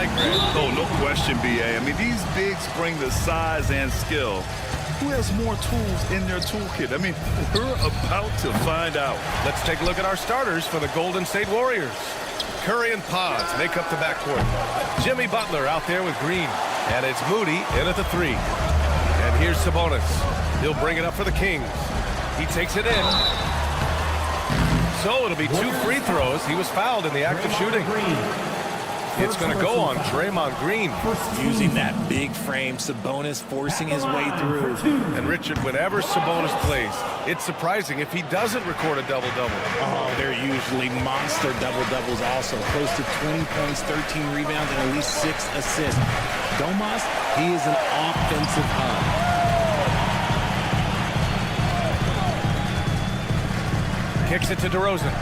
night, Grant. Oh, no question, B.A. I mean, these bigs bring the size and skill. Who has more tools in their toolkit? I mean, we're about to find out. Let's take a look at our starters for the Golden State Warriors. Curry and Pods make up the backcourt. Jimmy Butler out there with Green. And it's Moody in at the 3. And here's Sabonis. He'll bring it up for the Kings. He takes it in. So it'll be 2 free throws. He was fouled in the act of shooting. It's going to go on Draymond Green. Using that big frame, Sabonis forcing his way through. And Richard, whenever Sabonis plays, it's surprising if he doesn't record a double-double. Oh, they're usually monster double-doubles also. Close to 20 points, 13 rebounds, and at least 6 assists. Domas, he is an offensive hub. Kicks it to DeRozan.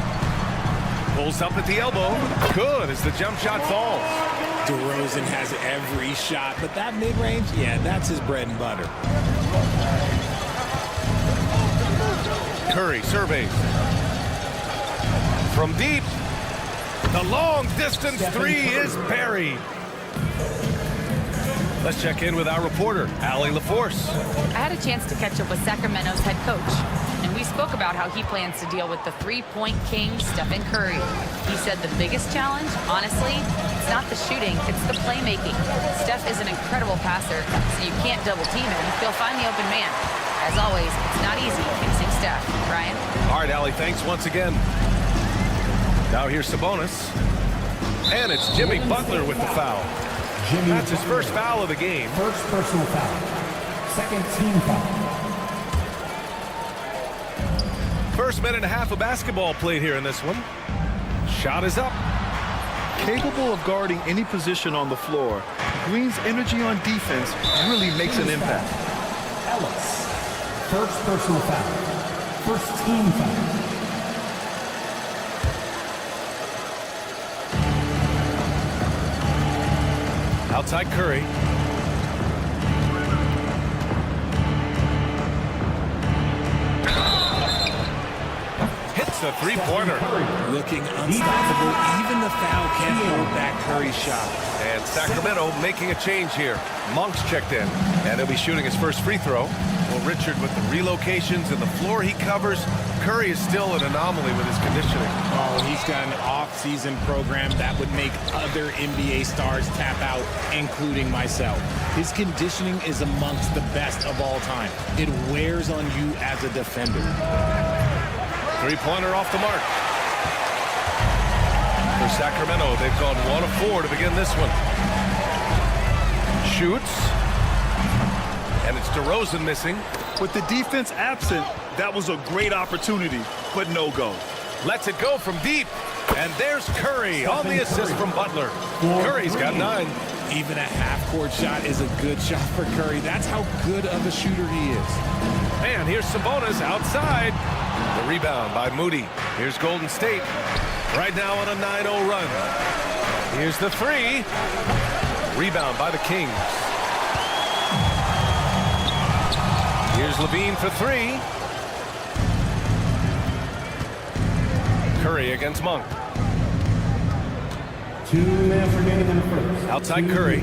Pulls up at the elbow. Good as the jump shot falls. DeRozan has every shot, but that mid-range, yeah, that's his bread and butter. Curry surveys. From deep, the long-distance 3 is buried. Let's check in with our reporter, Allie LaForce. I had a chance to catch up with Sacramento's head coach, and we spoke about how he plans to deal with the three-point king, Stephen Curry. He said the biggest challenge, honestly, it's not the shooting, it's the playmaking. Steph is an incredible passer, so you can't double-team him. He'll find the open man. As always, it's not easy fixing Steph. Ryan? All right, Allie, thanks once again. Now here's Sabonis. And it's Jimmy Butler with the foul. That's his first foul of the game. First personal foul. Second team foul. First minute and a half of basketball played here in this one. Shot is up. Capable of guarding any position on the floor, Green's energy on defense really makes an impact. Ellis. First personal foul. First team foul. Outside Curry. Hits the three-pointer. Looking unstoppable. Even the foul can't hold back Curry's shot. And Sacramento making a change here. Monk's checked in, and he'll be shooting his first free throw. Well, Richard, with the relocations and the floor he covers, Curry is still an anomaly with his conditioning. Oh, he's got an off-season program that would make other NBA stars tap out, including myself. His conditioning is amongst the best of all time. It wears on you as a defender. Three-pointer off the mark. For Sacramento, they've gone 1 of 4 to begin this one. Shoots. And it's DeRozan missing. With the defense absent, that was a great opportunity, but no go. Lets it go from deep. And there's Curry on the assist from Butler. Curry's got 9. Even a half-court shot is a good shot for Curry. That's how good of a shooter he is. And here's Sabonis outside. The rebound by Moody. Here's Golden State. Right now on a 9-0 run. Here's the 3. Rebound by the Kings. Here's Levine for 3. Curry against Monk. 2 minutes remaining in the first. Outside Curry.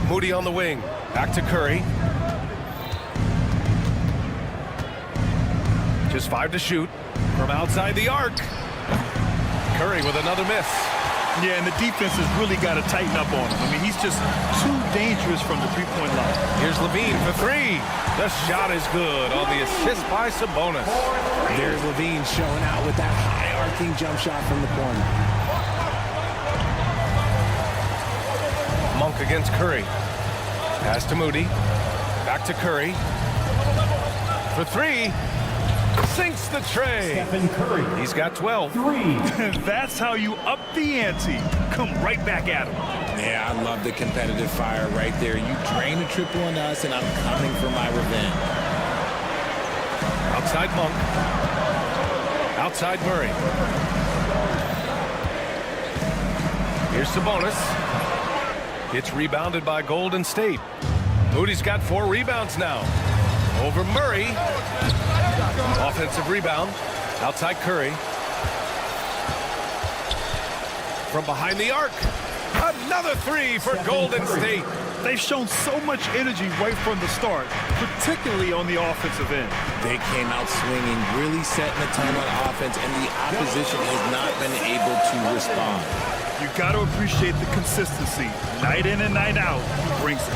Moody on the wing. Back to Curry. Just 5 to shoot from outside the arc. Curry with another miss. Yeah, and the defense has really got to tighten up on him. I mean, he's just too dangerous from the three-point line. Here's Levine for 3. The shot is good on the assist by Sabonis. There's Levine showing out with that high-arcing jump shot from the corner. Monk against Curry. Pass to Moody. Back to Curry. For 3. Sinks the tray. Stephen Curry. He's got 12. 3. That's how you up the ante. Come right back at him. Yeah, I love the competitive fire right there. You drain a triple on us, and I'm coming for my revenge. Outside Monk. Outside Murray. Here's Sabonis. It's rebounded by Golden State. Moody's got 4 rebounds now. Over Murray. Offensive rebound. Outside Curry. From behind the arc. Another three for Golden State. They've shown so much energy right from the start, particularly on the offensive end. They came out swinging, really setting the tone on offense, and the opposition has not been able to respond. You got to appreciate the consistency. Night in and night out, he brings it.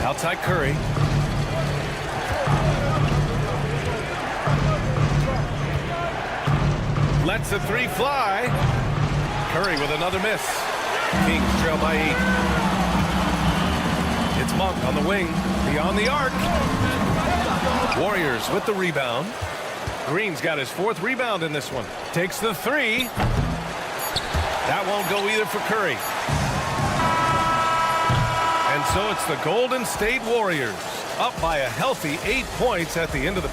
Outside Curry. Lets the three fly. Curry with another miss. Kings trail by 8. It's Monk on the wing, beyond the arc. Warriors with the rebound. Green's got his 4th rebound in this one. Takes the three. That won't go either for Curry. And so it's the Golden State Warriors up by a healthy 8 points at the end of the...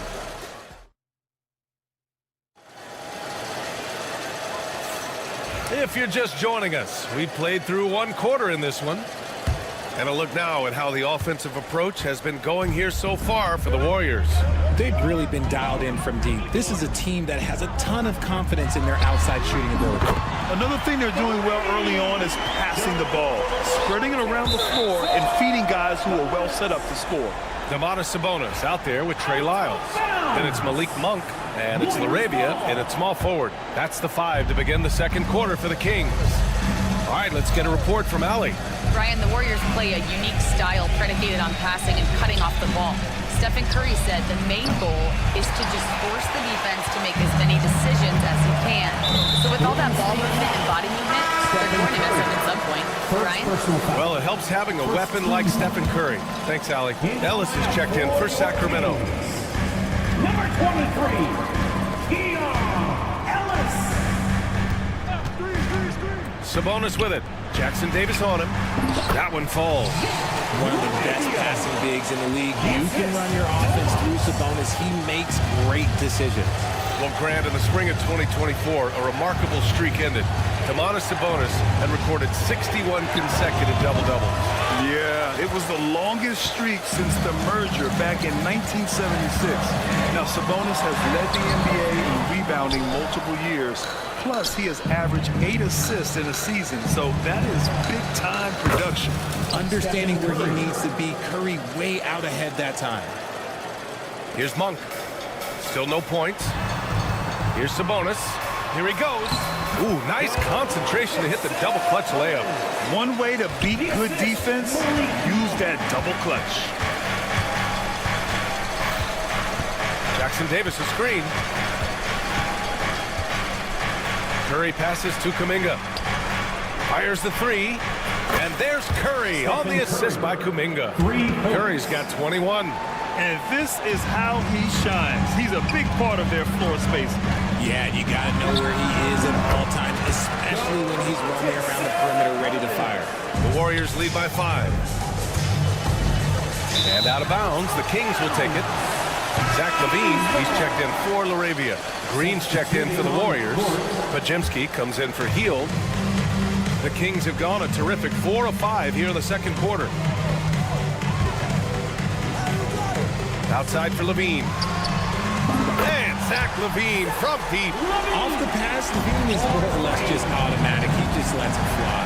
If you're just joining us, we played through 1 quarter in this one. And a look now at how the offensive approach has been going here so far for the Warriors. They've really been dialed in from deep. This is a team that has a ton of confidence in their outside shooting ability. Another thing they're doing well early on is passing the ball, spreading it around the floor and feeding guys who are well set up to score. Domantas Sabonis out there with Trey Lyles. Then it's Malik Monk, and it's LaRavia in at small forward. That's the 5 to begin the 2nd quarter for the Kings. All right, let's get a report from Allie. Ryan, the Warriors play a unique style predicated on passing and cutting off the ball. Stephen Curry said the main goal is to just force the defense to make as many decisions as he can. So with all that ball movement and body movement, they're going to mess up at some point. Ryan? Well, it helps having a weapon like Stephen Curry. Thanks, Allie. Ellis is checked in for Sacramento. Number 23, Ellis. Sabonis with it. Jackson Davis on him. That one falls. One of the best passing bigs in the league. You can run your offense through Sabonis. He makes great decisions. Well, Grant, in the spring of 2024, a remarkable streak ended. Domantas Sabonis had recorded 61 consecutive double-doubles. Yeah, it was the longest streak since the merger back in 1976. Now, Sabonis has led the NBA in rebounding multiple years. Plus, he has averaged 8 assists in a season, so that is big-time production. Understanding where he needs to be, Curry way out ahead that time. Here's Monk. Still no points. Here's Sabonis. Here he goes. Ooh, nice concentration to hit the double clutch layup. One way to beat good defense, use that double clutch. Jackson Davis a screen. Curry passes to Kuminga. Fires the three. And there's Curry on the assist by Kuminga. Curry's got 21. And this is how he shines. He's a big part of their floor space. Yeah, you got to know where he is at all times, especially when he's roaming around the perimeter ready to fire. The Warriors lead by 5. And out of bounds, the Kings will take it. Zach LaVine, he's checked in for LaRavia. Green's checked in for the Warriors. Pajemski comes in for Hield. The Kings have gone a terrific 4 of 5 here in the 2nd quarter. Outside for LaVine. And Zach LaVine from deep. Off the pass, LaVine is more or less just automatic. He just lets it fly.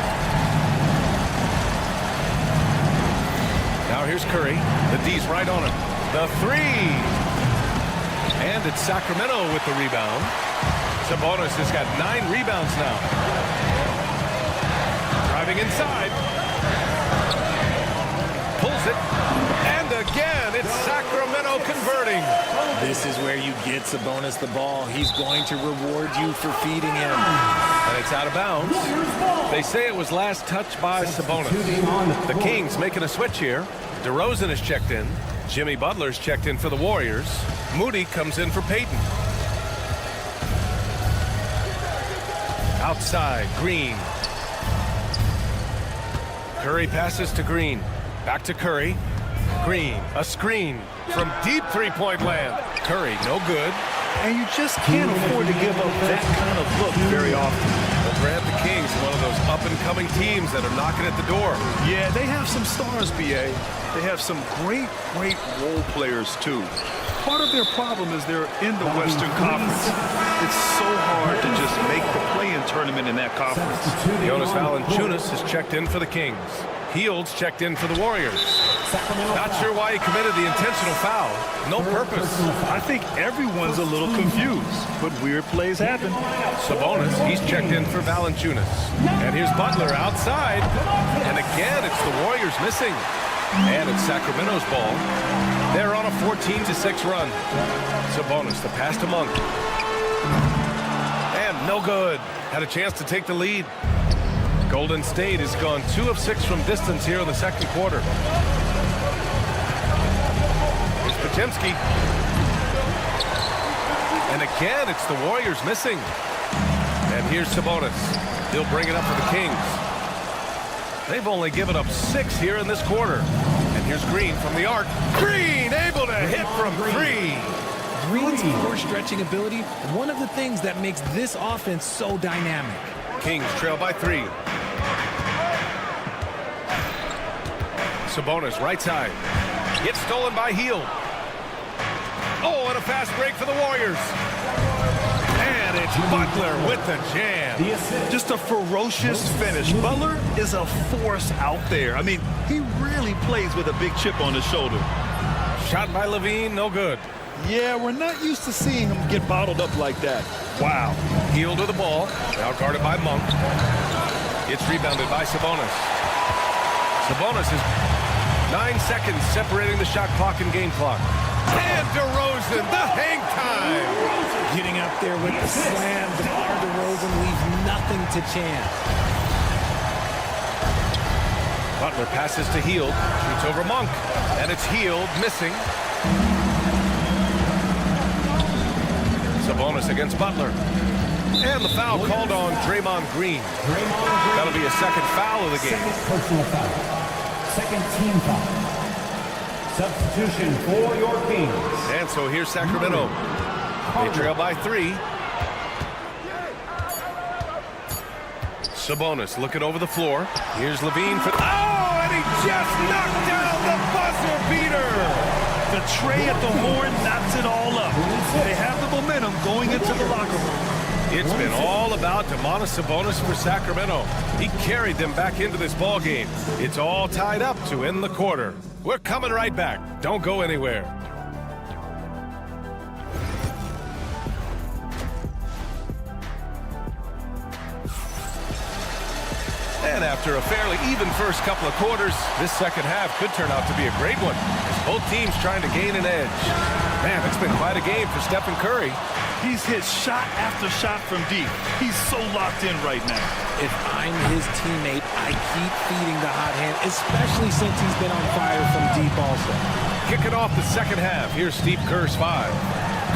Now here's Curry. The D's right on him. The three. And it's Sacramento with the rebound. Sabonis has got 9 rebounds now. Driving inside. Pulls it. And again, it's Sacramento converting. This is where you get Sabonis the ball. He's going to reward you for feeding him. And it's out of bounds. They say it was last touched by Sabonis. The Kings making a switch here. DeRozan is checked in. Jimmy Butler's checked in for the Warriors. Moody comes in for Payton. Outside, Green. Curry passes to Green. Back to Curry. Green, a screen from deep three-point land. Curry, no good. And you just can't afford to give up that kind of look very often. Well, Grant, the Kings, one of those up-and-coming teams that are knocking at the door. Yeah, they have some stars, B.A. They have some great role players, too. Part of their problem is they're in the Western Conference. It's so hard to just make the play-in tournament in that conference. Jonas Valanciunas has checked in for the Kings. Hields checked in for the Warriors. Not sure why he committed the intentional foul. No purpose. I think everyone's a little confused, but weird plays happen. Sabonis, he's checked in for Valanciunas. And here's Butler outside. And again, it's the Warriors missing. And it's Sacramento's ball. They're on a 14-6 run. Sabonis, the pass to Monk. And no good. Had a chance to take the lead. Golden State has gone 2 of 6 from distance here in the second quarter. Here's Podziemski. And again, it's the Warriors missing. And here's Sabonis. He'll bring it up for the Kings. They've only given up 6 here in this quarter. And here's Green from the arc. Green able to hit from 3. Green's floor stretching ability, one of the things that makes this offense so dynamic. Kings trail by 3. Sabonis right side. Gets stolen by Hield. Oh, and a fast break for the Warriors. And it's Butler with the jam. Just a ferocious finish. Butler is a force out there. I mean, he really plays with a big chip on his shoulder. Shot by Levine, no good. Yeah, we're not used to seeing him get bottled up like that. Wow. Hield to the ball. Now guarded by Monk. It's rebounded by Sabonis. Sabonis is 9 seconds separating the shot clock and game clock. And DeRozan, the hang time. Getting up there with the slam. DeMar DeRozan leaves nothing to chance. Butler passes to Hield. Shoots over Monk. And it's Hield missing. Sabonis against Butler. And the foul called on Draymond Green. That'll be a second foul of the game. Second personal foul. Second team foul. Substitution for your Kings. And so here's Sacramento. They trail by 3. Sabonis looking over the floor. Here's Levine for... Oh, and he just knocked down the buzzer beater. The tray at the horn knocks it all up. They have the momentum going into the locker room. It's been all about Domantas Sabonis for Sacramento. He carried them back into this ball game. It's all tied up to end the quarter. We're coming right back. Don't go anywhere. And after a fairly even first couple of quarters, this second half could turn out to be a great one, as both teams trying to gain an edge. Man, it's been quite a game for Stephen Curry. He's hit shot after shot from deep. He's so locked in right now. If I'm his teammate, I keep feeding the hot hand, especially since he's been on fire from deep also. Kicking off the second half, here's Steve Kerr's 5.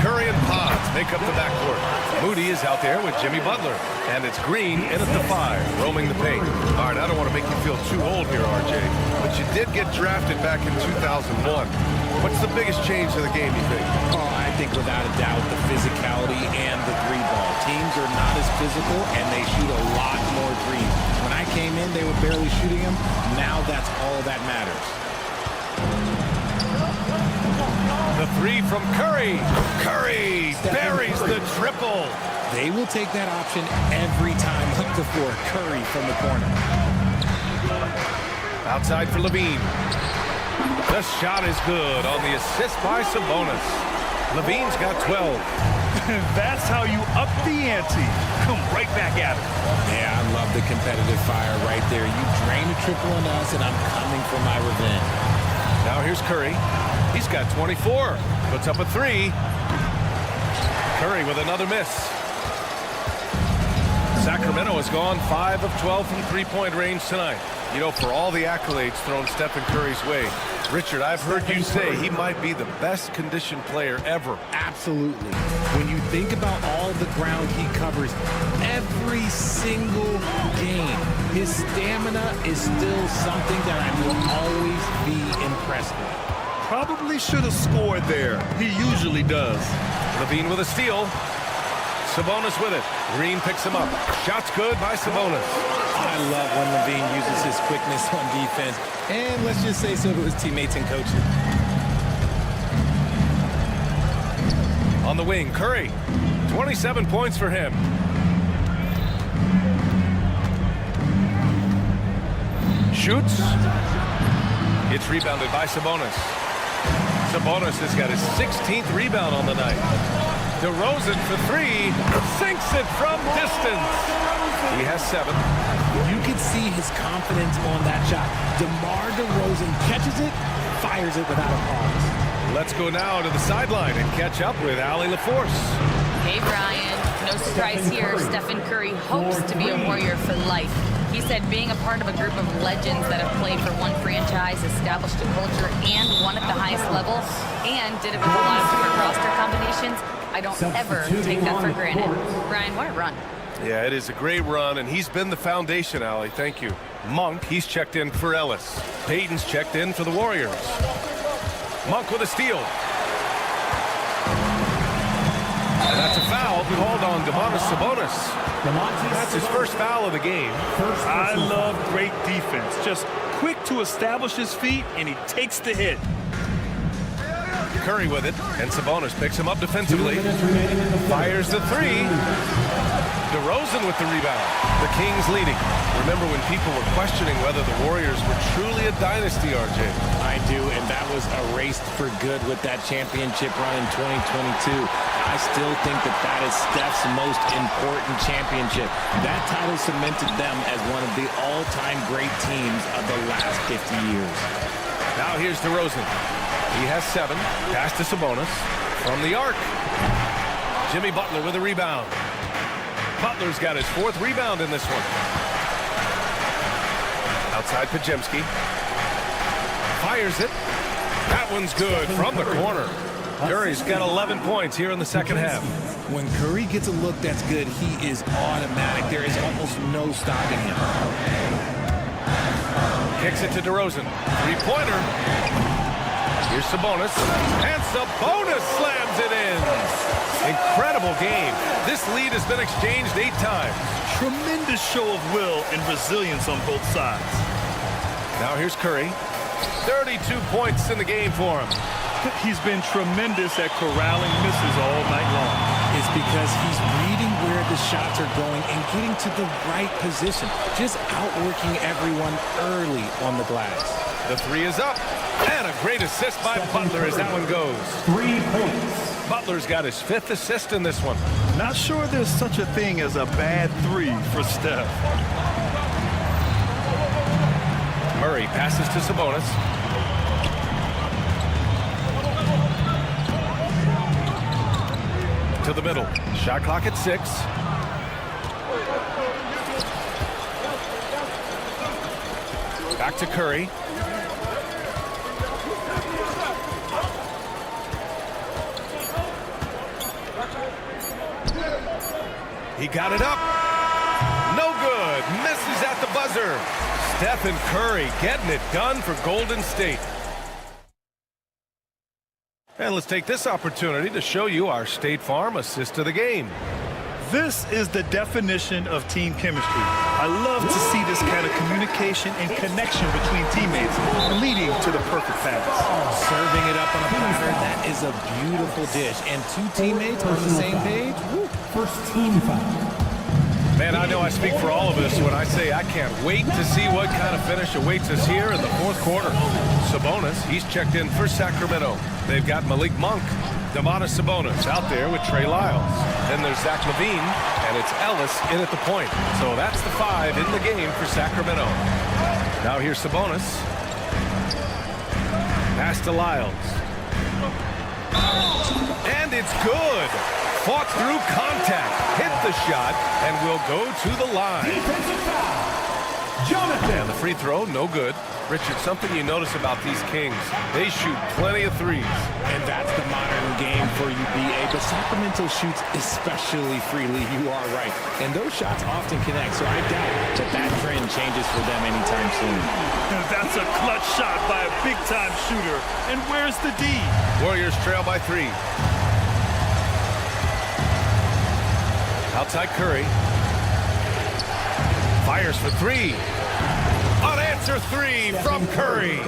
Curry and Potts make up the backcourt. Moody is out there with Jimmy Butler. And it's Green in at the 5, roaming the paint. All right, I don't want to make you feel too old here, RJ, but you did get drafted back in 2001. What's the biggest change to the game, you think? Oh, I think without a doubt the physicality and the 3-ball. Teams are not as physical, and they shoot a lot more threes. When I came in, they were barely shooting them. Now that's all that matters. The 3 from Curry. Curry buries the triple. They will take that option every time up the floor. Curry from the corner. Outside for Levine. The shot is good on the assist by Sabonis. Levine's got 12. That's how you up the ante. Come right back at it. Yeah, I love the competitive fire right there. You drain a triple on us, and I'm coming for my revenge. Now here's Curry. He's got 24. Puts up a 3. Curry with another miss. Sacramento has gone 5 of 12 from three-point range tonight. You know, for all the accolades thrown Stephen Curry's way, Richard, I've heard you say he might be the best conditioned player ever. Absolutely. When you think about all the ground he covers every single game, his stamina is still something that I will always be impressed with. Probably should have scored there. He usually does. Levine with a steal. Sabonis with it. Green picks him up. Shot's good by Sabonis. I love when Levine uses his quickness on defense. And let's just say so to his teammates and coaches. On the wing, Curry. 27 points for him. Shoots. It's rebounded by Sabonis. Sabonis has got his 16th rebound on the night. DeRozan for three. Sinks it from distance. He has 7. You can see his confidence on that shot. DeMar DeRozan catches it, fires it without a pause. Let's go now to the sideline and catch up with Allie LaForce. Hey, Brian. No surprise here. Stephen Curry hopes to be a Warrior for life. He said being a part of a group of legends that have played for one franchise, established a culture, and won at the highest level, and did it with a lot of different roster combinations, I don't ever take that for granted. Brian, what a run. Yeah, it is a great run, and he's been the foundation, Allie. Thank you. Monk, he's checked in for Ellis. Payton's checked in for the Warriors. Monk with a steal. And that's a foul called on Domantas Sabonis. That's his first foul of the game. I love great defense. Just quick to establish his feet, and he takes the hit. Curry with it, and Sabonis picks him up defensively. Fires the three. DeRozan with the rebound. The Kings leading. Remember when people were questioning whether the Warriors were truly a dynasty, RJ? I do, and that was erased for good with that championship run in 2022. I still think that that is Steph's most important championship. That title cemented them as one of the all-time great teams of the last 50 years. Now here's DeRozan. He has 7. Pass to Sabonis from the arc. Jimmy Butler with a rebound. Butler's got his 4th rebound in this one. Outside Pajemski. Fires it. That one's good from the corner. Curry's got 11 points here in the second half. When Curry gets a look that's good, he is automatic. There is almost no stopping him. Kicks it to DeRozan. Three-pointer. Here's Sabonis. And Sabonis slams it in. Incredible game. This lead has been exchanged 8 times. Tremendous show of will and resilience on both sides. Now here's Curry. 32 points in the game for him. He's been tremendous at corralling misses all night long. It's because he's reading where the shots are going and getting to the right position. Just outworking everyone early on the glass. The three is up. And a great assist by Butler as that one goes. 3 points. Butler's got his 5th assist in this one. Not sure there's such a thing as a bad 3 for Steph. Murray passes to Sabonis. To the middle. Shot clock at 6. Back to Curry. He got it up. No good. Misses at the buzzer. Stephen Curry getting it done for Golden State. And let's take this opportunity to show you our State Farm assist of the game. This is the definition of team chemistry. I love to see this kind of communication and connection between teammates, leading to the perfect pass. Serving it up on a platter, that is a beautiful dish. And 2 teammates on the same page. Woo. First team foul. Man, I know I speak for all of us when I say I can't wait to see what kind of finish awaits us here in the 4th quarter. Sabonis, he's checked in for Sacramento. They've got Malik Monk, Domantas Sabonis out there with Trey Lyles. Then there's Zach LaVine, and it's Ellis in at the point. So that's the 5 in the game for Sacramento. Now here's Sabonis. Pass to Lyles. And it's good. Fought through contact, hit the shot, and will go to the line. Defensive foul. Jonathan. And the free throw, no good. Richard, something you notice about these Kings, they shoot plenty of threes. And that's the modern game for you, BA. But Sacramento shoots especially freely. You are right. And those shots often connect, so I doubt that trend changes for them anytime soon. That's a clutch shot by a big-time shooter. And where's the D? Warriors trail by 3. Outside Curry. Fires for 3. Unanswered 3 from Curry.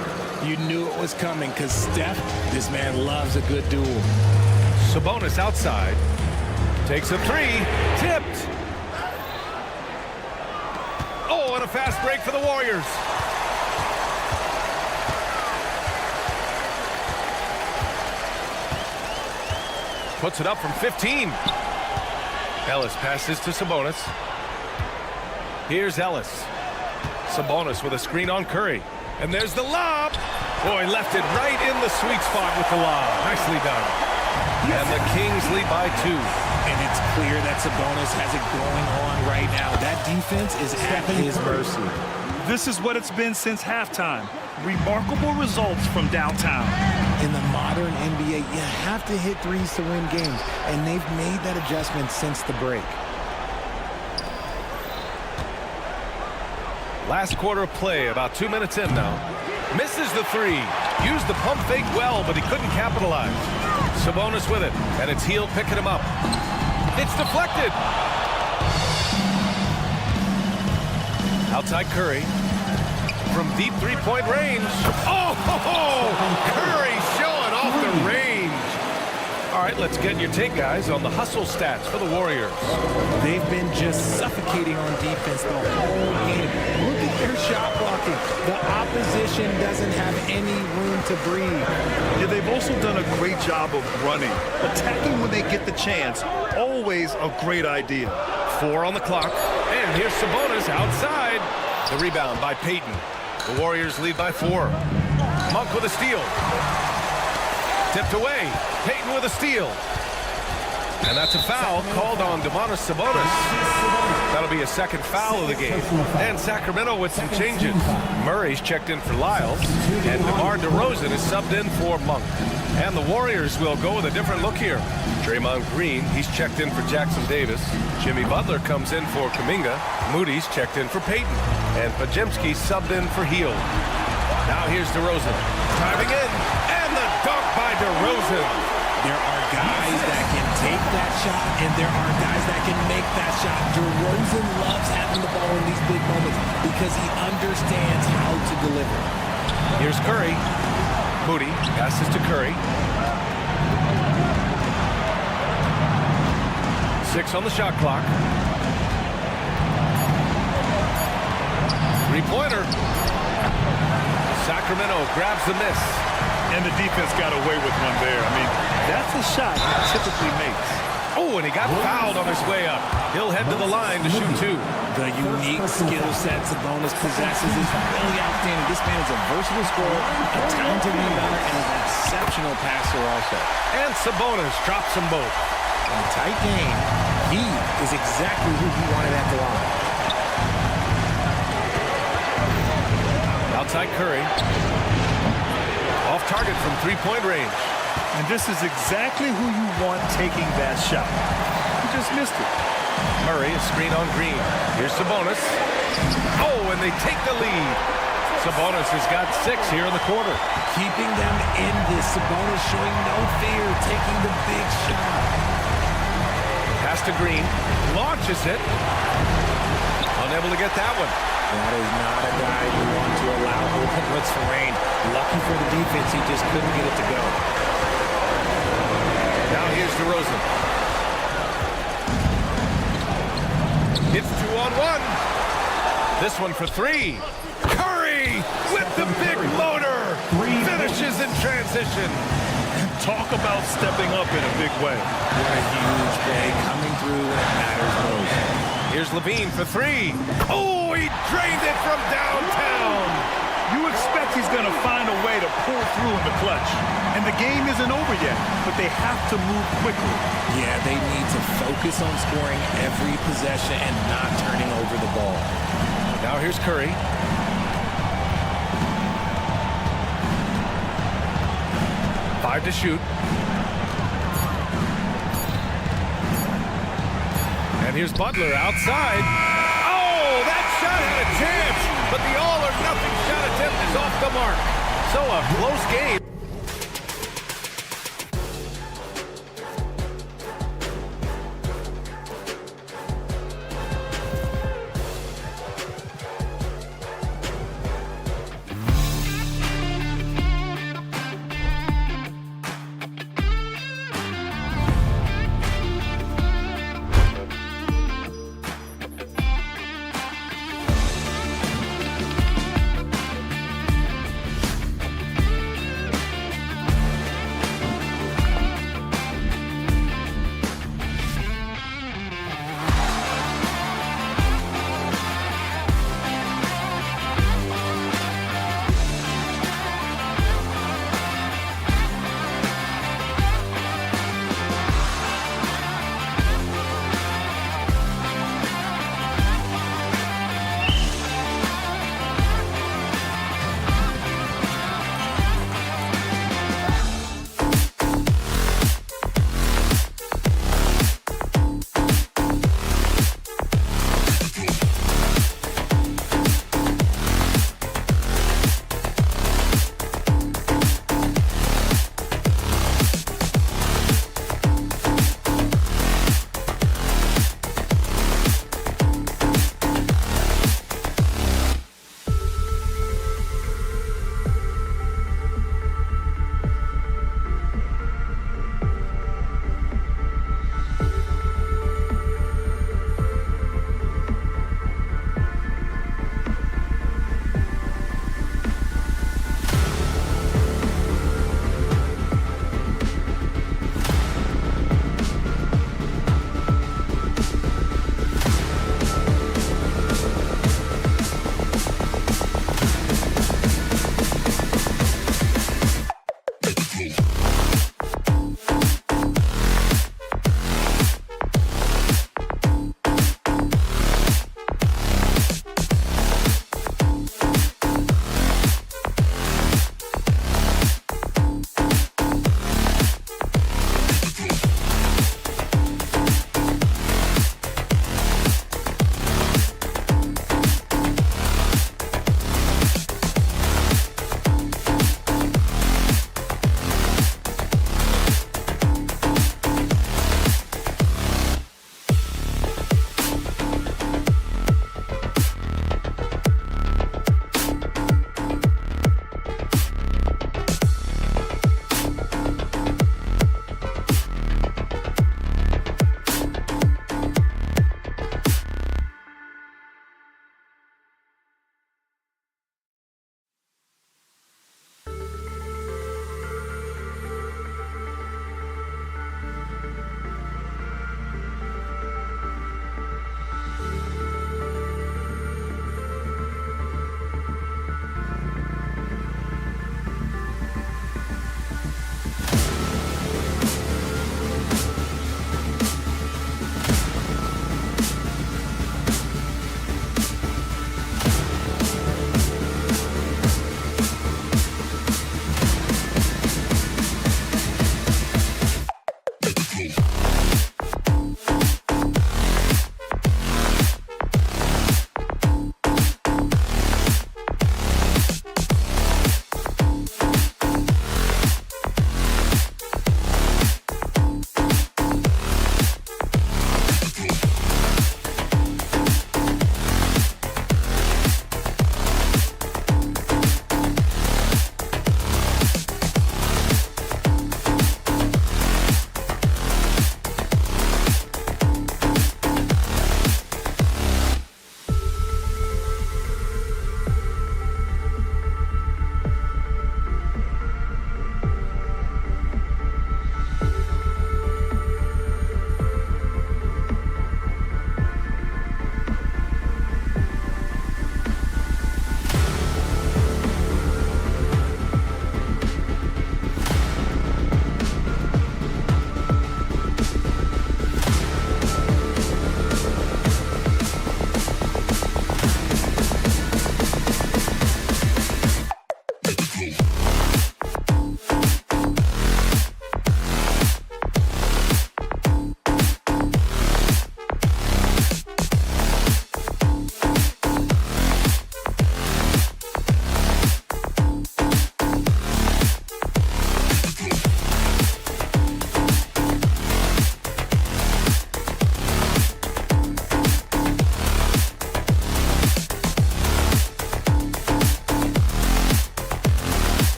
You knew it was coming because Steph, this man loves a good duel. Sabonis outside. Takes a three. Tipped. Oh, and a fast break for the Warriors. Puts it up from 15. Ellis passes to Sabonis. Here's Ellis. Sabonis with a screen on Curry. And there's the lob. Boy, left it right in the sweet spot with the lob. Nicely done. And the Kings lead by 2. And it's clear that Sabonis has it going on right now. That defense is at his mercy. This is what it's been since halftime. Remarkable results from downtown. In the modern NBA, you have to hit threes to win games, and they've made that adjustment since the break. Last quarter of play, about 2 minutes in now. Misses the three. Used the pump fake well, but he couldn't capitalize. Sabonis with it, and it's Hield picking him up. It's deflected. Outside Curry. From deep three-point range. Oh, Curry showing off the range. All right, let's get your take, guys, on the hustle stats for the Warriors. They've been just suffocating on defense the whole game. Look at their shot blocking. The opposition doesn't have any room to breathe. Yeah, they've also done a great job of running. Attacking when they get the chance. Always a great idea. 4 on the clock. And here's Sabonis outside. The rebound by Payton. The Warriors lead by 4. Monk with a steal. Tipped away. Payton with a steal. And that's a foul called on Domantas Sabonis. That'll be a second foul of the game. And Sacramento with some changes. Murray's checked in for Lyles. And DeMar DeRozan is subbed in for Monk. And the Warriors will go with a different look here. Draymond Green, he's checked in for Jackson Davis. Jimmy Butler comes in for Kuminga. Moody's checked in for Payton. And Pajemski subbed in for Hield. Now here's DeRozan. Driving in. And the dunk by DeRozan. There are guys that can take that shot, and there are guys that can make that shot. DeRozan loves having the ball in these big moments because he understands how to deliver. Here's Curry. Moody passes to Curry. 6 on the shot clock. Three-pointer. Sacramento grabs the miss. And the defense got away with one there. I mean, that's a shot he typically makes. Oh, and he got fouled on his way up. He'll head to the line to shoot 2. The unique skill set Sabonis possesses is really outstanding. This man is a versatile scorer, a talented rebounder, and an exceptional passer also. And Sabonis drops them both. In a tight game, he is exactly who he wanted at the line. Outside Curry. Off target from three-point range. And this is exactly who you want taking that shot. He just missed it. Murray, a screen on Green. Here's Sabonis. Oh, and they take the lead. Sabonis has got 6 here in the quarter. Keeping them in this. Sabonis showing no fear, taking the big shot. Pass to Green. Launches it. Unable to get that one. That is not a guy you want to allow open looks for rain. Lucky for the defense, he just couldn't get it to go. Now here's DeRozan. It's 2-on-1. This one for 3. Curry with the big motor. Finishes in transition. Talk about stepping up in a big way. What a huge play coming through when it matters most. Here's Levine for 3. Oh, he drained it from downtown. You expect he's going to find a way to pull through in the clutch. And the game isn't over yet, but they have to move quickly. Yeah, they need to focus on scoring every possession and not turning over the ball. Now here's Curry. Five to shoot. And here's Butler outside. Oh, that shot had a chance, but the all-or-nothing shot attempt is off the mark. So a close game.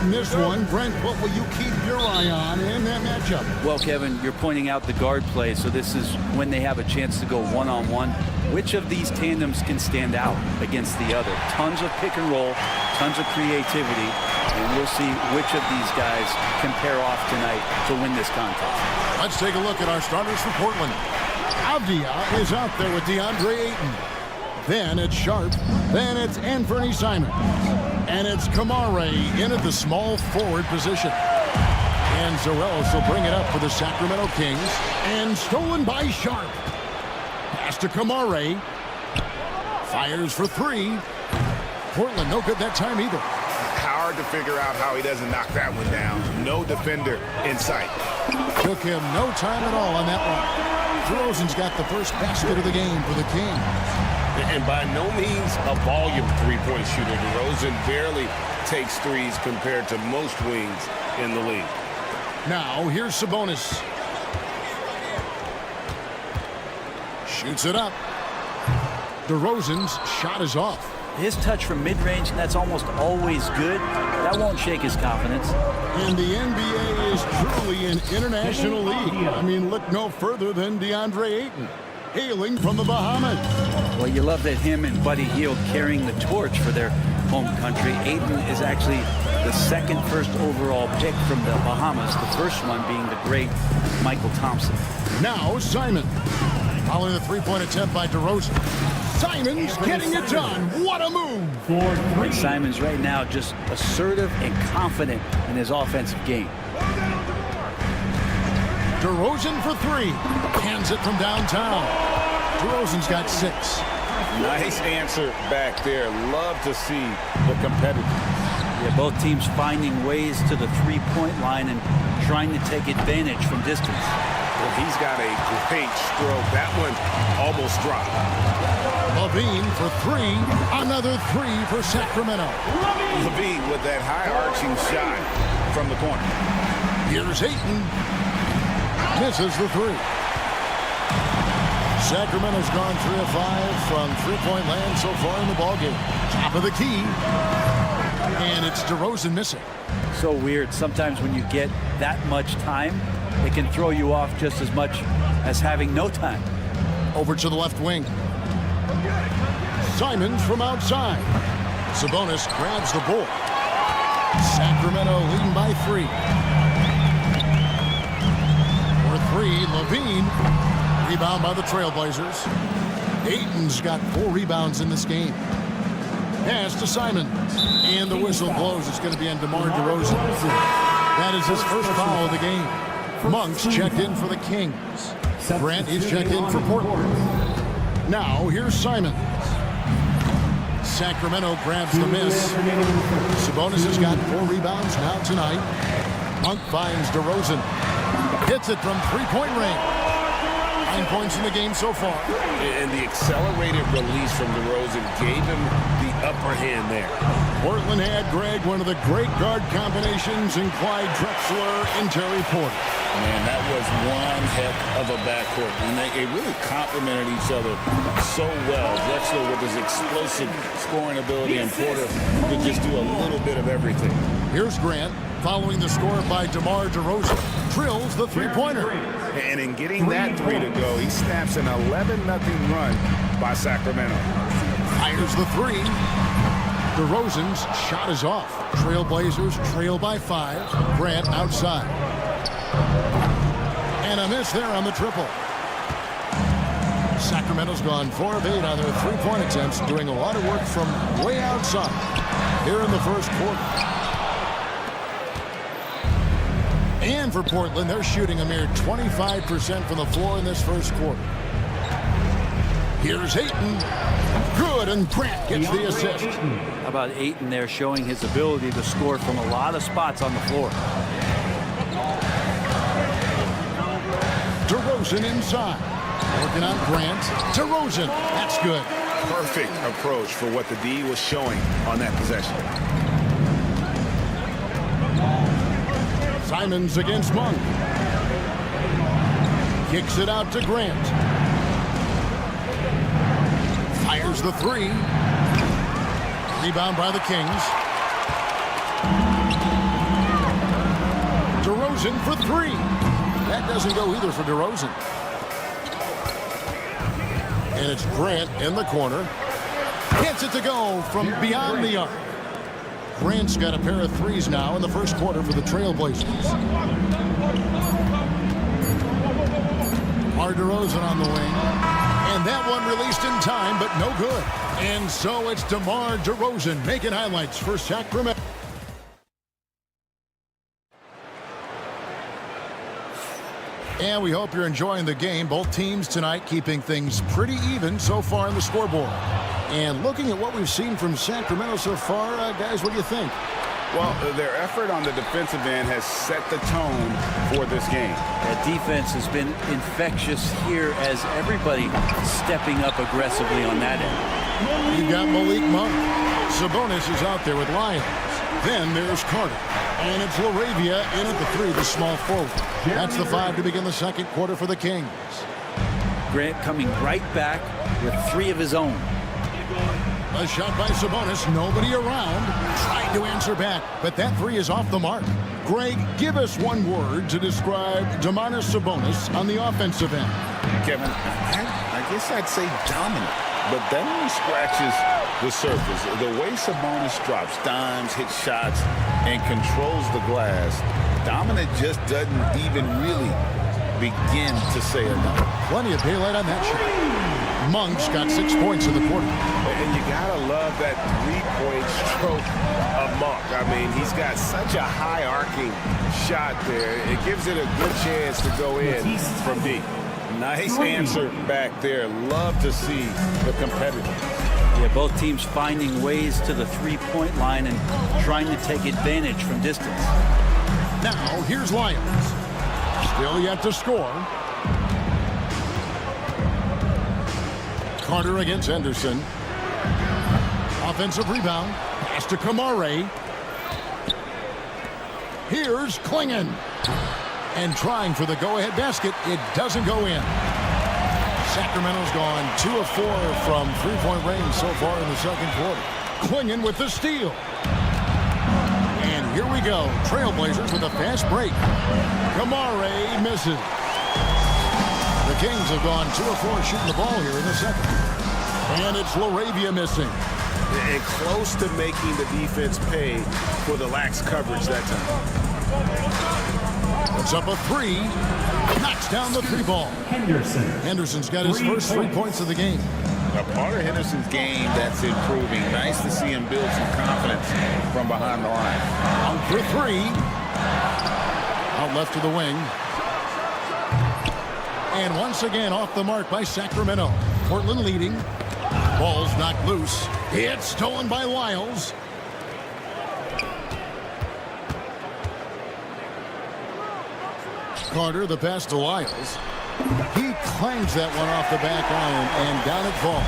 in this one. Brent, what will you keep your eye on in that matchup? Well, Kevin, you're pointing out the guard play, so this is when they have a chance to go one-on-one. Which of these tandems can stand out against the other? Tons of pick and roll, tons of creativity, and we'll see which of these guys can pair off tonight to win this contest. Let's take a look at our starters for Portland. Avdia is out there with DeAndre Ayton. Then it's Sharp. Then it's Anthony Simons. And it's Kamare in at the small forward position. And Zorellis will bring it up for the Sacramento Kings. And stolen by Sharp. Pass to Kamare. Fires for three. Portland no good that time either. Hard to figure out how he doesn't knock that one down. No defender in sight. Took him no time at all on that one. DeRozan's got the first basket of the game for the Kings. And by no means a volume three-point shooter. DeRozan barely takes threes compared to most wings in the league. Now, here's Sabonis. Shoots it up. DeRozan's shot is off. His touch from mid-range, and that's almost always good. That won't shake his confidence. And the NBA is truly an international league. I mean, look no further than DeAndre Ayton, hailing from the Bahamas. Well, you love that him and Buddy Hield carrying the torch for their home country. Ayton is actually the second first overall pick from the Bahamas, the first one being the great Michael Thompson. Now Simon, following the three-point attempt by DeRozan. Simons getting it done. What a move. And Simons right now just assertive and confident in his offensive game. DeRozan for three. Hands it from downtown. DeRozan's got 6. Nice answer back there. Love to see the competitiveness. Yeah, both teams finding ways to the three-point line and trying to take advantage from distance. Well, he's got a great stroke. That one almost dropped. Levine for 3. Another 3 for Sacramento. Levine with that high-arching shot from the corner. Here's Ayton. Misses the 3. Sacramento's gone 3 of 5 from three-point land so far in the ballgame. Top of the key. And it's DeRozan missing. So weird. Sometimes when you get that much time, it can throw you off just as much as having no time. Over to the left wing. Simons from outside. Sabonis grabs the ball. Sacramento leading by 3. For 3, Levine. Rebound by the Trailblazers. Ayton's got 4 rebounds in this game. Pass to Simons. And the whistle blows. It's going to be on DeMar DeRozan. That is his first foul of the game. Monk's checked in for the Kings. Grant is checked in for Portland. Now, here's Simons. Sacramento grabs the miss. Sabonis has got 4 rebounds now tonight. Monk finds DeRozan. Hits it from three-point range. 9 points in the game so far. And the accelerated release from DeRozan gave him the upper hand there. Portland had, Greg, one of the great guard combinations in Clyde Drexler and Terry Porter. Man, that was one heck of a backcourt. And they really complemented each other so well. Drexler with his explosive scoring ability and Porter could just do a little bit of everything. Here's Grant following the score by DeMar DeRozan. Drills the three-pointer. And in getting that 3 to go, he snaps an 11-0 run by Sacramento. Fires the 3. DeRozan's shot is off. Trailblazers trail by 5. Grant outside. And a miss there on the triple. Sacramento's gone 4 of 8 on their three-point attempts, doing a lot of work from way outside here in the first quarter. And for Portland, they're shooting a mere 25% from the floor in this first quarter. Here's Ayton. Good, and Grant gets the assist. How about Ayton there showing his ability to score from a lot of spots on the floor. DeRozan inside. Working on Grant. DeRozan. That's good. Perfect approach for what the D was showing on that possession. Simons against Monk. Kicks it out to Grant. Fires the 3. Rebound by the Kings. DeRozan for three. That doesn't go either for DeRozan. And it's Grant in the corner. Gets it to go from beyond the arc. Grant's got a pair of threes now in the first quarter for the Trailblazers. DeRozan on the wing. And that one released in time, but no good. And so it's DeMar DeRozan making highlights for Sacramento. And we hope you're enjoying the game. Both teams tonight keeping things pretty even so far in the scoreboard. And looking at what we've seen from Sacramento so far, guys, what do you think? Well, their effort on the defensive end has set the tone for this game. That defense has been infectious here as everybody stepping up aggressively on that end. You've got Malik Monk. Sabonis is out there with Lyons. Then there's Carter. And it's LaRavia in at the three, the small forward. That's the five to begin the second quarter for the Kings. Grant coming right back with three of his own. A shot by Sabonis, nobody around, trying to answer back, but that three is off the mark. Greg, give us one word to describe Domantas Sabonis on the offensive end. Kevin, I guess I'd say dominant, but that only scratches the surface. The way Sabonis drops dimes, hits shots, and controls the glass, dominant just doesn't even really begin to say enough. Plenty of daylight on that shot. Monk's got 6 points in the quarter. And you gotta love that three-point stroke of Monk. I mean, he's got such a high-arcing shot there. It gives it a good chance to go in from deep. Nice answer back there. Love to see the competitor. Yeah, both teams finding ways to the three-point line and trying to take advantage from distance. Now, here's Lyons. Still yet to score. Carter against Henderson. Offensive rebound. Pass to Kamare. Here's Klingon. And trying for the go-ahead basket. It doesn't go in. Sacramento's gone 2 of 4 from three-point range so far in the second quarter. Klingon with the steal. And here we go. Trailblazers with a fast break. Kamare misses. The Kings have gone 2 of 4 shooting the ball here in the second. And it's LaRavia missing. And close to making the defense pay for the lax coverage that time. It's up a three. Knocks down the three ball. Henderson's got his first 3 points of the game. A part of Henderson's game that's improving. Nice to see him build some confidence from behind the line. Out for three. Out left to the wing. And once again off the mark by Sacramento. Portland leading. Ball's knocked loose. It's stolen by Lyles. Carter, the pass to Lyles. He clangs that one off the back iron, and down it falls.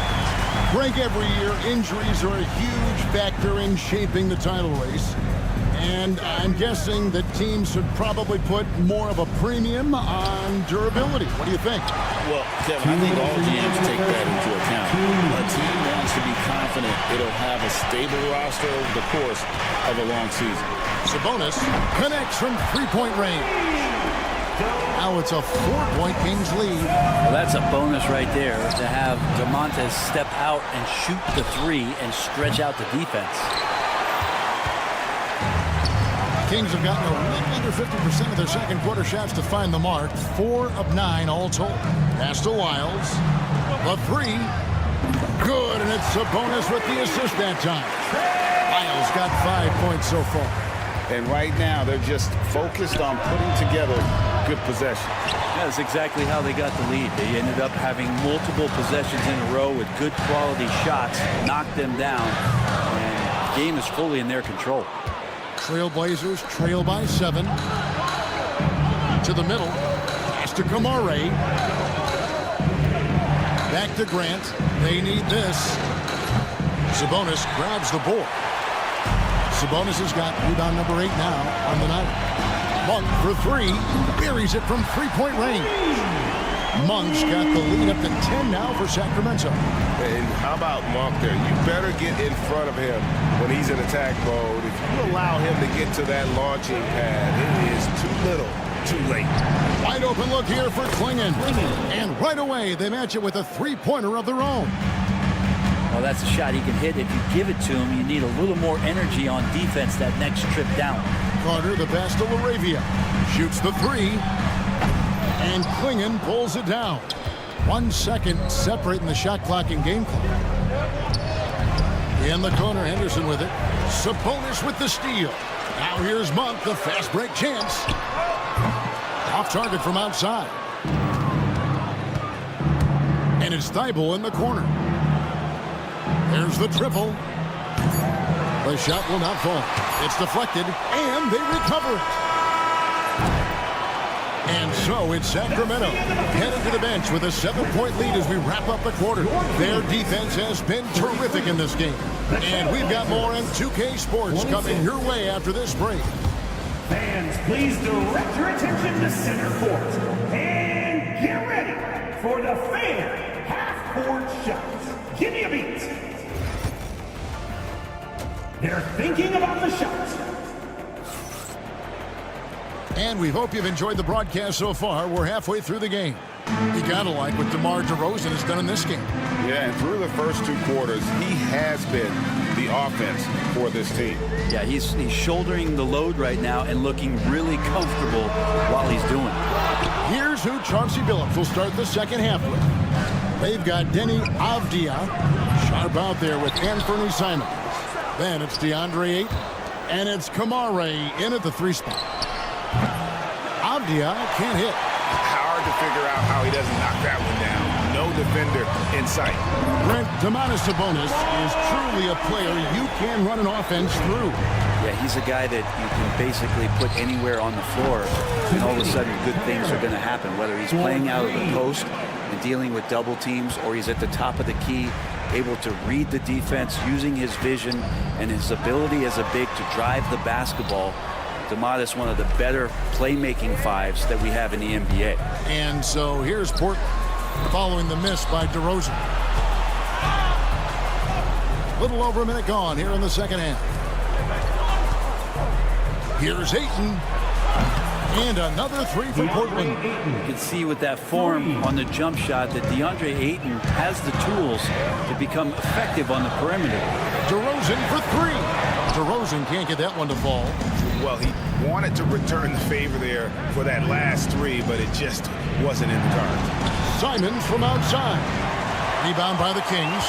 Break every year, injuries are a huge factor in shaping the title race. And I'm guessing that teams should probably put more of a premium on durability. What do you think? Well, Kevin, I think all GMs take that into account. A team wants to be confident it'll have a stable roster over the course of a long season. Sabonis connects from three-point range. Now it's a 4-point Kings lead. Well, that's a bonus right there to have Domantas step out and shoot the three and stretch out the defense. Kings have gotten a little under 50% of their second quarter shots to find the mark. 4 of 9 all told. Pass to Lyles. The three. Good, and it's Sabonis with the assist that time. Lyles got 5 points so far. And right now, they're just focused on putting together good possessions. That's exactly how they got the lead. They ended up having multiple possessions in a row with good quality shots, knocked them down, and the game is fully in their control. Trailblazers trail by 7. To the middle. Pass to Kamare. Back to Grant. They need this. Sabonis grabs the board. Sabonis has got rebound number 8 now on the night. Monk for 3. Buries it from three-point range. Monk's got the lead up to 10 now for Sacramento. And how about Monk there? You better get in front of him when he's in attack mode. If you allow him to get to that launching pad, it is too little, too late. Wide open look here for Klingon. And right away, they match it with a three-pointer of their own. Well, that's a shot he can hit. If you give it to him, you need a little more energy on defense that next trip down. Carter, the pass to Laravia. Shoots the three. And Klingon pulls it down. 1 second separating the shot clock and game clock. In the corner, Henderson with it. Sabonis with the steal. Now here's Monk, the fast break chance. Off target from outside. And it's Thibault in the corner. There's the triple. The shot will not fall. It's deflected, and they recover it. And so it's Sacramento headed to the bench with a 7-point lead as we wrap up the quarter. Their defense has been terrific in this game. And we've got more on 2K Sports coming your way after this break. Fans, please direct your attention to center court. And get ready for the fan half-court shots. Give me a beat. They're thinking about the shots. And we hope you've enjoyed the broadcast so far. We're halfway through the game. You gotta like what DeMar DeRozan has done in this game. Yeah, and through the first 2 quarters, he has been the offense for this team. Yeah, he's shouldering the load right now and looking really comfortable while he's doing it. Here's who Chauncey Billups will start the second half with. They've got Denny Avdia sharp out there with Anthony Simons. Then it's DeAndre Ayton, and it's Kamare in at the 3 spot. Avdia can't hit. Hard to figure out how he doesn't knock that one down. No defender in sight. Brent Sabonis is truly a player you can run an offense through. Yeah, he's a guy that you can basically put anywhere on the floor, and all of a sudden good things are going to happen, whether he's playing out of the post and dealing with double teams, or he's at the top of the key, able to read the defense, using his vision and his ability as a big to drive the basketball. DeMar, one of the better playmaking fives that we have in the NBA. And so here's Portland following the miss by DeRozan. Little over a minute gone here in the second half. Here's Ayton. And another 3 for Portland. You can see with that form on the jump shot that DeAndre Ayton has the tools to become effective on the perimeter. DeRozan for 3. DeRozan can't get that one to fall. Well, he wanted to return the favor there for that last 3, but it just wasn't in the cards. Simons from outside. Rebound by the Kings.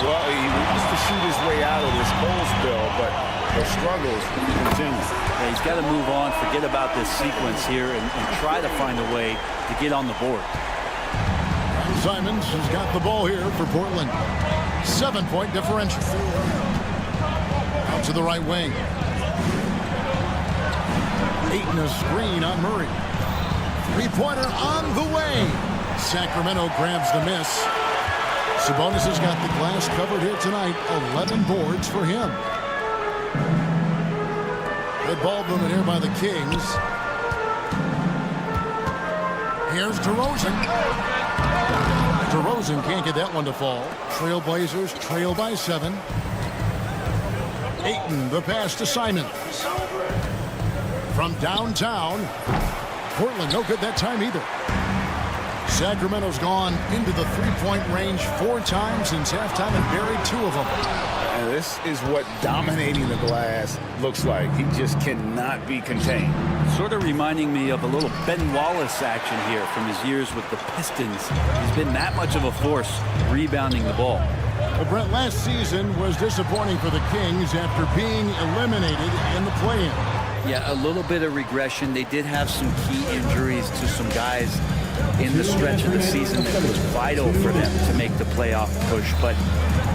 Well, he wants to shoot his way out of this cold spell, but the struggles continue. Yeah, he's got to move on, forget about this sequence here, and try to find a way to get on the board. Simons has got the ball here for Portland. 7-point differential. Out to the right wing. Ayton a screen on Murray. 3-pointer on the way. Sacramento grabs the miss. Sabonis has got the glass covered here tonight. 11 boards for him. Good ball movement here by the Kings. Here's DeRozan. DeRozan can't get that one to fall. Trailblazers trail by 7. Ayton, the pass to Simons. From downtown. Portland, no good that time either. Sacramento's gone into the 3-point range 4 times since halftime and buried 2 of them. And this is what dominating the glass looks like. He just cannot be contained. Sort of reminding me of a little Ben Wallace action here from his years with the Pistons. He's been that much of a force rebounding the ball. But Brent, last season was disappointing for the Kings after being eliminated in the play-in. Yeah, a little bit of regression. They did have some key injuries to some guys in the stretch of the season that was vital for them to make the playoff push. But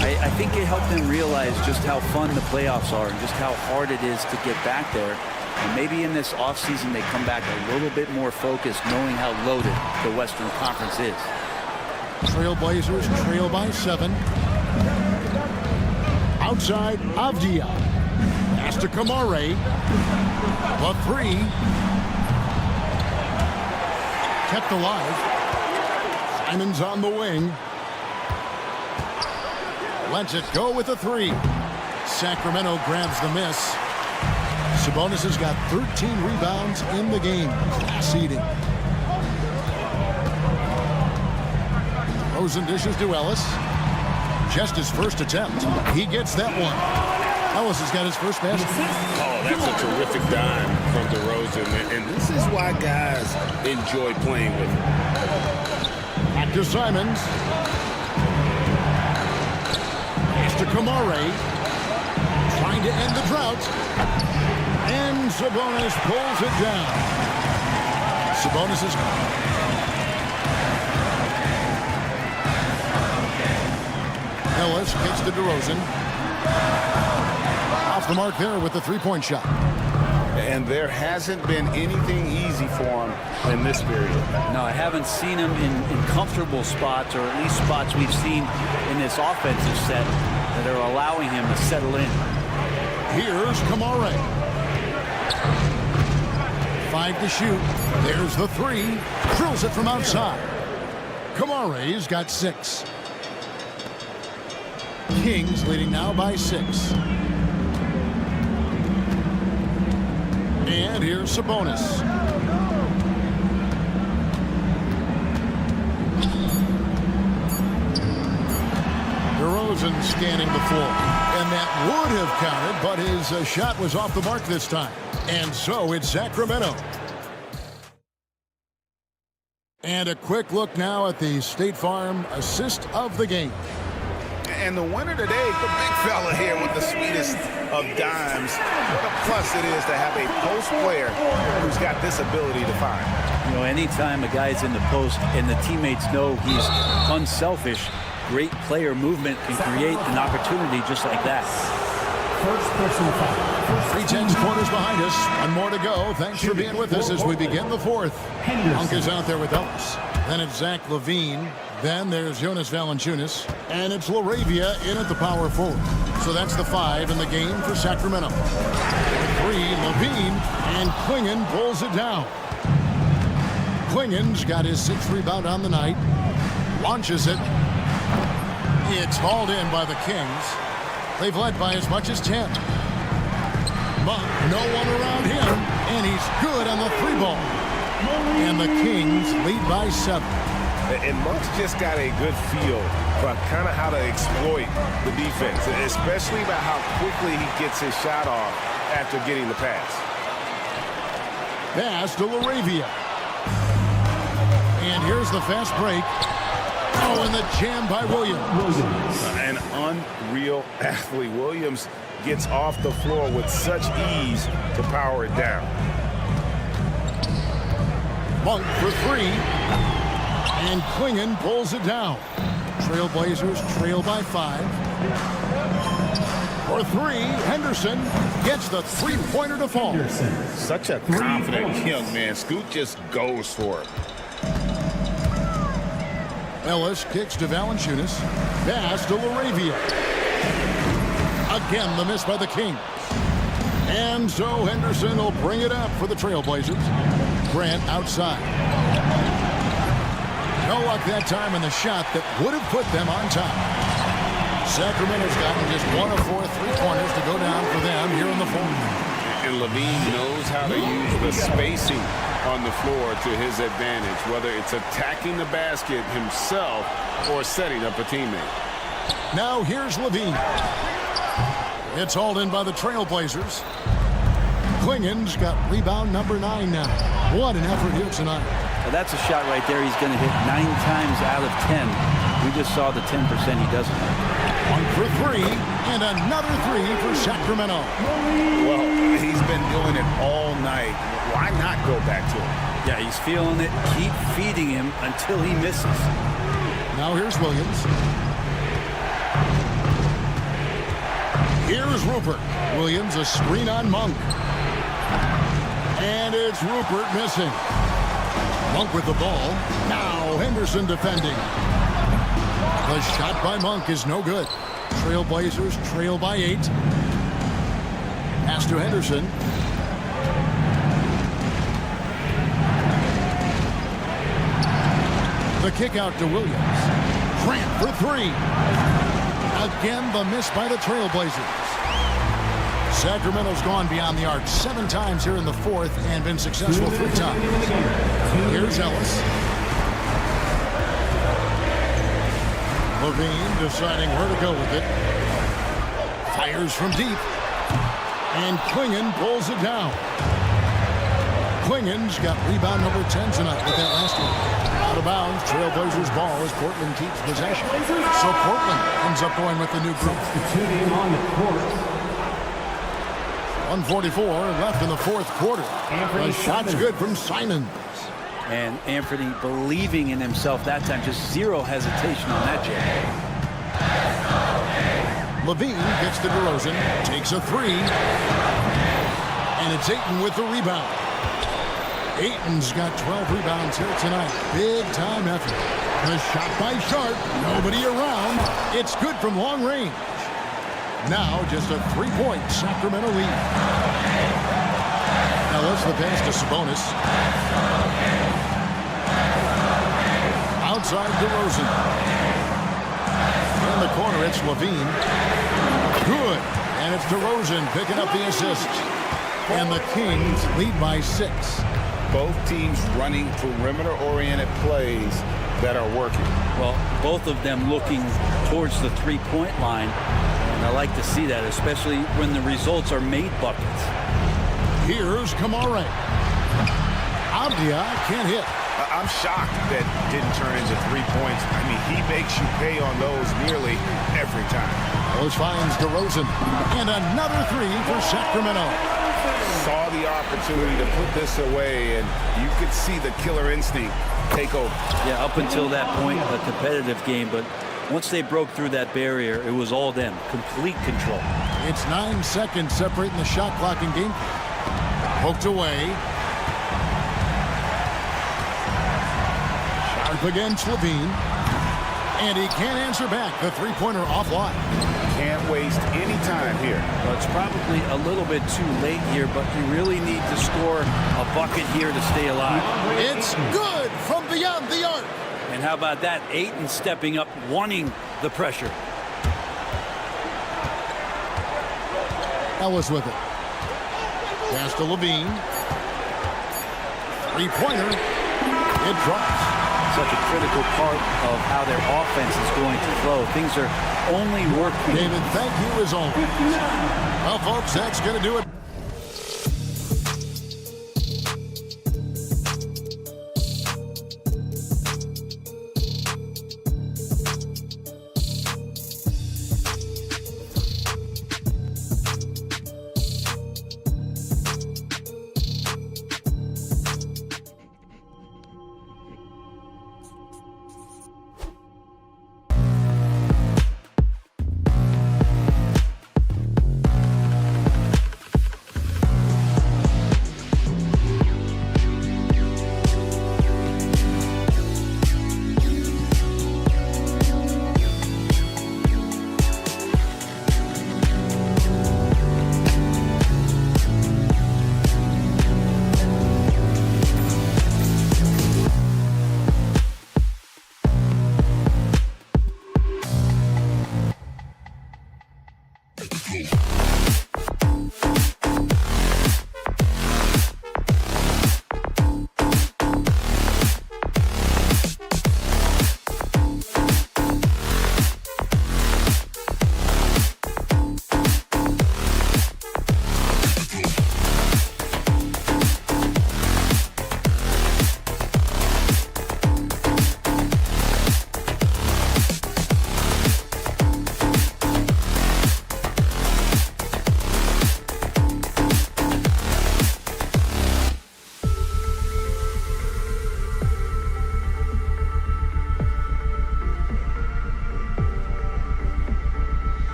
I think it helped them realize just how fun the playoffs are and just how hard it is to get back there. And maybe in this offseason they come back a little bit more focused, knowing how loaded the Western Conference is. Trailblazers trail by 7. Outside, Avdia. Pass to Kamare. The 3. Kept alive. Simon's on the wing. Lets it go with a three. Sacramento grabs the miss. Sabonis has got 13 rebounds in the game. Class eating. Rosen dishes to Ellis. Just his first attempt. He gets that one. Ellis has got his first basket. Oh, that's a terrific dime from DeRozan. And this is why guys enjoy playing with him. Back to Simons. Pass to Kamare. Trying to end the drought. And Sabonis pulls it down. Sabonis is... Ellis kicks to DeRozan. Off the mark there with the three-point shot. And there hasn't been anything easy for him in this period. No, I haven't seen him in comfortable spots, or at least spots we've seen in this offensive set that are allowing him to settle in. Here's Kamare. 5 to shoot. There's the three. Drills it from outside. Kamare's got 6. Kings leading now by 6. And here's Sabonis. DeRozan scanning the floor. And that would have counted, but his shot was off the mark this time. And so it's Sacramento. And a quick look now at the State Farm assist of the game. And the winner today, the big fella here with the sweetest of dimes. What a plus it is to have a post player who's got this ability to find. You know, anytime a guy's in the post and the teammates know he's unselfish, great player movement can create an opportunity just like that. First personal foul. 3:10 quarters behind us. One more to go. Thanks for being with us as we begin the fourth. Monk is out there with Ellis. Then it's Zach LaVine. Then there's Jonas Valanciunas. And it's LaRavia in at the power forward. So that's the 5 in the game for Sacramento. 3, LaVine, and Klingon pulls it down. Klingon's got his 6th rebound on the night. Launches it. It's hauled in by the Kings. They've led by as much as 10. Monk, no one around him, and he's good on the 3 ball. And the Kings lead by 7. And Monk's just got a good feel for kind of how to exploit the defense, especially about how quickly he gets his shot off after getting the pass. Pass to LaRavia. And here's the fast break. Oh, and the jam by Williams. An unreal athlete. Williams gets off the floor with such ease to power it down. Monk for 3. And Klingon pulls it down. Trailblazers trail by 5. For 3, Henderson gets the three-pointer to fall. Such a confident young man. Scoot just goes for it. Ellis kicks to Valanciunas. Pass to LaRavia. Again, the miss by the Kings. And so Henderson will bring it up for the Trailblazers. Grant outside. No luck that time in the shot that would have put them on top. Sacramento's gotten just 1 of 4 3-pointers to go down for them here in the fourth. And LaVine knows how to use the spacing on the floor to his advantage, whether it's attacking the basket himself or setting up a teammate. Now here's LaVine. It's hauled in by the Trailblazers. Klingon's got rebound number 9 now. What an effort here tonight. Well, that's a shot right there he's going to hit 9 times out of 10. We just saw the 10% he doesn't hit. 1 for 3, and another 3 for Sacramento. Well, he's been doing it all night. Why not go back to him? Yeah, he's feeling it. Keep feeding him until he misses. Now here's Williams. Here's Rupert. Williams a screen on Monk. And it's Rupert missing. Monk with the ball. Now Henderson defending. The shot by Monk is no good. Trailblazers trail by 8. Pass to Henderson. The kick out to Williams. Grant for three. Again, the miss by the Trailblazers. Sacramento's gone beyond the arc 7 times here in the fourth and been successful 3 times. Here's Ellis. Levine deciding where to go with it. Fires from deep. And Klingon pulls it down. Klingon's got rebound number 10 tonight with that last one. Out of bounds, Trailblazers ball as Portland keeps possession. So Portland ends up going with the new group. Substituting on the court. 1:44 left in the fourth quarter. The shot's good from Simons. And Anthony believing in himself that time, just zero hesitation on that jam. Levine gets to DeRozan, takes a three, and it's Ayton with the rebound. Ayton's got 12 rebounds here tonight. Big time effort. The shot by Sharp, nobody around. It's good from long range. Now just a 3-point Sacramento lead. Now let's the pass to Sabonis. Outside DeRozan. In the corner, it's Levine. Good. And it's DeRozan picking up the assist. And the Kings lead by 6. Both teams running perimeter-oriented plays that are working. Well, both of them looking towards the three-point line. And I like to see that, especially when the results are made buckets. Here's Kamara. Avdia can't hit. I'm shocked that didn't turn into 3 points. I mean, he makes you pay on those nearly every time. Those finds DeRozan. And another three for Sacramento. Saw the opportunity to put this away, and you could see the killer instinct take over. Yeah, up until that point, a competitive game, but once they broke through that barrier, it was all them. Complete control. It's 9 seconds separating the shot clock and game. Poked away. Sharp against Levine. And he can't answer back. The three-pointer offline. Can't waste any time here. Well, it's probably a little bit too late here, but you really need to score a bucket here to stay alive. It's good from beyond the arc. And how about that? Ayton stepping up, wanting the pressure. Ellis with it. Pass to Levine. Three-pointer. It drops. Such a critical part of how their offense is going to flow. Things are only working. David, thank you as always. Well, folks, that's going to do it.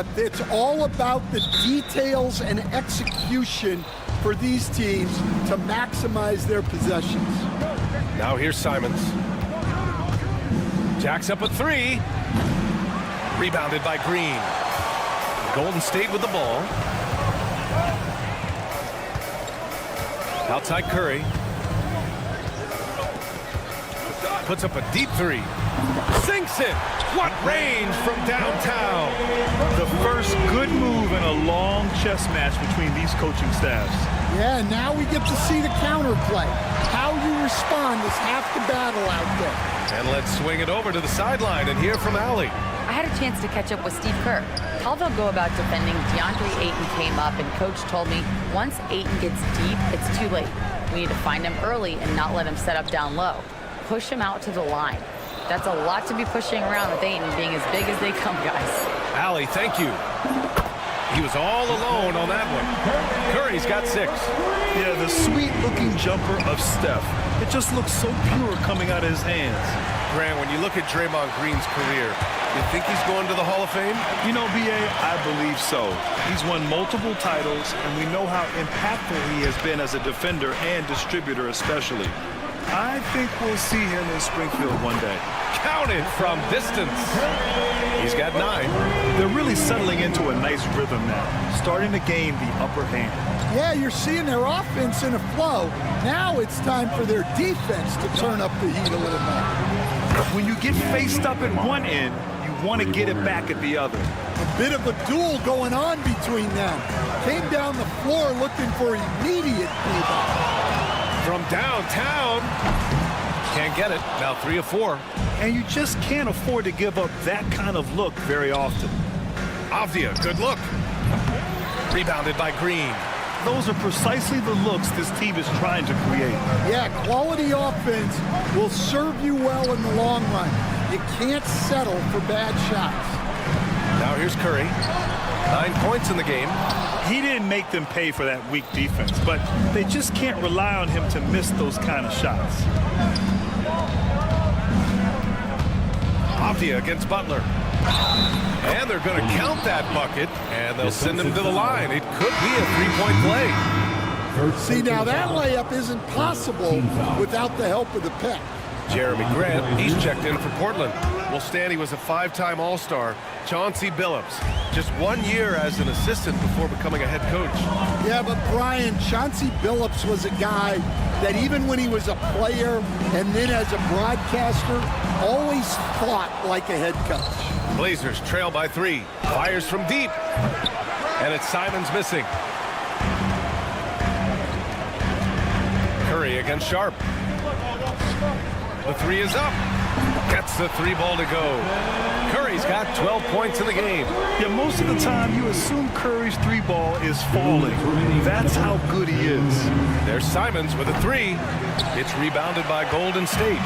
but it's all about the details and execution for these teams to maximize their possessions. Now here's Simons. Jacks up a three. Rebounded by Green. Golden State with the ball. Outside Curry. Puts up a deep three. Sinks it. What range from downtown. The first good move in a long chess match between these coaching staffs. Yeah, now we get to see the counterplay. How you respond is half the battle out there. And let's swing it over to the sideline and hear from Allie. I had a chance to catch up with Steve Kerr. How they'll go about defending DeAndre Ayton came up, and Coach told me once Ayton gets deep, it's too late. We need to find him early and not let him set up down low. Push him out to the line. That's a lot to be pushing around with Ayton being as big as they come, guys. Allie, thank you. He was all alone on that one. Curry's got 6. Yeah, the sweet-looking jumper of Steph. It just looks so pure coming out of his hands. Grant, when you look at Draymond Green's career, you think he's going to the Hall of Fame? You know, B.A., I believe so. He's won multiple titles, and we know how impactful he has been as a defender and distributor especially. I think we'll see him in Springfield one day. Counted from distance. He's got 9. They're really settling into a nice rhythm now, starting to gain the upper hand. Yeah, you're seeing their offense in a flow. Now it's time for their defense to turn up the heat a little more. When you get faced up at one end, you want to get it back at the other. A bit of a duel going on between them. Came down the floor looking for immediate rebound. From downtown. Can't get it. Now 3 of 4. And you just can't afford to give up that kind of look very often. Avdia, good look. Rebounded by Green. Those are precisely the looks this team is trying to create. Yeah, quality offense will serve you well in the long run. You can't settle for bad shots. Now here's Curry. 9 points in the game. He didn't make them pay for that weak defense, but they just can't rely on him to miss those kind of shots. Avdia against Butler. And they're going to count that bucket, and they'll send him to the line. It could be a 3-point play. See, now that layup isn't possible without the help of the pick. Jeremy Grant, he's checked in for Portland. Well, Stanley was a 5-time All-Star. Chauncey Billups, just 1 year as an assistant before becoming a head coach. Yeah, but Brian, Chauncey Billups was a guy that even when he was a player and then as a broadcaster, always fought like a head coach. Blazers trail by 3. Fires from deep. And it's Simons missing. Curry against Sharp. The 3 is up. Gets the 3 ball to go. Curry's got 12 points in the game. Yeah, most of the time you assume Curry's 3 ball is falling. That's how good he is. There's Simons with a 3. It's rebounded by Golden State.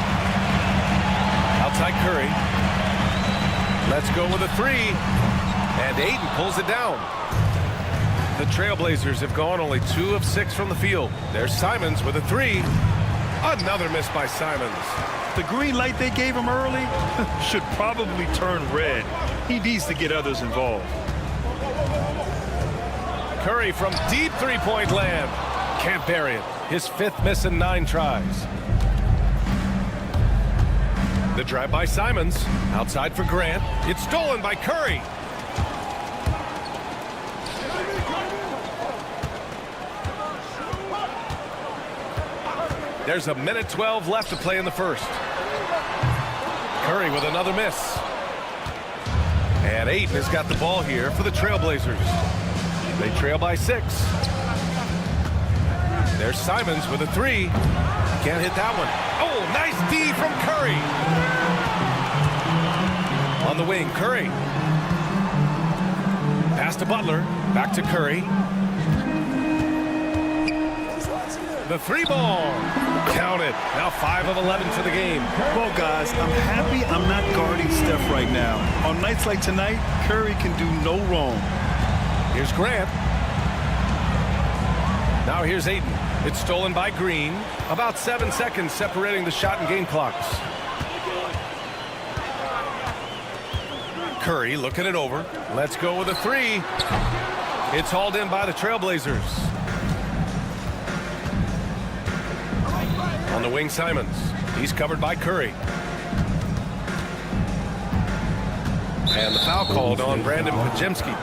Outside Curry. Let's go with a 3. And Ayton pulls it down. The Trailblazers have gone only 2 of 6 from the field. There's Simons with a 3. Another miss by Simons. The green light they gave him early should probably turn red. He needs to get others involved. Curry from deep 3-point land. Can't bury it. His 5th miss in 9 tries. The drive by Simons. Outside for Grant. It's stolen by Curry. There's a minute 12 left to play in the first. Curry with another miss. And Ayton has got the ball here for the Trailblazers. They trail by 6. There's Simons with a 3. Can't hit that one. Oh, nice D from Curry. On the wing, Curry. Pass to Butler. Back to Curry. The 3 ball. Count it. Now 5 of 11 for the game. Well, guys, I'm happy I'm not guarding Steph right now. On nights like tonight, Curry can do no wrong. Here's Grant. Now here's Ayton. It's stolen by Green. About 7 seconds separating the shot and game clocks. Curry looking it over. Let's go with a three. It's hauled in by the Trailblazers. On the wing, Simons. He's covered by Curry. And the foul called on Brandon Pajemski.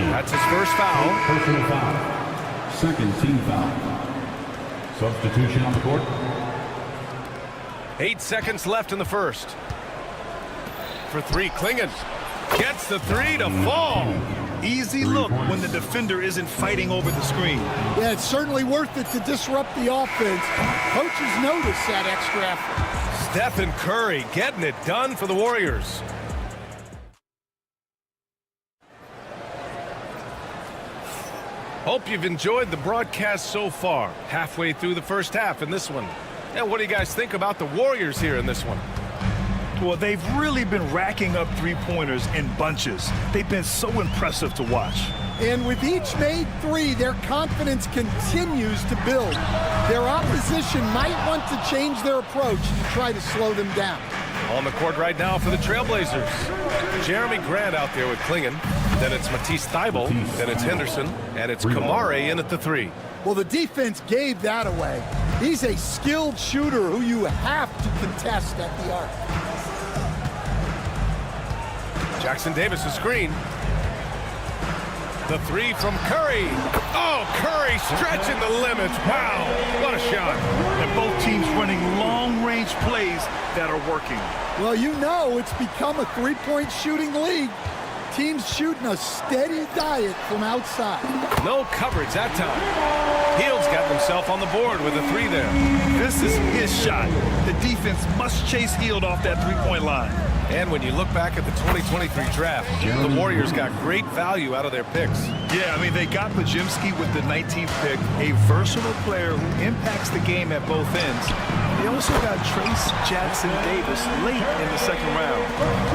That's his first foul. Personal foul. Second team foul. Substitution on the court. 8 seconds left in the first. For three, Klingon gets the three to fall. Easy look when the defender isn't fighting over the screen. Yeah, it's certainly worth it to disrupt the offense. Coaches notice that extra effort. Stephen Curry getting it done for the Warriors. Hope you've enjoyed the broadcast so far. Halfway through the first half in this one. And what do you guys think about the Warriors here in this one? Well, they've really been racking up three-pointers in bunches. They've been so impressive to watch. And with each made three, their confidence continues to build. Their opposition might want to change their approach to try to slow them down. On the court right now for the Trailblazers. Jeremy Grant out there with Klingon. Then it's Matisse Thybulle. Then it's Henderson. And it's Kamare in at the three. Well, the defense gave that away. He's a skilled shooter who you have to contest at the arc. Jackson Davis a screen. The three from Curry. Oh, Curry stretching the limits. Wow, what a shot. And both teams running long-range plays that are working. Well, you know it's become a three-point shooting league. Teams shooting a steady diet from outside. No coverage that time. Hield's got himself on the board with a three there. This is his shot. The defense must chase Hield off that three-point line. And when you look back at the 2023 draft, the Warriors got great value out of their picks. Yeah, I mean, they got Pajemski with the 19th pick, a versatile player who impacts the game at both ends. They also got Trace Jackson Davis late in the second round.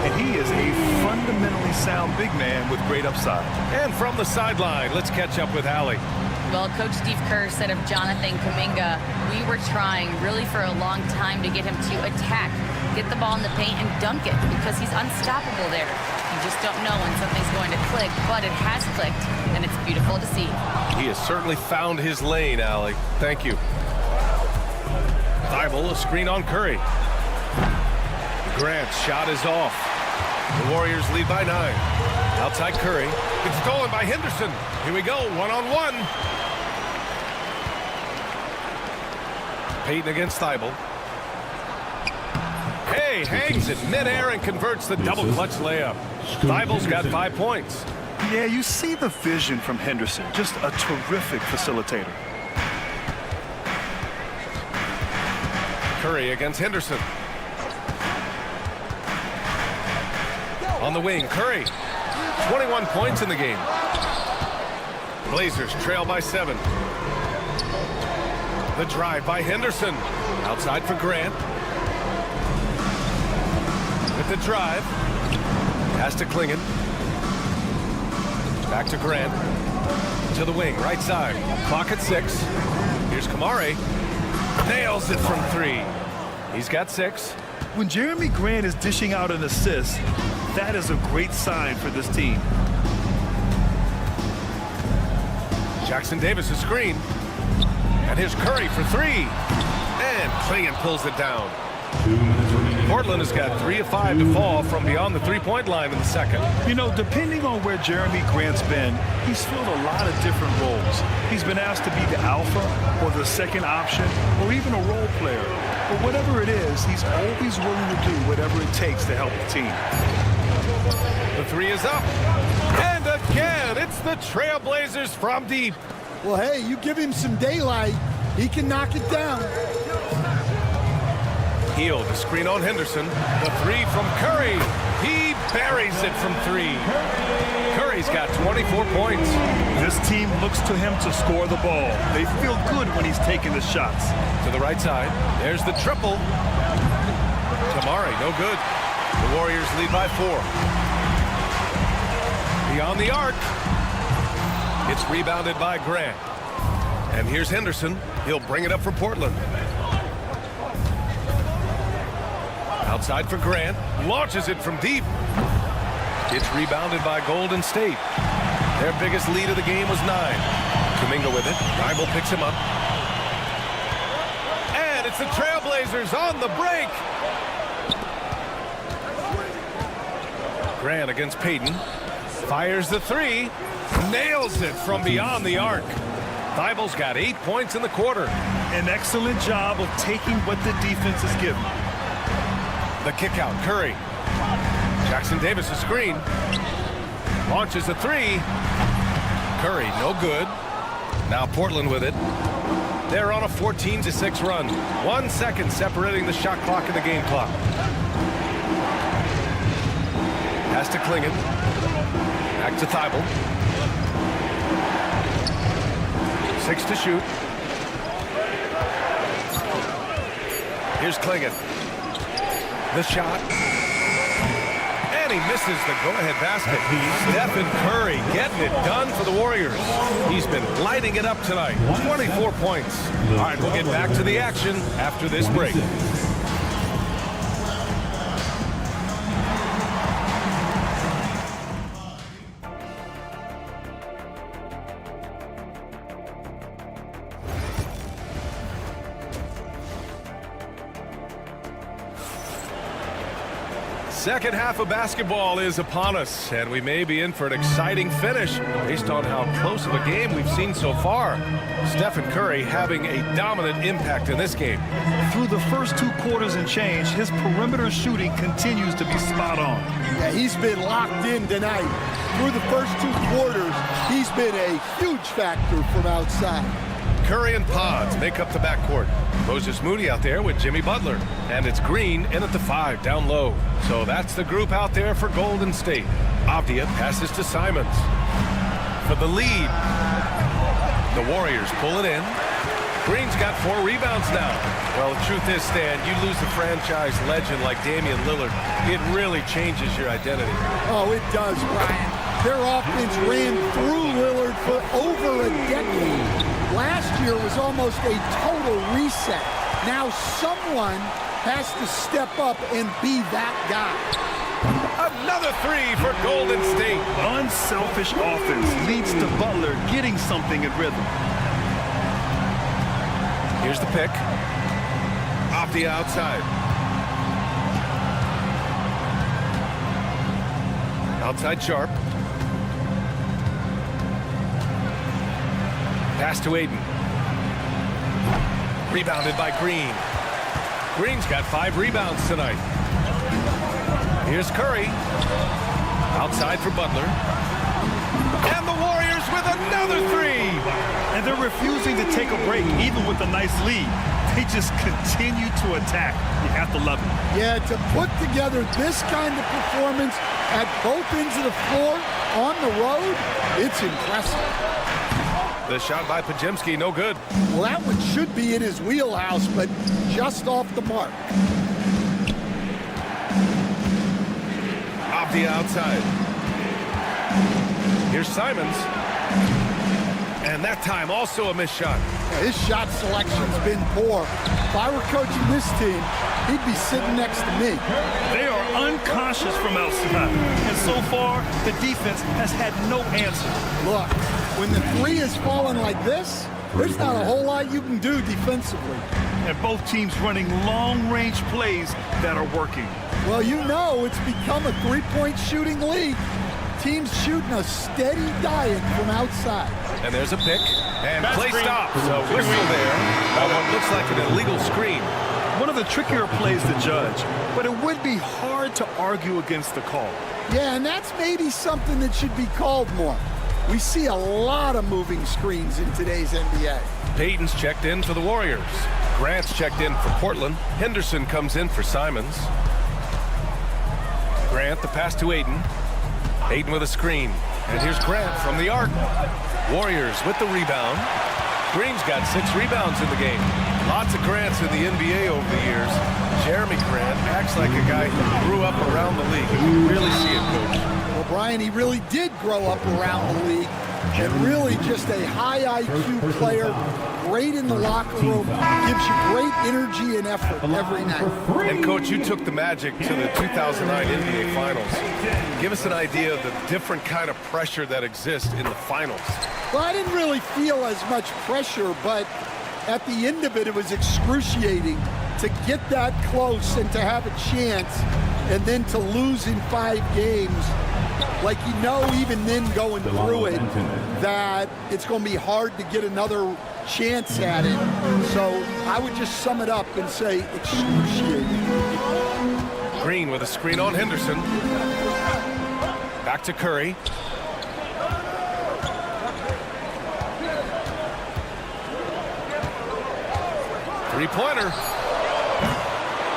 And he is a fundamentally sound big man with great upside. And from the sideline, let's catch up with Allie. Well, Coach Steve Kerr said of Jonathan Kuminga, we were trying really for a long time to get him to attack, get the ball in the paint and dunk it because he's unstoppable there. You just don't know when something's going to click, but it has clicked, and it's beautiful to see. He has certainly found his lane, Allie. Thank you. Thybulle, a screen on Curry. Grant's shot is off. The Warriors lead by 9. Outside Curry. It's stolen by Henderson. Here we go, one-on-one. Payton against Thybulle. Hey, hangs it midair and converts the double clutch layup. Thybulle's got 5 points. Yeah, you see the vision from Henderson. Just a terrific facilitator. Curry against Henderson. On the wing, Curry. 21 points in the game. Blazers trail by 7. The drive by Henderson. Outside for Grant. With the drive. Pass to Klingon. Back to Grant. To the wing, right side. Clock at 6. Here's Kamare. Nails it from 3. He's got 6. When Jeremy Grant is dishing out an assist, that is a great sign for this team. Jackson Davis a screen. And here's Curry for 3. And Klingon pulls it down. Portland has got 3 of 5 to fall from beyond the three-point line in the second. You know, depending on where Jeremy Grant's been, he's filled a lot of different roles. He's been asked to be the alpha or the second option or even a role player. But whatever it is, he's always willing to do whatever it takes to help the team. The 3 is up. And again, it's the Trailblazers from deep. Well, hey, you give him some daylight, he can knock it down. Hield, the screen on Henderson. The 3 from Curry. He buries it from 3. Curry's got 24 points. This team looks to him to score the ball. They feel good when he's taking the shots. To the right side. There's the triple. Kamare, no good. The Warriors lead by 4. Beyond the arc. It's rebounded by Grant. And here's Henderson. He'll bring it up for Portland. Outside for Grant. Launches it from deep. It's rebounded by Golden State. Their biggest lead of the game was 9. Kuminga with it. Thibault picks him up. And it's the Trailblazers on the break. Grant against Payton. Fires the 3. Nails it from beyond the arc. Thibault's got 8 points in the quarter. An excellent job of taking what the defense is given. The kick out, Curry. Jackson Davis a screen. Launches a 3. Curry, no good. Now Portland with it. They're on a 14-6 run. 1 second separating the shot clock and the game clock. Pass to Klingon. Back to Thibault. 6 to shoot. Here's Klingon. The shot. And he misses the go-ahead basket. Stephen Curry getting it done for the Warriors. He's been lighting it up tonight. 24 points. All right, we'll get back to the action after this break. Second half of basketball is upon us, and we may be in for an exciting finish based on how close of a game we've seen so far. Stephen Curry having a dominant impact in this game. Through the first 2 quarters and change, his perimeter shooting continues to be spot on. Yeah, he's been locked in tonight. Through the first 2 quarters, he's been a huge factor from outside. Curry and Pods make up the backcourt. Moses Moody out there with Jimmy Butler. And it's Green in at the 5 down low. So that's the group out there for Golden State. Avdia passes to Simons. For the lead. The Warriors pull it in. Green's got 4 rebounds now. Well, the truth is, Stan, you lose a franchise legend like Damian Lillard, it really changes your identity. Oh, it does, Brian. Their offense ran through Lillard for over a decade. Last year was almost a total reset. Now someone has to step up and be that guy. Another 3 for Golden State. Unselfish offense leads to Butler getting something in rhythm. Here's the pick. Off the outside. Outside Sharp. Pass to Aiden. Rebounded by Green. Green's got 5 rebounds tonight. Here's Curry. Outside for Butler. And the Warriors with another 3. And they're refusing to take a break, even with a nice lead. They just continue to attack. You have to love it. Yeah, to put together this kind of performance at both ends of the floor on the road, it's impressive. The shot by Podziemski, no good. Well, that one should be in his wheelhouse, but just off the mark. Off the outside. Here's Simons. And that time also a missed shot. Yeah, his shot selection's been poor. If I were coaching this team, he'd be sitting next to me. They are unconscious from outside. And so far, the defense has had no answer. Look, when the 3 is falling like this, there's not a whole lot you can do defensively. And both teams running long-range plays that are working. Well, you know it's become a 3-point shooting league. Teams shooting a steady diet from outside. And there's a pick. And play stops. So whistle there on what looks like an illegal screen. One of the trickier plays to judge, but it would be hard to argue against the call. Yeah, and that's maybe something that should be called more. We see a lot of moving screens in today's NBA. Payton's checked in for the Warriors. Grant's checked in for Portland. Henderson comes in for Simons. Grant, the pass to Aiden. Aiden with a screen. And here's Grant from the arc. Warriors with the rebound. Green's got 6 rebounds in the game. Lots of Grants in the NBA over the years. Jeremy Grant acts like a guy who grew up around the league. You can really see it, Coach. Well, Brian, he really did grow up around the league and really just a high IQ player great in the locker room, gives you great energy and effort every night. And, Coach, you took the Magic to the 2009 NBA Finals. Give us an idea of the different kind of pressure that exists in the finals. Well, I didn't really feel as much pressure, but at the end of it, it was excruciating to get that close and to have a chance and then to lose in 5 games. Like, you know, even then going through it, that it's going to be hard to get another chance at it. So I would just sum it up and say excruciating. Green with a screen on Henderson. Back to Curry. Three-pointer.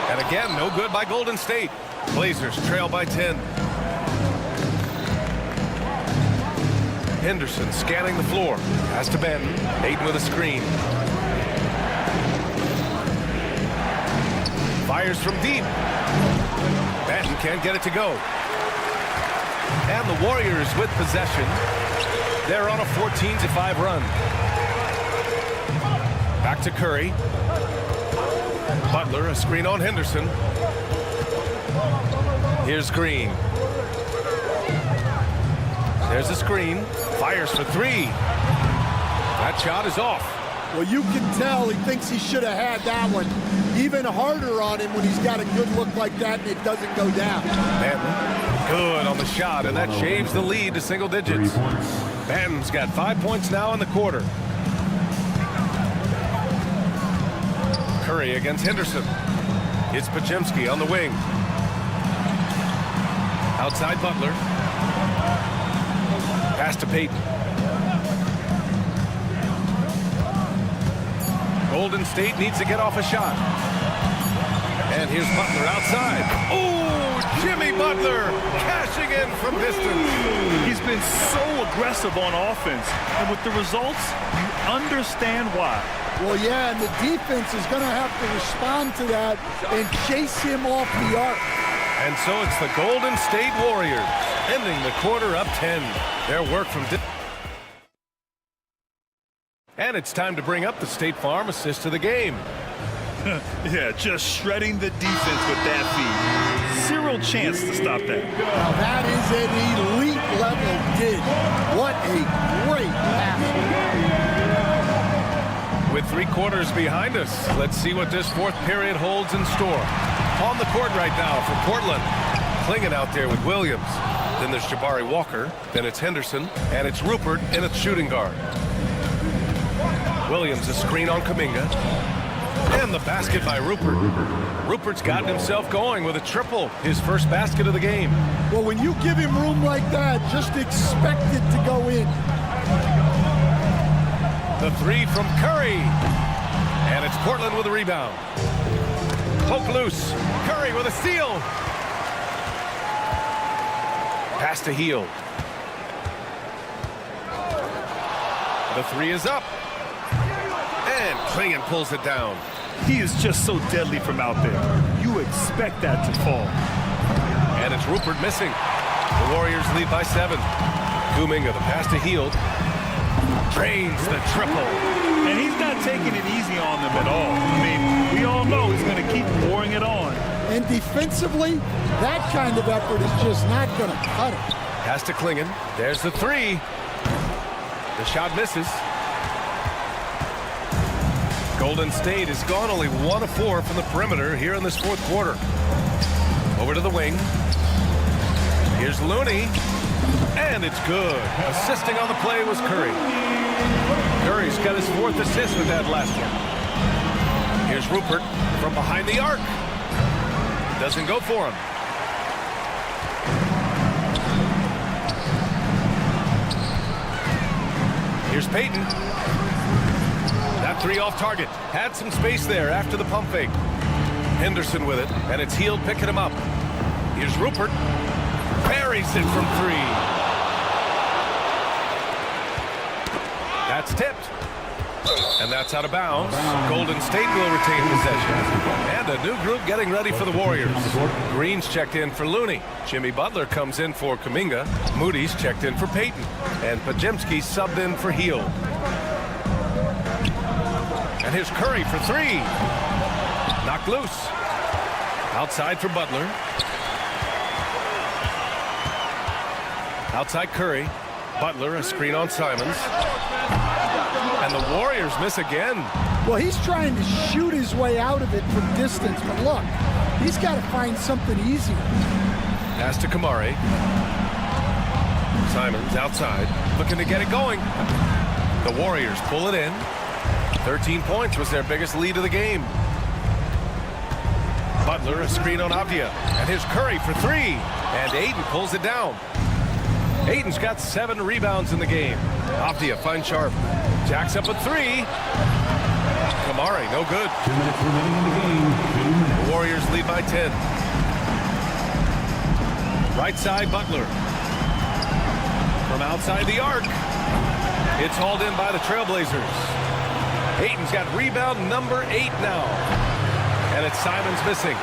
And again, no good by Golden State. Blazers trail by 10. Henderson scanning the floor. Has to Benton. Ayton with a screen. Fires from deep. Benton can't get it to go. And the Warriors with possession. They're on a 14-5 run. Back to Curry. Butler, a screen on Henderson. Here's Green. There's a screen. Fires for 3. That shot is off. Well, you can tell he thinks he should have had that one. Even harder on him when he's got a good look like that and it doesn't go down. Benton, good on the shot, and that shaves the lead to single digits. Benton's got 5 points now in the quarter. Curry against Henderson. It's Podziemski on the wing. Outside Butler. Pass to Payton. Golden State needs to get off a shot. And here's Butler outside. Oh, Jimmy Butler cashing in from distance. He's been so aggressive on offense, and with the results, you understand why. Well, yeah, and the defense is going to have to respond to that and chase him off the arc. And so it's the Golden State Warriors ending the quarter up 10. Their work from... And it's time to bring up the State Farm assist of the game. Yeah, just shredding the defense with that feed. Zero chance to stop that. Now that is an elite level dig. What a great pass. With 3 quarters behind us, let's see what this 4th period holds in store. On the court right now for Portland. Clinging out there with Williams. Then there's Jabari Walker. Then it's Henderson. And it's Rupert in its shooting guard. Williams a screen on Kuminga. And the basket by Rupert. Rupert's gotten himself going with a triple. His first basket of the game. Well, when you give him room like that, just expect it to go in. The 3 from Curry. And it's Portland with a rebound. Poke loose. Curry with a steal. Pass to Hield. The 3 is up. And Klingon pulls it down. He is just so deadly from out there. You expect that to fall. And it's Rupert missing. The Warriors lead by 7. Kuminga, the pass to Hield. Drains the triple. And he's not taking it easy on them at all. I mean, we all know he's going to keep pouring it on. And defensively, that kind of effort is just not going to cut it. Pass to Klingon. There's the 3. The shot misses. Golden State has gone only 1 of 4 from the perimeter here in this 4th quarter. Over to the wing. Here's Looney. And it's good. Assisting on the play was Curry. Curry's got his 4th assist with that last one. Here's Rupert from behind the arc. Doesn't go for him. Here's Payton. That 3 off target. Had some space there after the pump fake. Henderson with it, and it's Hield picking him up. Here's Rupert. Buries it from 3. That's tipped. And that's out of bounds. Golden State will retain possession. And a new group getting ready for the Warriors. Green's checked in for Looney. Jimmy Butler comes in for Kuminga. Moody's checked in for Payton. And Podziemski subbed in for Hield. And here's Curry for three. Knocked loose. Outside for Butler. Outside Curry. Butler, a screen on Simons. And the Warriors miss again. Well, he's trying to shoot his way out of it from distance, but look, he's got to find something easier. Pass to Kamari. Simons outside, looking to get it going. The Warriors pull it in. 13 points was their biggest lead of the game. Butler, a screen on Avdia. And here's Curry for three. And Ayton pulls it down. Ayton's got 7 rebounds in the game. Avdia finds Sharp. Jacks up a three. Kamari, no good. 2 minutes remaining in the game. 2 minutes. The Warriors lead by 10. Right side, Butler. From outside the arc. It's hauled in by the Trailblazers. Ayton's got rebound number 8 now. And it's Simons missing.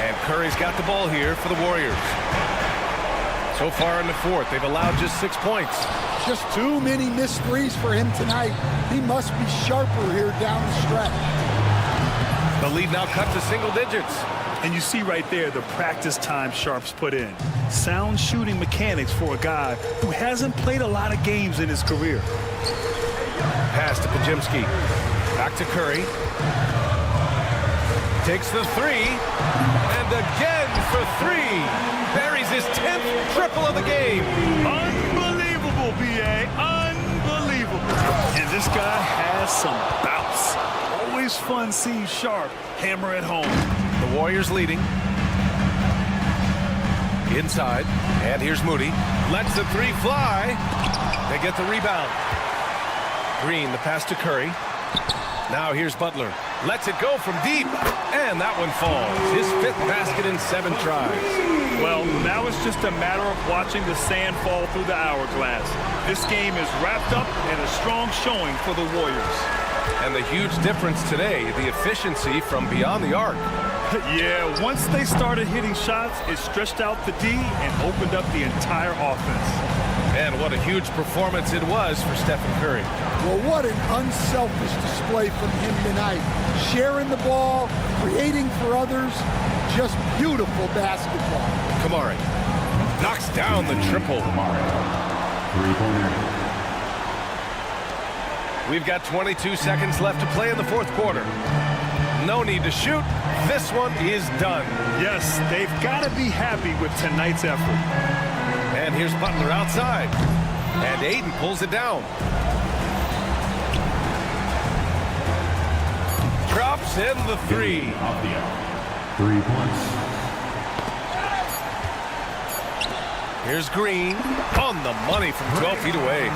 And Curry's got the ball here for the Warriors. So far in the fourth, they've allowed just 6 points. Just too many missed threes for him tonight. He must be sharper here down the stretch. The lead now cut to single digits. And you see right there the practice time Sharp's put in. Sound shooting mechanics for a guy who hasn't played a lot of games in his career. Pass to Pajemski. Back to Curry. Takes the three. And again for three. Buries his 10th triple of the game. Unbelievable, B.A. Unbelievable. And this guy has some bounce. Always fun seeing Sharp hammer at home. The Warriors leading. Inside. And here's Moody. Lets the three fly. They get the rebound. Green, the pass to Curry. Now here's Butler. Lets it go from deep. And that one falls. His 5th basket in 7 tries. Well, now it's just a matter of watching the sand fall through the hourglass. This game is wrapped up in a strong showing for the Warriors. And the huge difference today, the efficiency from beyond the arc. Yeah, once they started hitting shots, it stretched out the D and opened up the entire offense. And what a huge performance it was for Stephen Curry. Well, what an unselfish display from him tonight. Sharing the ball, creating for others, just beautiful basketball. Kamari knocks down the triple. Three-pointer. We've got 22 seconds left to play in the fourth quarter. No need to shoot. This one is done. Yes, they've got to be happy with tonight's effort. And here's Butler outside. And Ayton pulls it down. Drops in the three. 3 points. Here's Green on the money from 12 feet away.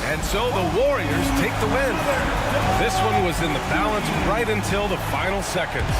And so the Warriors take the win. This one was in the balance right until the final seconds.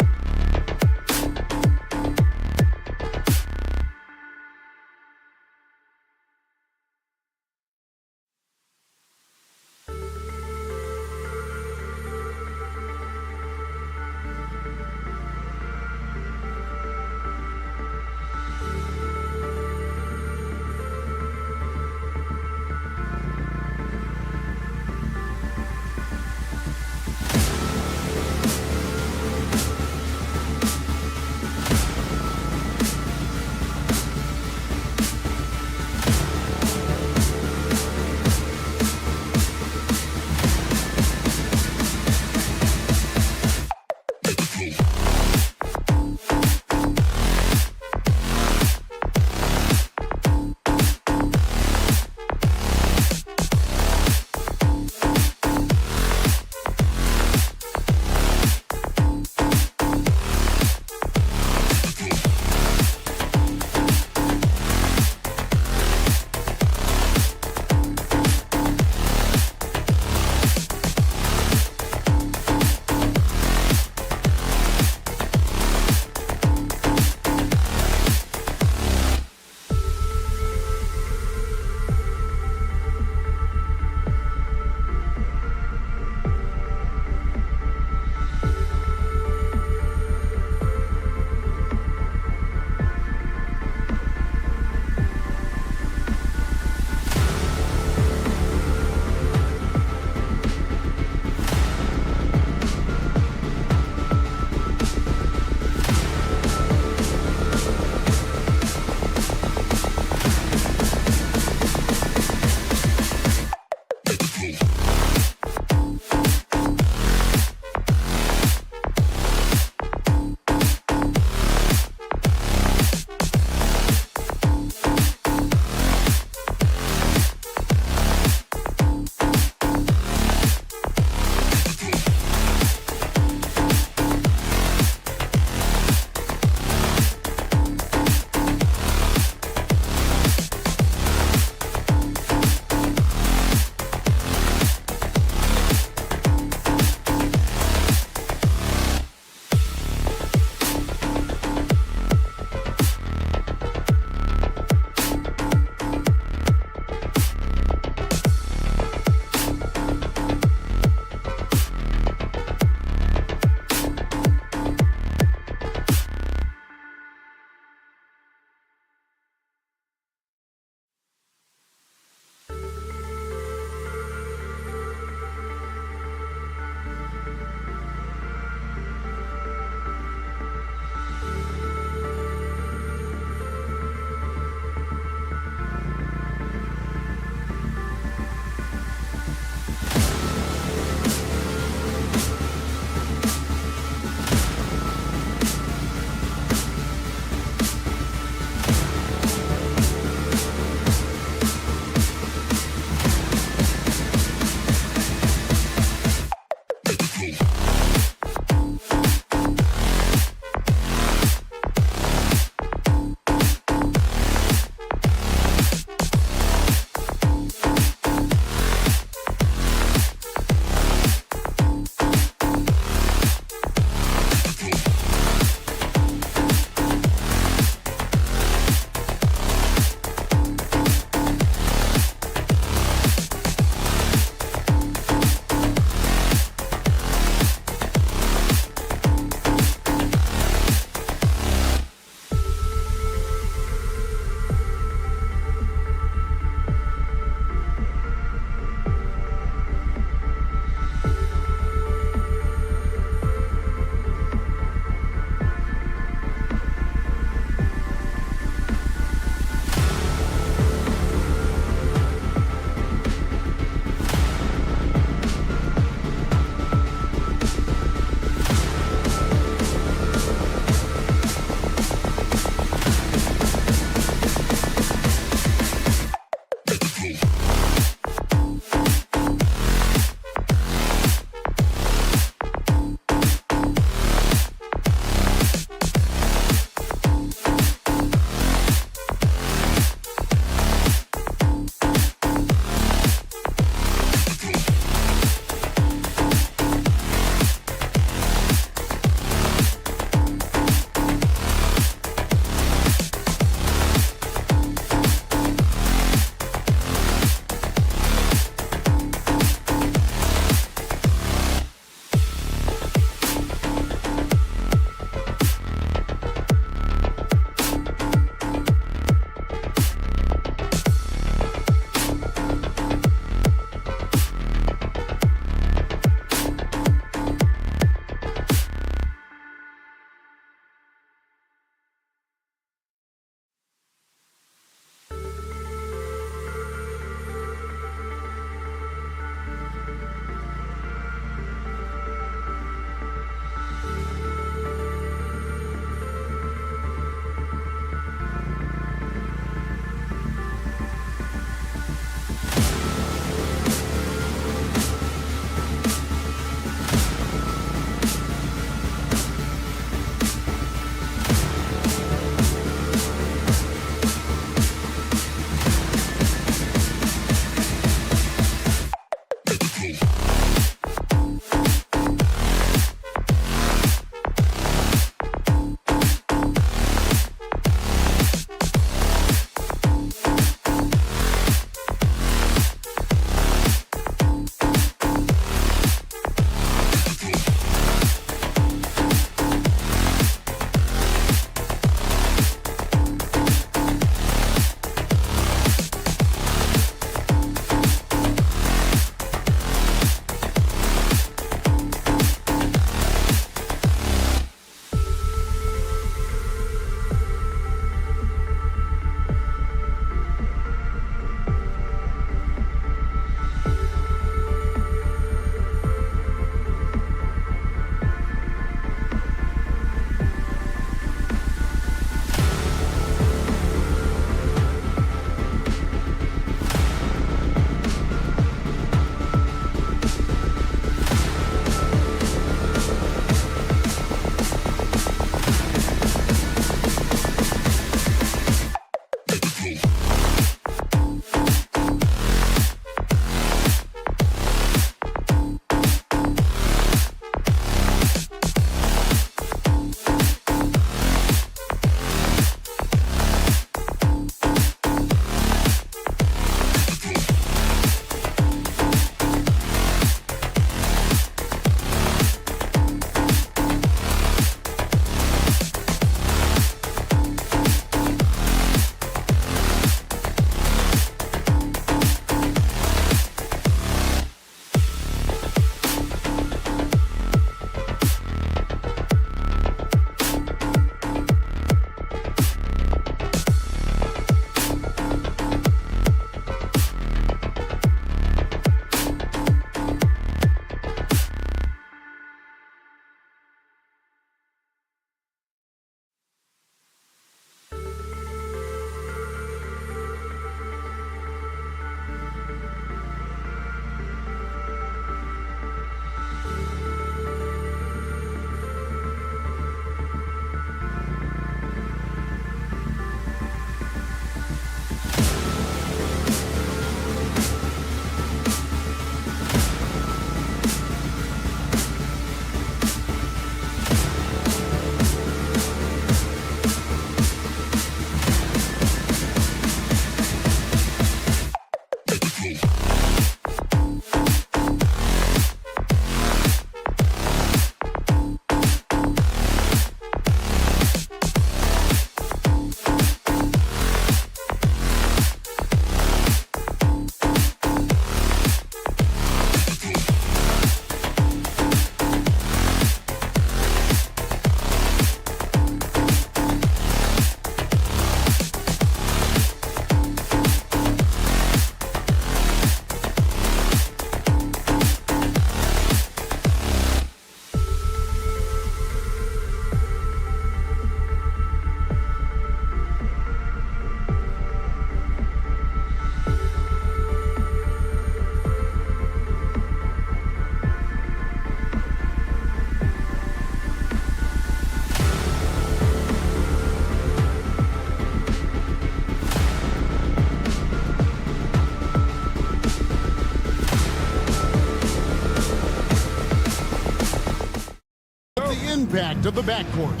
impact of the backcourt.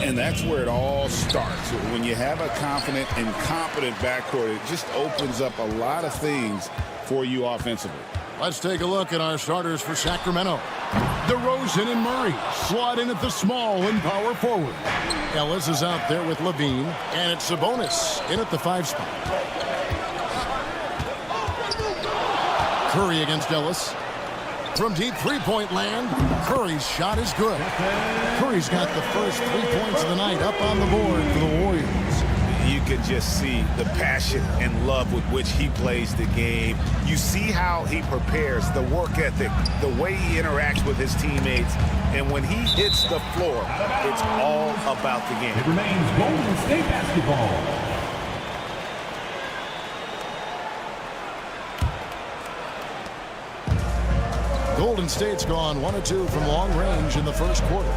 And that's where it all starts. When you have a confident and competent backcourt, it just opens up a lot of things for you offensively. Let's take a look at our starters for Sacramento. DeRozan and Murray slot in at the small and power forward. Ellis is out there with Levine, and it's Sabonis in at the 5 spot. Curry against Ellis. From deep three-point land, Curry's shot is good. Curry's got the first 3 points of the night up on the board for the Warriors. You can just see the passion and love with which he plays the game. You see how he prepares, the work ethic, the way he interacts with his teammates. And when he hits the floor, it's all about the game. It remains Golden State basketball. Golden State's gone 1 of 2 from long range in the first quarter.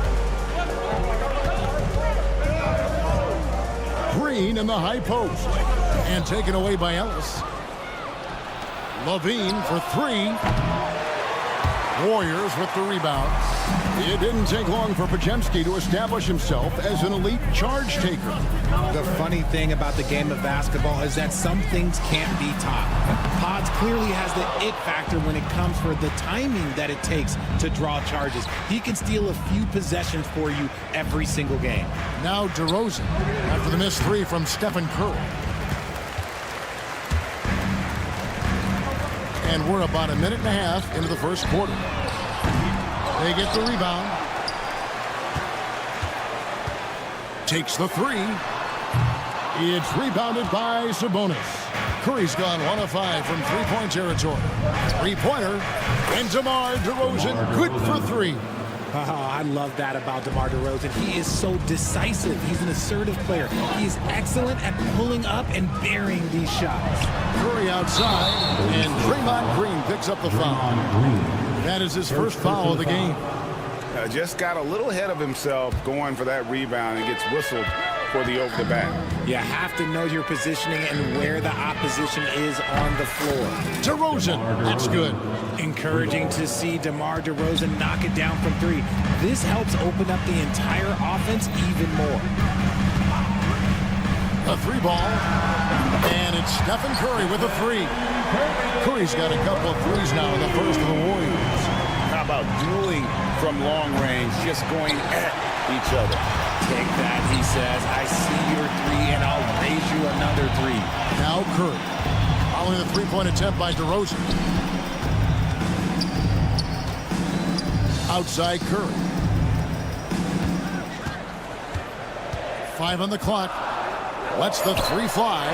Green in the high post. And taken away by Ellis. Levine for 3. Warriors with the rebound. It didn't take long for Podziemski to establish himself as an elite charge taker. The funny thing about the game of basketball is that some things can't be taught. Pods clearly has the it factor when it comes for the timing that it takes to draw charges. He can steal a few possessions for you every single game. Now DeRozan after the missed 3 from Stephen Curry. And we're about a minute and a half into the first quarter. They get the rebound. Takes the 3. It's rebounded by Sabonis. Curry's gone 1 of 5 from three-point territory. Three-pointer. And DeMar DeRozan good for 3. Oh, I love that about DeMar DeRozan. He is so decisive. He's an assertive player. He's excellent at pulling up and burying these shots. Curry outside, and Draymond Green picks up the foul. That is his first foul of the game. Just got a little ahead of himself going for that rebound and gets whistled for the over the back. You have to know your positioning and where the opposition is on the floor. DeRozan, that's good. Encouraging to see DeMar DeRozan knock it down from 3. This helps open up the entire offense even more. A 3 ball, and it's Stephen Curry with a 3. Curry's got a couple of 3s now in the first of the Warriors. How about dueling from long range, just going at each other? Take that, he says. I see your 3, and I'll raise you another 3. Now Curry, following the 3-point attempt by DeRozan. Outside Curry. 5 on the clock. Lets the 3 fly.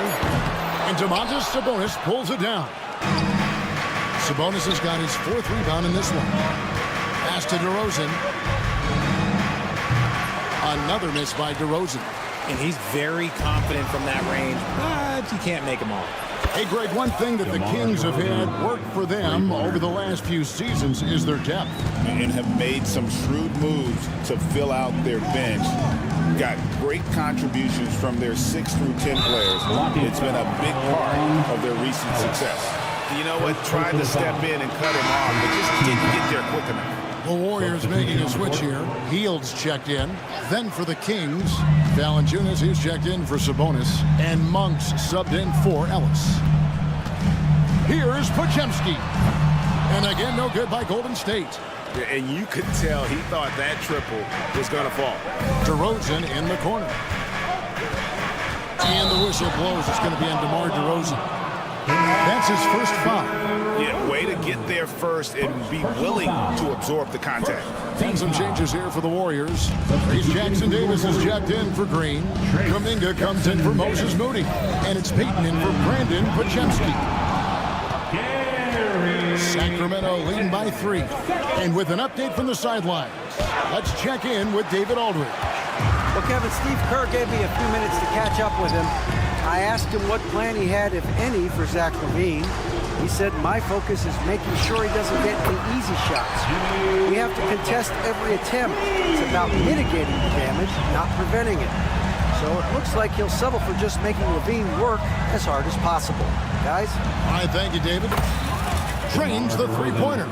And Domantas Sabonis pulls it down. Sabonis has got his 4th rebound in this one. Pass to DeRozan. Another miss by DeRozan. And he's very confident from that range, but he can't make them all. Hey, Greg, one thing that the Kings have had work for them over the last few seasons is their depth. And have made some shrewd moves to fill out their bench. Got great contributions from their 6 through 10 players. It's been a big part of their recent success. You know what? Tried to step in and cut him off, but just didn't get there quick enough. The Warriors making a switch here. Hield's checked in. Then for the Kings, Valanciunas is checked in for Sabonis. And Monk's subbed in for Ellis. Here's Podziemski. And again, no good by Golden State. And you could tell he thought that triple was going to fall. DeRozan in the corner. And the whistle blows. It's going to be on DeMar DeRozan. That's his first foul. Yeah, way to get there first and be willing to absorb the contact. And some changes here for the Warriors. Reese Jackson Davis is jacked in for Green. Kuminga comes in for Moses Moody. And it's Peyton in for Brandon Podziemski. Sacramento leading by 3. And with an update from the sidelines, let's check in with David Aldridge. Well, Kevin, Steve Kerr gave me a few minutes to catch up with him. I asked him what plan he had, if any, for Zach LaVine. He said, my focus is making sure he doesn't get any easy shots. We have to contest every attempt. It's about mitigating the damage, not preventing it. So it looks like he'll settle for just making LaVine work as hard as possible. Guys? All right, thank you, David. Trains the 3-pointer.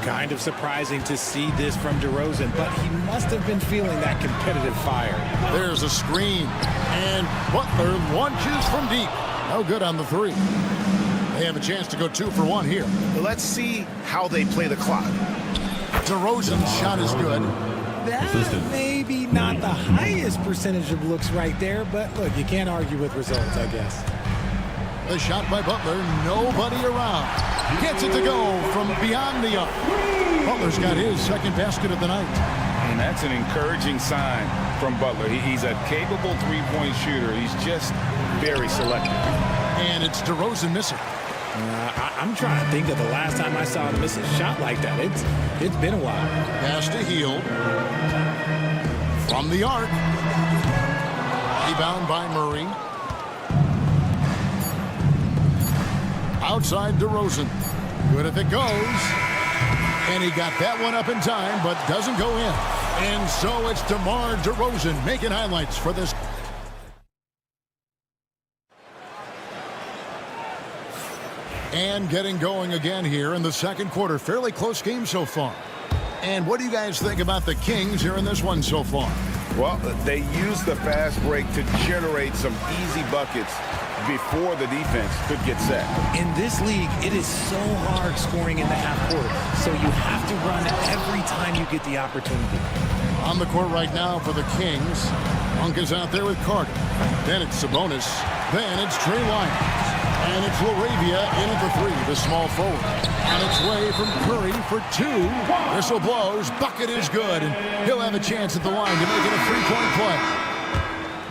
Kind of surprising to see this from DeRozan, but he must have been feeling that competitive fire. There's a screen, and Butler launches from deep. No good on the three. They have a chance to go 2 for 1 here. Let's see how they play the clock. DeRozan's shot is good. That maybe not the highest percentage of looks right there, but look, you can't argue with results, I guess. The shot by Butler, nobody around. Gets it to go from beyond the arc. Butler's got his second basket of the night. And that's an encouraging sign from Butler. He's a capable three-point shooter. He's just very selective. And it's DeRozan missing. I'm trying to think of the last time I saw him miss a shot like that. It's been a while. Pass to Hield. From the arc. Rebound by Murray. Outside DeRozan. Good if it goes. And he got that one up in time, but doesn't go in. And so it's DeMar DeRozan making highlights for this. And getting going again here in the second quarter. Fairly close game so far. And what do you guys think about the Kings here in this one so far? Well, they used the fast break to generate some easy buckets before the defense could get set. In this league, it is so hard scoring in the half court, so you have to run every time you get the opportunity. On the court right now for the Kings. Monk is out there with Carter. Then it's Sabonis. Then it's Trey Lyons. And it's LaRavia in at the three, the small forward. On its way from Curry for 2. Whistle blows. Bucket is good. And he'll have a chance at the line to make it a three-point play.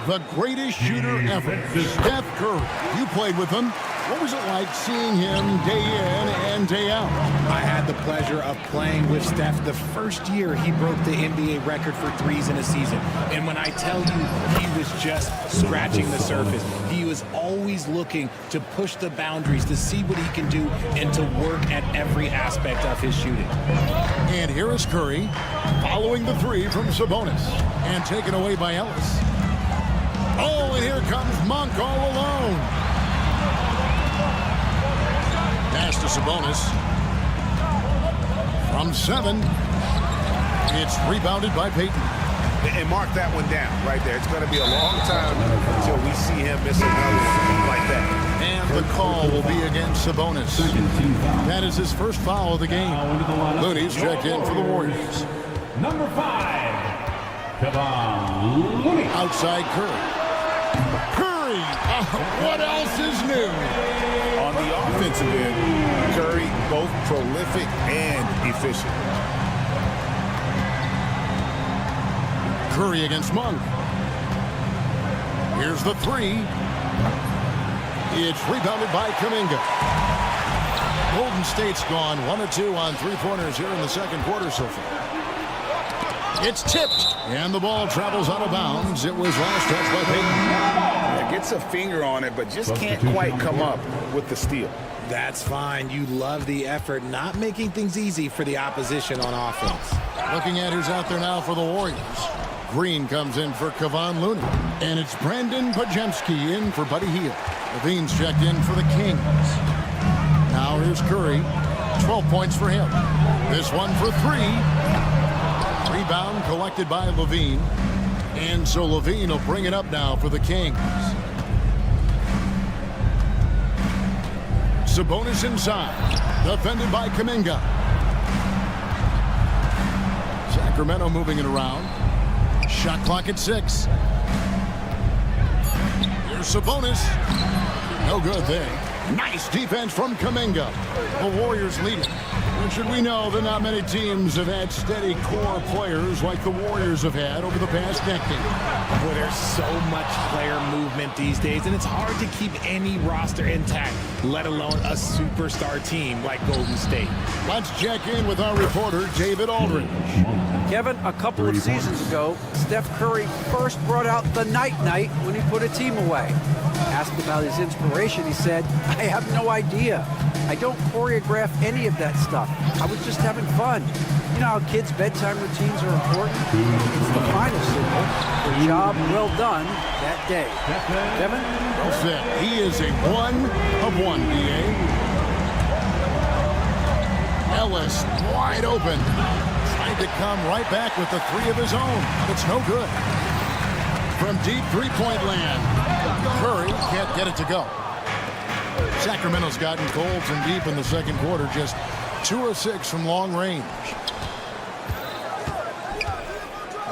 The greatest shooter ever, Steph Curry. You played with him. What was it like seeing him day in and day out? I had the pleasure of playing with Steph the first year he broke the NBA record for threes in a season. And when I tell you he was just scratching the surface, he was always looking to push the boundaries, to see what he can do, and to work at every aspect of his shooting. And here is Curry following the three from Sabonis and taken away by Ellis. Oh, and here comes Monk all alone. Pass to Sabonis. From 7. It's rebounded by Payton. And mark that one down right there. It's going to be a long time until we see him miss another like that. And the call will be against Sabonis. That is his first foul of the game. Looney's checked in for the Warriors. Number 5, Kevon Looney. Outside Curry. Curry! What else is new? On the offensive end, Curry both prolific and efficient. Curry against Monk. Here's the 3. It's rebounded by Kuminga. Golden State's gone 1 of 2 on three-pointers here in the second quarter so far. It's tipped, and the ball travels out of bounds. It was last touched by Payton. Yeah, gets a finger on it, but just can't quite come up with the steal. That's fine. You love the effort, not making things easy for the opposition on offense. Looking at who's out there now for the Warriors. Green comes in for Kevon Looney. And it's Brandon Pajemski in for Buddy Hield. Levine's checked in for the Kings. Now here's Curry. 12 points for him. This one for 3. Rebound collected by Levine. And so Levine will bring it up now for the Kings. Sabonis inside. Defended by Kuminga. Sacramento moving it around. Shot clock at 6. Here's Sabonis. No good there. Nice defense from Kuminga. The Warriors lead it. Should we know that not many teams have had steady core players like the Warriors have had over the past decade. Well, there's so much player movement these days, and it's hard to keep any roster intact, let alone a superstar team like Golden State. Let's check in with our reporter, David Aldridge. Kevin, a couple of seasons ago, Steph Curry first brought out the night-night when he put a team away. Asked about his inspiration, he said, "I have no idea. I don't choreograph any of that stuff. I was just having fun." You know how kids' bedtime routines are important? It's the final signal. The job well done that day. Kevin? Well said. He is a 1 of 1, DA. Ellis wide open. Trying to come right back with the three of his own. It's no good. From deep three-point land, Curry can't get it to go. Sacramento's gotten cold from deep in the second quarter, just 2 of 6 from long range.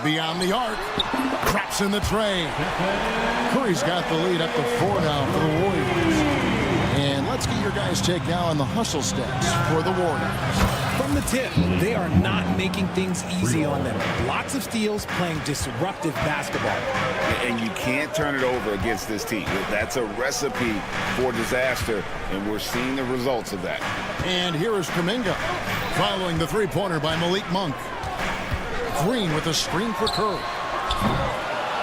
Beyond the arc, traps in the tray. Curry's got the lead up to 4 now for the Warriors. And let's get your guys' take now on the hustle stats for the Warriors. From the tip, they are not making things easy on them. Lots of steals, playing disruptive basketball. And you can't turn it over against this team. That's a recipe for disaster, and we're seeing the results of that. And here is Kuminga, following the three-pointer by Malik Monk. Green with a screen for Curry.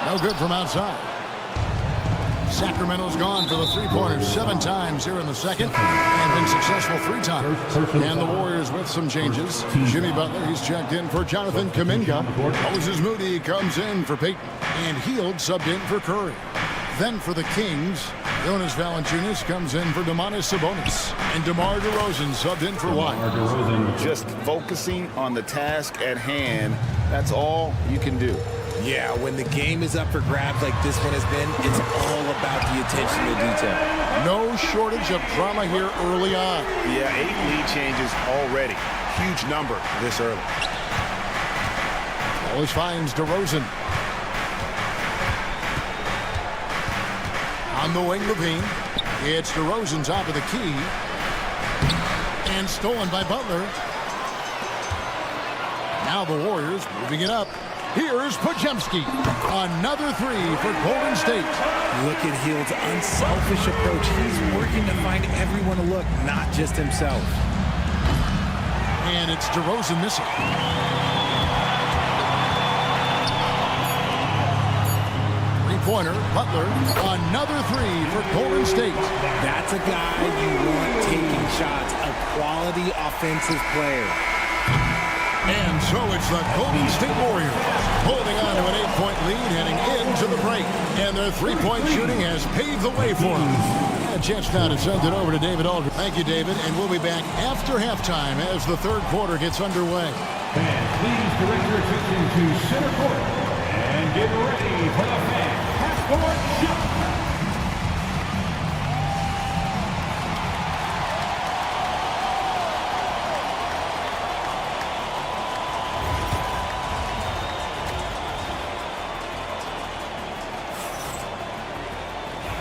No good from outside. Sacramento's gone for the three-pointer 7 times here in the second and been successful 3 times. And the Warriors with some changes. Jimmy Butler, he's checked in for Jonathan Kuminga. Moses Moody comes in for Peyton. And Hield subbed in for Curry. Then for the Kings, Jonas Valanciunas comes in for Domantas Sabonis. And DeMar DeRozan subbed in for White. Just focusing on the task at hand, that's all you can do. Yeah, when the game is up for grabs like this one has been, it's all about the attention to detail. No shortage of drama here early on. Yeah, 8 lead changes already. Huge number this early. Always finds DeRozan. On the wing, Levine. It's DeRozan top of the key. And stolen by Butler. Now the Warriors moving it up. Here's Podziemski. Another 3 for Golden State. Look at Hield's unselfish approach. He's working to find everyone to look, not just himself. And it's DeRozan missing. Three-pointer, Butler. Another 3 for Golden State. That's a guy you want taking shots, a quality offensive player. And so it's the Golden State Warriors holding on to an 8-point lead heading into the break. And their three-point shooting has paved the way for them. A chance now to send it over to David Aldridge. Thank you, David. And we'll be back after halftime as the third quarter gets underway. Fans, please direct your attention to center court and get ready for the fan half-court shot.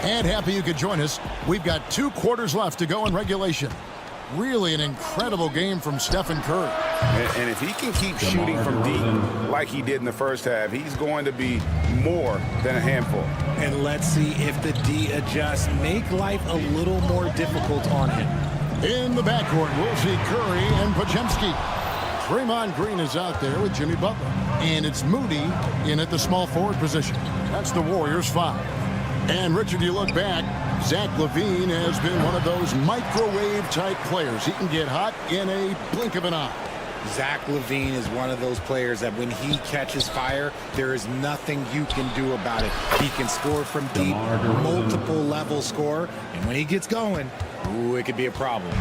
And happy you could join us. We've got 2 quarters left to go in regulation. Really an incredible game from Stephen Curry. And if he can keep shooting from deep like he did in the first half, he's going to be more than a handful. And let's see if the D adjusts, make life a little more difficult on him. In the backcourt, we'll see Curry and Podziemski. Draymond Green is out there with Jimmy Butler. And it's Moody in at the small forward position. That's the Warriors' 5. And, Richard, you look back, Zach LaVine has been one of those microwave-type players. He can get hot in a blink of an eye. Zach LaVine is one of those players that when he catches fire, there is nothing you can do about it. He can score from deep, multiple-level score, and when he gets going, ooh, it could be a problem.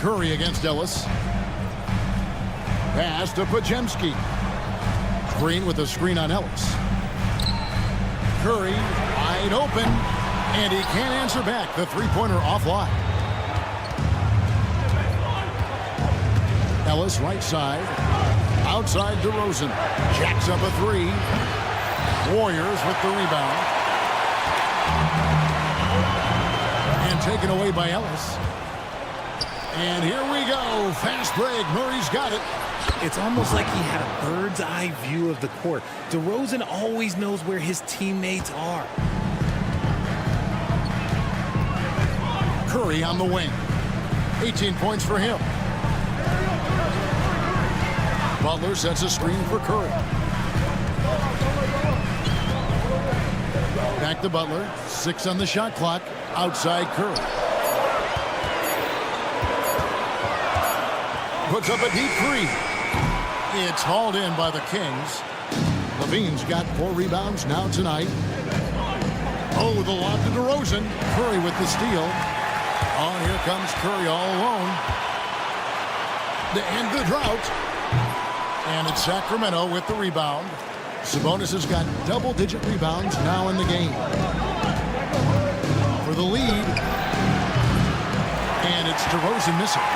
Curry against Ellis. Pass to Podziemski. Green with a screen on Ellis. Curry wide open, and he can't answer back. The three-pointer offline. Ellis right side. Outside DeRozan. Jacks up a 3. Warriors with the rebound. And taken away by Ellis. And here we go. Fast break. Murray's got it. It's almost like he had a bird's eye view of the court. DeRozan always knows where his teammates are. Curry on the wing. 18 points for him. Butler sets a screen for Curry. Back to Butler. 6 on the shot clock. Outside Curry. Puts up a deep 3. It's hauled in by the Kings. Levine's got 4 rebounds now tonight. Oh, the lob to DeRozan. Curry with the steal. Oh, and here comes Curry all alone. To end the drought. And it's Sacramento with the rebound. Sabonis has got double-digit rebounds now in the game. For the lead. And it's DeRozan missing.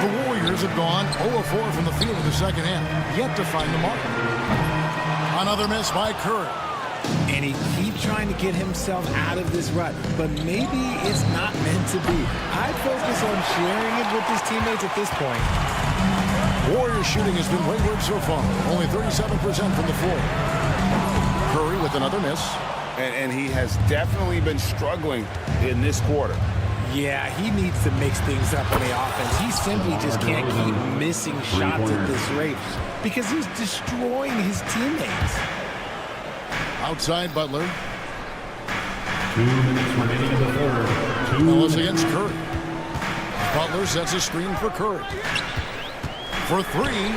The Warriors have gone 0-4 from the field in the second half. Yet to find the mark. Another miss by Curry. And he keeps trying to get himself out of this rut, but maybe it's not meant to be. I'd focus on sharing it with his teammates at this point. Warriors shooting has been wayward so far. Only 37% from the floor. Curry with another miss. And he has definitely been struggling in this quarter. Yeah, he needs to mix things up on the offense. He simply just can't keep missing shots at this rate because he's destroying his teammates. Outside Butler. 2 minutes remaining in the third. Ellis against Curry. Butler sets a screen for Curry. For three.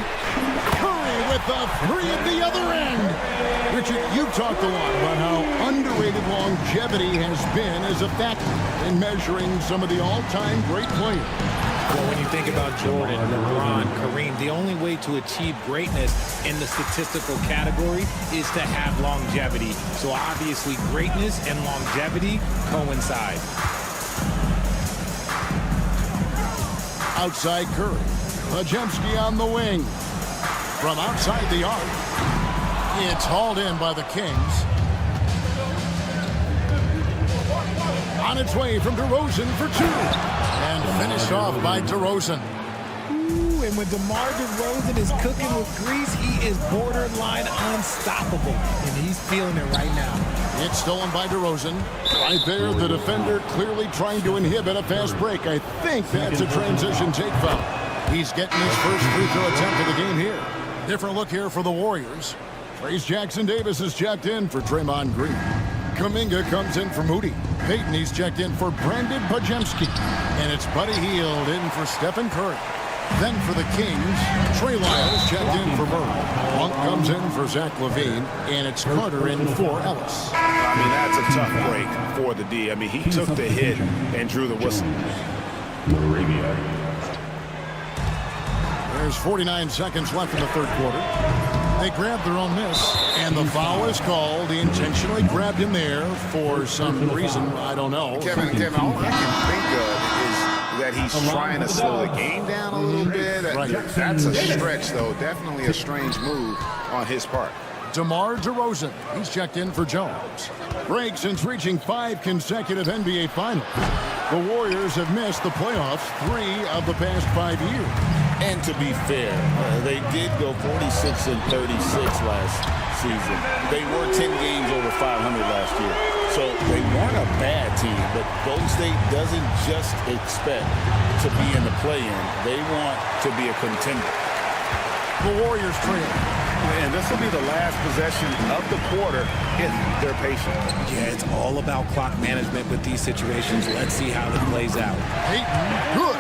Curry with the three at the other end. Richard, you've talked a lot about how underrated longevity has been as a factor in measuring some of the all-time great players. Well, when you think about Jordan, LeBron, Kareem, the only way to achieve greatness in the statistical category is to have longevity. So obviously greatness and longevity coincide. Outside Curry. Pajemski on the wing. From outside the arc. It's hauled in by the Kings. On its way from DeRozan for two. And finished off by DeRozan. Ooh, and when DeMar DeRozan is cooking with grease, he is borderline unstoppable. And he's feeling it right now. It's stolen by DeRozan. Right there, the defender clearly trying to inhibit a fast break. I think that's a transition take foul. He's getting his first free throw attempt of the game here. Different look here for the Warriors. Trace Jackson-Davis is checked in for Draymond Green. Kuminga comes in for Moody. Payton, he's checked in for Brandon Pajemski. And it's Buddy Hield in for Stephen Curry. Then for the Kings, Trey Lyles checked in for Murray. Monk comes in for Zach LaVine. And it's Carter in for Ellis. I mean, that's a tough break for the D. I mean, he took the hit and drew the whistle. There's 49 seconds left in the third quarter. They grabbed their own miss, and the foul is called. He intentionally grabbed him there for some reason. I don't know. Kevin, all I can think of is that he's trying to slow the game down a little bit. Right. That's a stretch, though. Definitely a strange move on his part. DeMar DeRozan, he's checked in for Jones. Break since reaching 5 consecutive NBA Finals. The Warriors have missed the playoffs 3 of the past 5 years. And to be fair, they did go 46-36 last season. They were 10 games over 500 last year. So they weren't a bad team, but Golden State doesn't just expect to be in the play-in. They want to be a contender. The Warriors trail. And this will be the last possession of the quarter if they're patient. Yeah, it's all about clock management with these situations. Let's see how it plays out. Payton, good.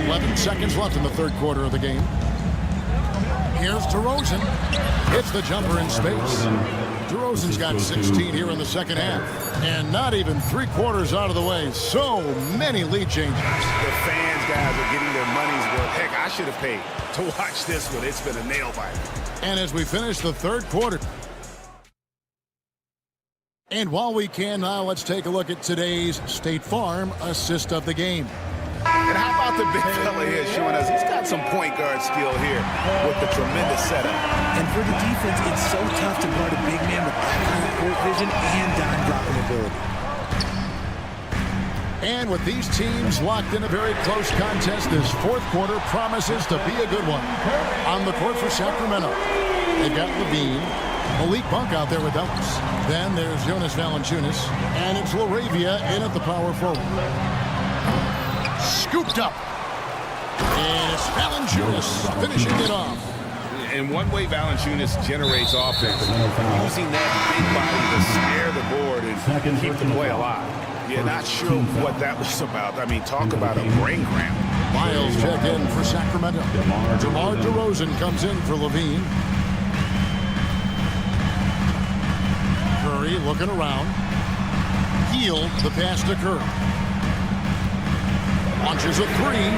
11 seconds left in the third quarter of the game. Here's DeRozan. Hits the jumper in space. DeRozan's got 16 here in the second half. And not even 3/4 out of the way. So many lead changes. The fans, guys, are getting their money's worth. Heck, I should have paid to watch this one. It's been a nail biter. And as we finish the third quarter. And while we can now, let's take a look at today's State Farm assist of the game. And how about the big fella here showing us he's got some point guard skill here with the tremendous setup. And for the defense, it's so tough to guard a big man with that kind of court vision and dime dropping ability. And with these teams locked in a very close contest, this fourth quarter promises to be a good one. On the court for Sacramento, they've got LaVine, Malik Monk out there with Ellis. Then there's Jonas Valanciunas, and it's LaRavia in at the power forward. Scooped up. And it's Valanciunas finishing it off. In one way, Valanciunas generates offense, using that big body to snare the board and keep the play alive. Yeah, not sure what that was about. I mean, talk about a brain cramp. Miles check in for Sacramento. DeMar DeRozan comes in for LaVine. Curry looking around. Healed the pass to Curry. Launches a three.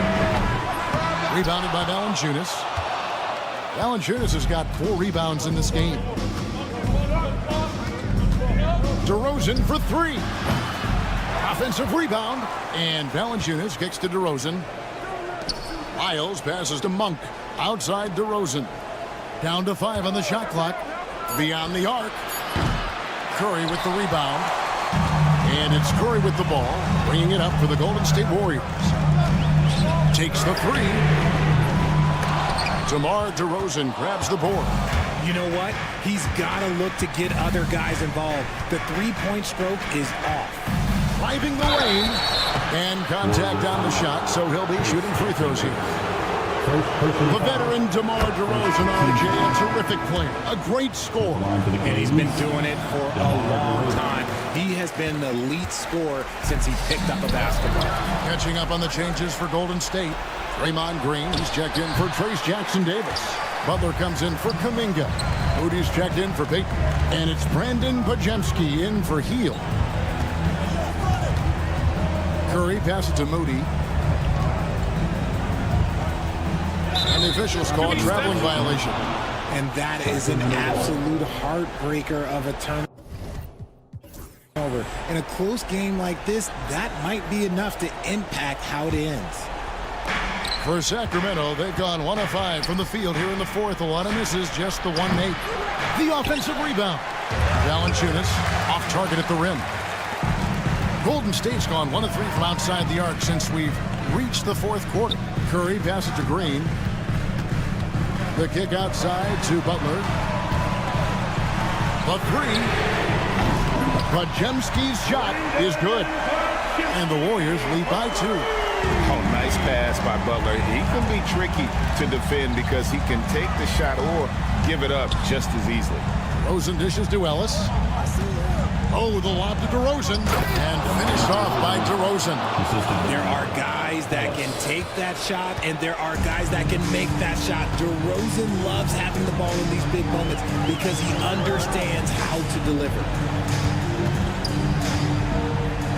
Rebounded by Valanciunas. Valanciunas has got 4 rebounds in this game. DeRozan for 3. Offensive rebound. And Valanciunas kicks to DeRozan. Lyles passes to Monk. Outside DeRozan. Down to 5 on the shot clock. Beyond the arc. Curry with the rebound. And it's Curry with the ball. Bringing it up for the Golden State Warriors. Takes the 3. DeMar DeRozan grabs the board. You know what? He's got to look to get other guys involved. The three-point stroke is off. Driving the lane. And contact on the shot, so he'll be shooting free throws here. The veteran DeMar DeRozan, RJ, a terrific player, a great scorer. And he's been doing it for a long time. He has been the lead scorer since he picked up a basketball. Catching up on the changes for Golden State. Draymond Green, he's checked in for Trace Jackson-Davis. Butler comes in for Kuminga. Moody's checked in for Payton. And it's Brandon Podziemski in for Hield. Curry passes to Moody. And the officials call a traveling violation. And that is an absolute heartbreaker of a turnover. In a close game like this, that might be enough to impact how it ends. For Sacramento, they've gone 1 of 5 from the field here in the fourth. A lot of misses, just the 1 made. The offensive rebound. Valanciunas off target at the rim. Golden State's gone 1 of 3 from outside the arc since we've reached the fourth quarter. Curry passes to Green. The kick outside to Butler. The 3. Podziemski's shot is good. And the Warriors lead by 2. Oh, nice pass by Butler. He can be tricky to defend because he can take the shot or give it up just as easily. DeRozan dishes to Ellis. Oh, the lob to DeRozan. And finished off by DeRozan. There are guys that can take that shot, and there are guys that can make that shot. DeRozan loves having the ball in these big moments because he understands how to deliver.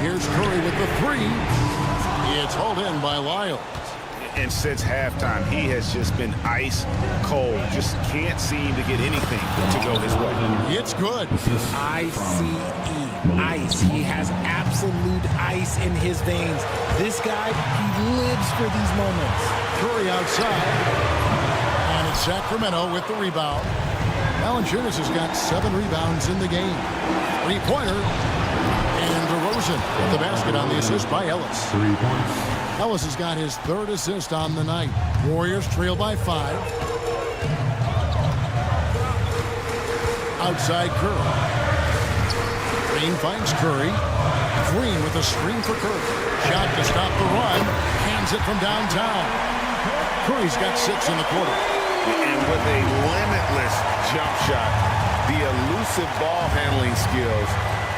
Here's Curry with the 3. It's hauled in by Lyles. And since halftime, he has just been ice cold. Just can't seem to get anything to go his way. It's good. I-C-E, ice. He has absolute ice in his veins. This guy, he lives for these moments. Curry outside. And it's Sacramento with the rebound. Valanciunas has got 7 rebounds in the game. 3-pointer. And DeRozan with the basket on the assist by Ellis. 3 points. Ellis has got his 3rd assist on the night. Warriors trail by 5. Outside Curry. Green finds Curry. Green with a screen for Curry. Shot to stop the run. Hands it from downtown. Curry's got 6 in the quarter. And with a limitless jump shot, the elusive ball handling skills,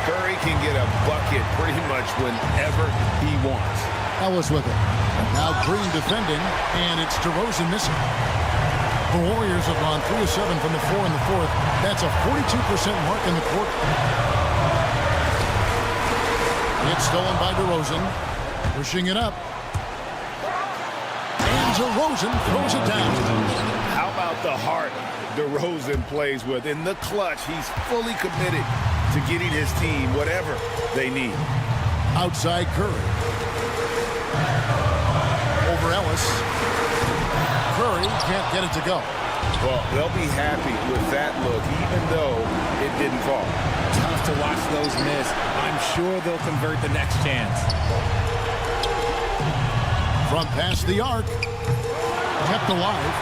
Curry can get a bucket pretty much whenever he wants. Ellis with it. Now Green defending, and it's DeRozan missing. The Warriors have gone 3 of 7 from the 4 in the fourth. That's a 42% mark in the quarter. It's stolen by DeRozan. Pushing it up. And DeRozan throws it down. How about the heart DeRozan plays with? In the clutch, he's fully committed to getting his team whatever they need. Outside Curry. Over Ellis. Curry can't get it to go. Well, they'll be happy with that look, even though it didn't fall. Tough to watch those miss. I'm sure they'll convert the next chance. From past the arc. Kept alive.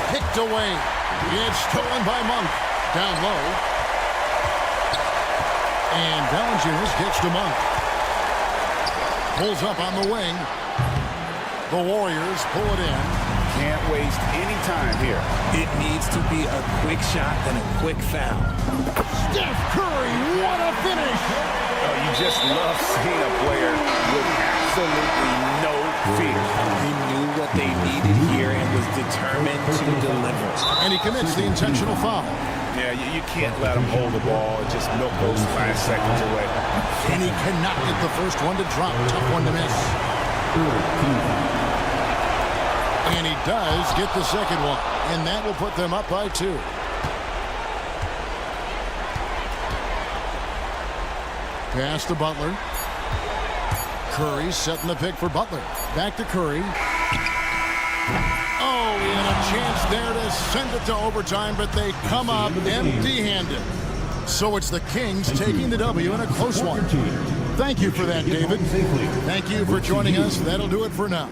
Kicked away. It's stolen by Monk. Down low. And Valanciunas gets to Monk. Pulls up on the wing. The Warriors pull it in. Can't waste any time here. It needs to be a quick shot and a quick foul. Steph Curry, what a finish! Oh, you just love seeing a player with absolutely no fear. He knew what they needed here and was determined to deliver. And he commits the intentional foul. Yeah, you can't let him hold the ball and just milk those last seconds away. And he cannot get the first one to drop. Tough one to miss. And he does get the second one. And that will put them up by 2. Pass to Butler. Curry setting the pick for Butler. Back to Curry. Oh, and a chance there to send it to overtime, but they come up empty-handed. So it's the Kings taking the W in a close one. Thank you for that, David. Thank you for joining us. That'll do it for now.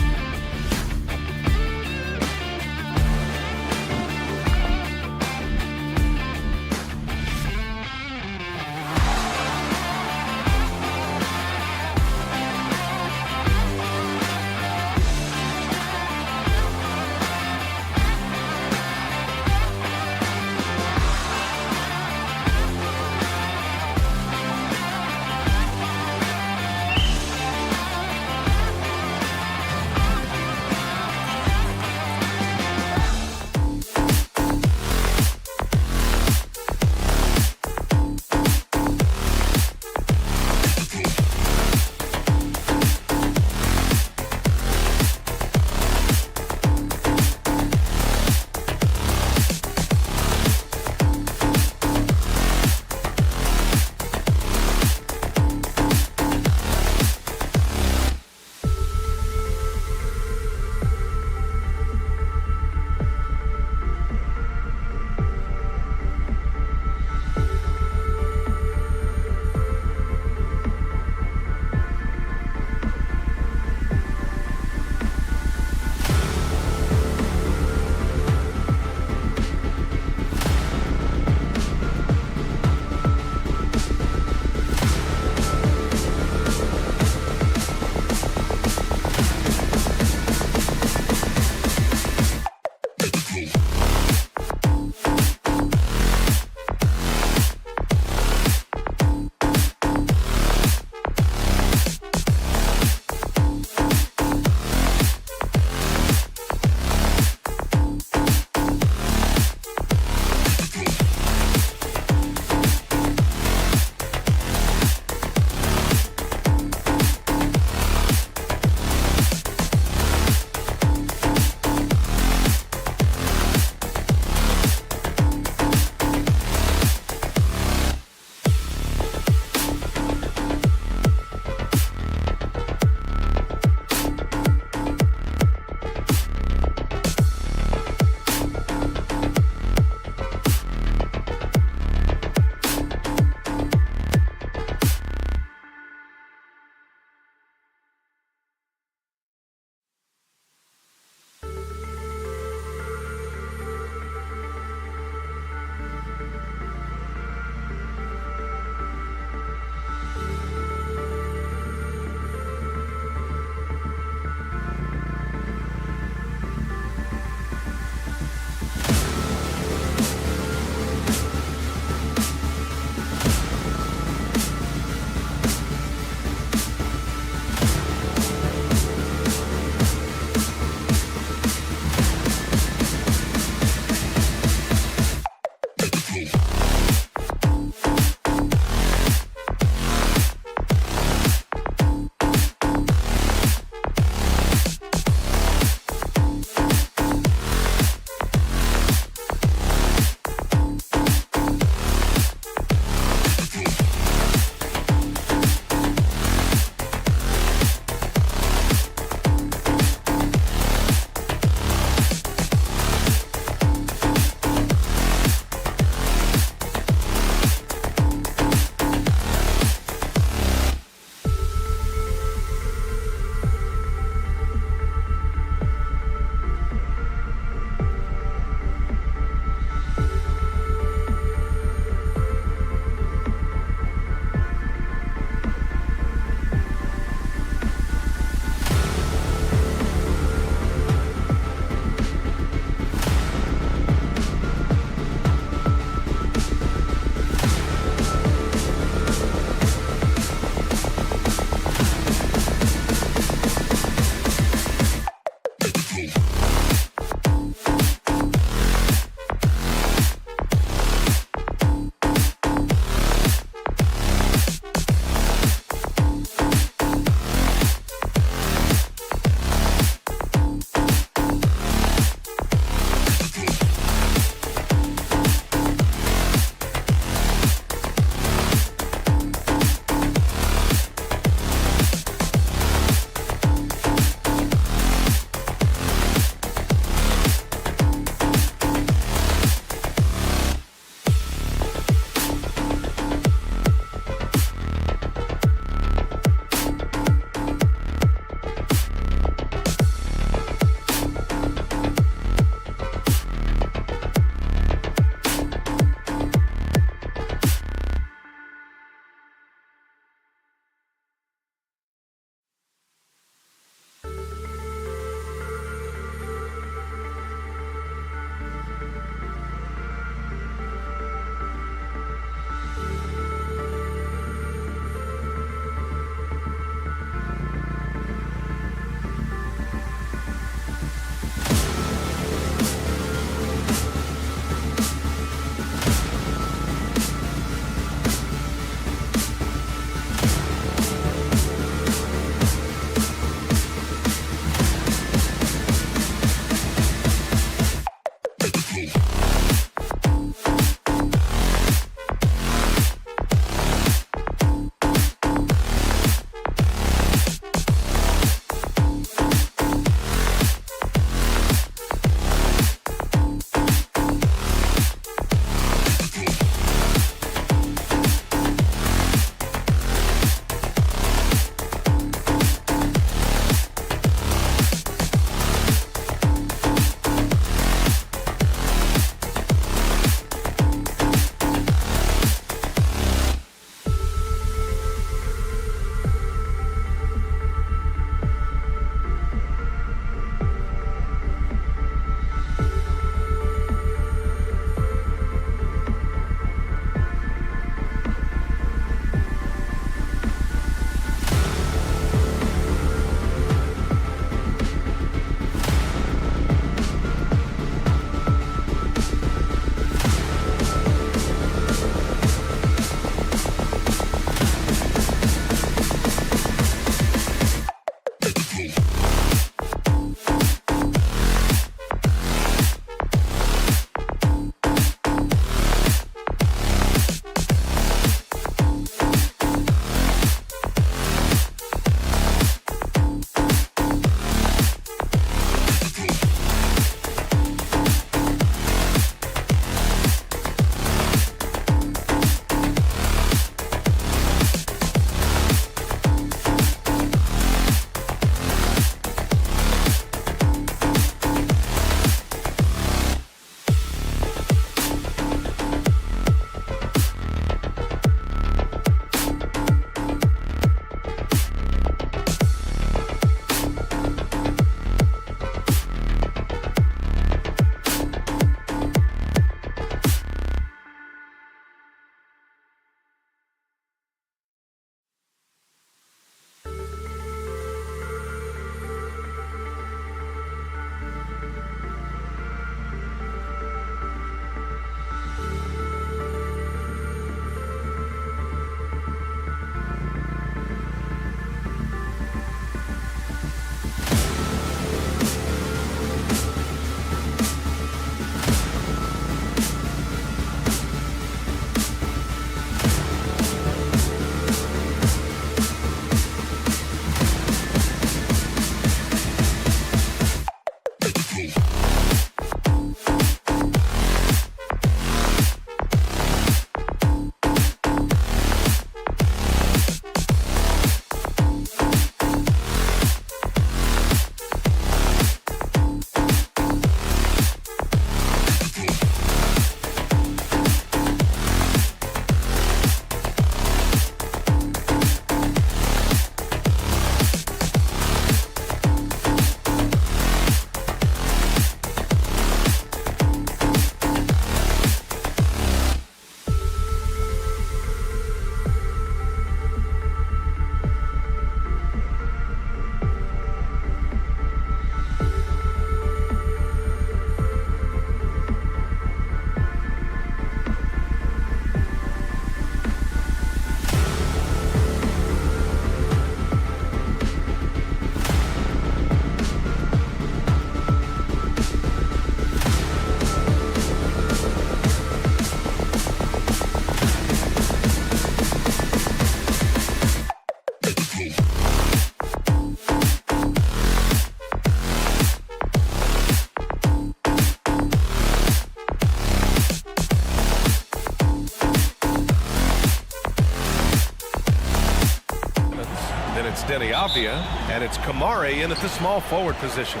Denny Avdia, and it's Kamare in at the small forward position.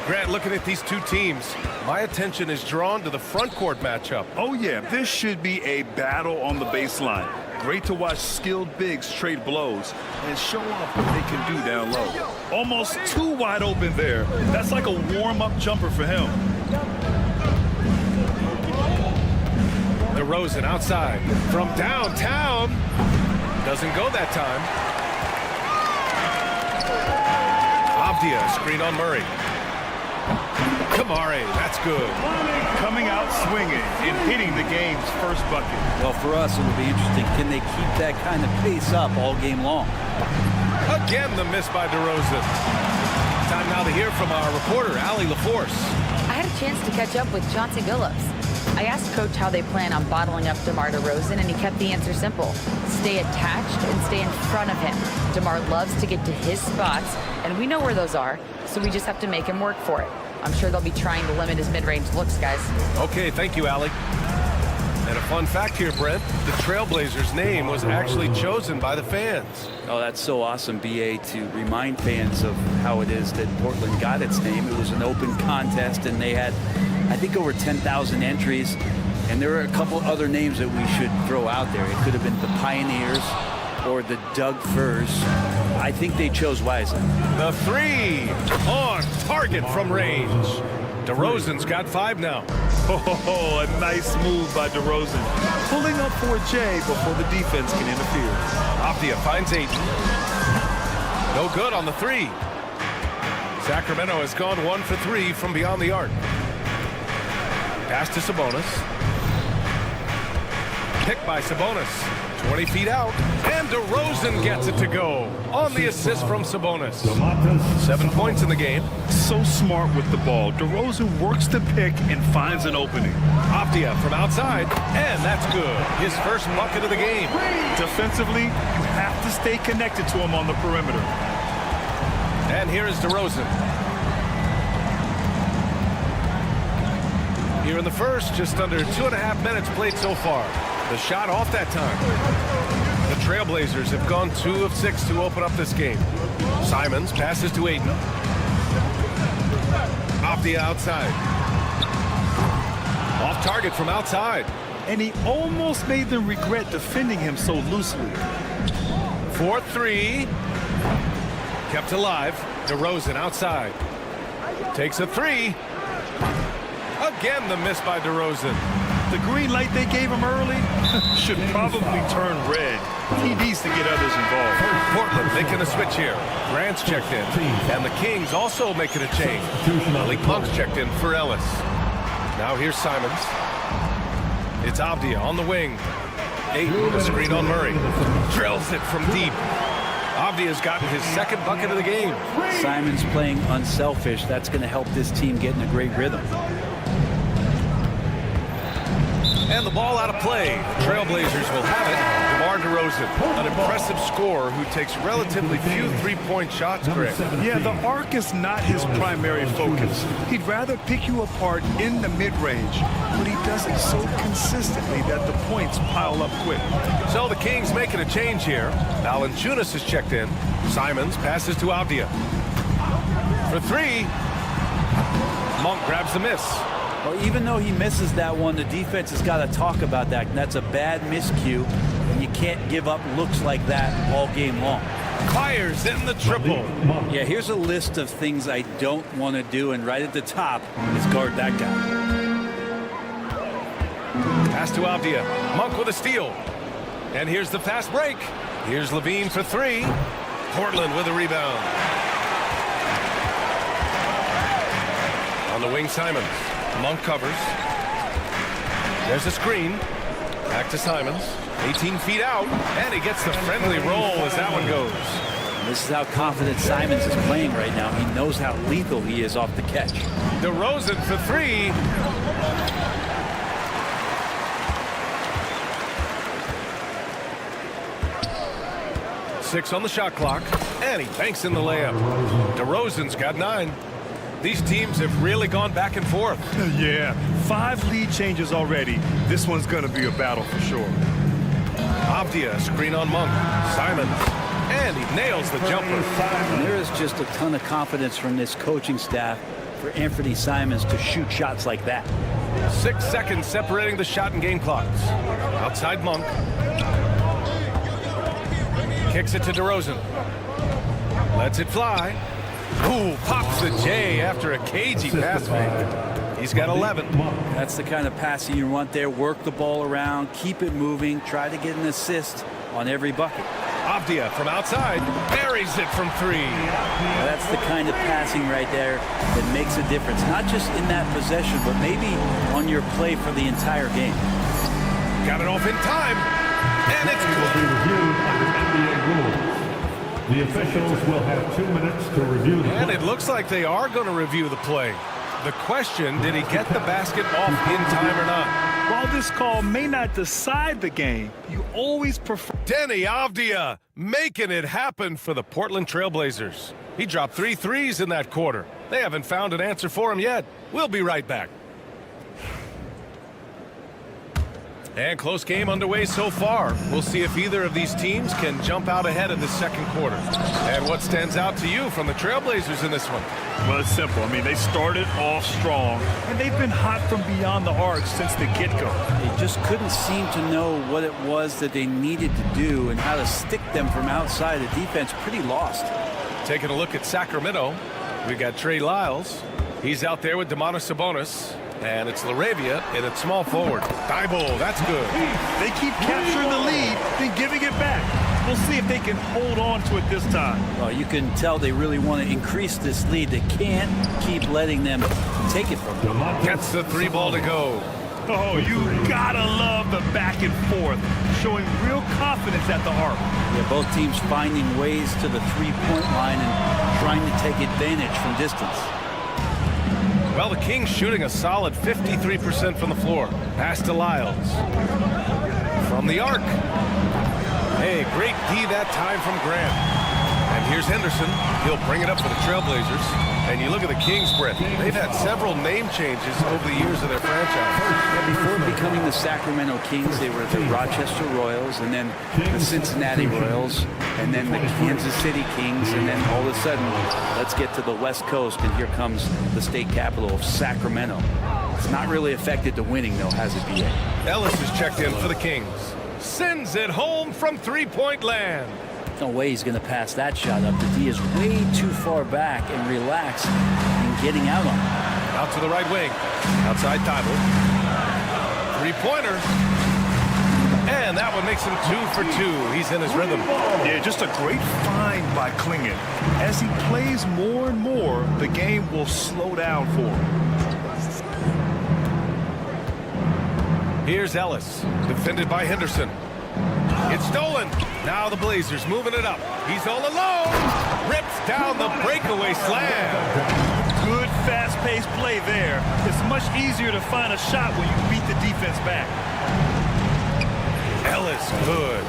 Grant, looking at these two teams, my attention is drawn to the front court matchup. Oh, yeah, this should be a battle on the baseline. Great to watch skilled bigs trade blows and show off what they can do down low. Almost too wide open there. That's like a warm-up jumper for him. DeRozan outside from downtown. Doesn't go that time. Avdia, screen on Murray. Kamare, that's good. Coming out swinging and hitting the game's first bucket. Well, for us, it'll be interesting. Can they keep that kind of pace up all game long? Again, the miss by DeRozan. Time now to hear from our reporter, Allie LaForce. I had a chance to catch up with Chauncey Billups. I asked Coach how they plan on bottling up DeMar DeRozan, and he kept the answer simple. Stay attached and stay in front of him. DeMar loves to get to his spots, and we know where those are, so we just have to make him work for it. I'm sure they'll be trying to limit his mid-range looks, guys. Okay, thank you, Allie. And a fun fact here, Brent, the Trailblazers' name was actually chosen by the fans. Oh, that's so awesome, BA, to remind fans of how it is that Portland got its name. It was an open contest, and they had, I think, over 10,000 entries. And there are a couple other names that we should throw out there. It could have been the Pioneers or the Doug Furs. I think they chose wisely. The three on target from range. DeRozan's got 5 now. Oh, a nice move by DeRozan. Pulling up for a J before the defense can interfere. Avdia finds 8. No good on the 3. Sacramento has gone 1 for 3 from beyond the arc. Pass to Sabonis. Pick by Sabonis. 20 feet out, and DeRozan gets it to go on the assist from Sabonis. 7 points in the game. So smart with the ball. DeRozan works the pick and finds an opening. Avdia from outside, and that's good. His first bucket of the game. Defensively, you have to stay connected to him on the perimeter. And here is DeRozan. Here in the first, just under 2.5 minutes played so far. The shot off that time. The Trailblazers have gone 2 of 6 to open up this game. Simons passes to Ayton. Avdia outside. Off target from outside. And he almost made them regret defending him so loosely. 4-3. Kept alive. DeRozan outside. Takes a 3. Again, the miss by DeRozan. The green light they gave him early should probably turn red. He needs to get others involved. Portland making a switch here. Grant's checked in. And the Kings also making a change. Malik Monk's checked in for Ellis. Now here's Simons. It's Avdia on the wing. Ayton, the screen on Murray. Drills it from deep. Avdia's gotten his second bucket of the game. Simons playing unselfish. That's going to help this team get in a great rhythm. And the ball out of play. Trailblazers will have it. DeMar DeRozan, an impressive scorer who takes relatively few three-point shots, Greg. Yeah, the arc is not his primary focus. He'd rather pick you apart in the mid-range, but he does it so consistently that the points pile up quick. So the Kings making a change here. Valanciunas is checked in. Simons passes to Avdia. For 3. Monk grabs the miss. Well, even though he misses that one, the defense has got to talk about that. And that's a bad miscue, and you can't give up looks like that all game long. Fires in the triple. Yeah, here's a list of things I don't want to do, and right at the top is guard that guy. Pass to Avdia. Monk with a steal. And here's the fast break. Here's Levine for 3. Portland with a rebound. On the wing, Simons. Monk covers. There's a screen. Back to Simons. 18 feet out. And he gets the friendly roll as that one goes. This is how confident Simons is playing right now. He knows how lethal he is off the catch. DeRozan for 3. Six on the shot clock. And he banks in the layup. DeRozan's got 9. These teams have really gone back and forth. Yeah, 5 lead changes already. This one's going to be a battle for sure. Avdia, screen on Monk. Simons And he nails the jumper. And there is just a ton of confidence from this coaching staff for Anthony Simons to shoot shots like that. 6 seconds separating the shot and game clocks. Outside Monk. Kicks it to DeRozan. Lets it fly. Ooh, pops the J after a cagey pass fake. He's got 11. That's the kind of passing you want there. Work the ball around, keep it moving, try to get an assist on every bucket. Avdia from outside buries it from 3. That's the kind of passing right there that makes a difference, not just in that possession, but maybe on your play for the entire game. Got it off in time, and it's will be reviewed under NBA rules. The officials will have 2 minutes to review the And it looks like they are going to review the play. The question, did he get the basket off in time or not? While this call may not decide the game, you always prefer... Denny Avdia making it happen for the Portland Trail Blazers. He dropped 3 threes in that quarter. They haven't found an answer for him yet. We'll be right back. And close game underway so far. We'll see if either of these teams can jump out ahead in the second quarter. And what stands out to you from the Trailblazers in this one? Well, it's simple. I mean, they started off strong, and they've been hot from beyond the arc since the get-go. They just couldn't seem to know what it was that they needed to do and how to stick them from outside. The defense pretty lost. Taking a look at Sacramento, we got Trey Lyles. He's out there with Domantas Sabonis. And it's LaRavia in its small forward. Thibault, that's good. They keep capturing the lead, then giving it back. We'll see if they can hold on to it this time. Well, you can tell they really want to increase this lead. They can't keep letting them take it from them. Gets the 3 ball to go. Oh, you gotta love the back and forth, showing real confidence at the arc. Yeah, both teams finding ways to the three-point line and trying to take advantage from distance. Well, the Kings shooting a solid 53% from the floor. Pass to Lyles. From the arc. Hey, great D that time from Grant. And here's Henderson. He'll bring it up for the Trailblazers. And you look at the Kings, Brett. They've had several name changes over the years of their franchise. Yeah, before becoming the Sacramento Kings, they were the Rochester Royals, and then the Cincinnati Royals, and then the Kansas City Kings, and then all of a sudden, let's get to the West Coast, and here comes the state capital of Sacramento. It's not really affected the winning, though, has it, B.A.? Ellis is checked in for the Kings. Sends it home from three-point land. No way he's going to pass that shot up. The D is way too far back and relaxed in getting out on it. Out to the right wing. Outside Thibault. Three-pointer. And that one makes him 2 for 2. He's in his rhythm. Yeah, just a great find by Klingon. As he plays more and more, the game will slow down for him. Here's Ellis, defended by Henderson. It's stolen. Now the Blazers moving it up. He's all alone. Rips down the breakaway slam. Good fast-paced play there. It's much easier to find a shot when you beat the defense back. Ellis, good.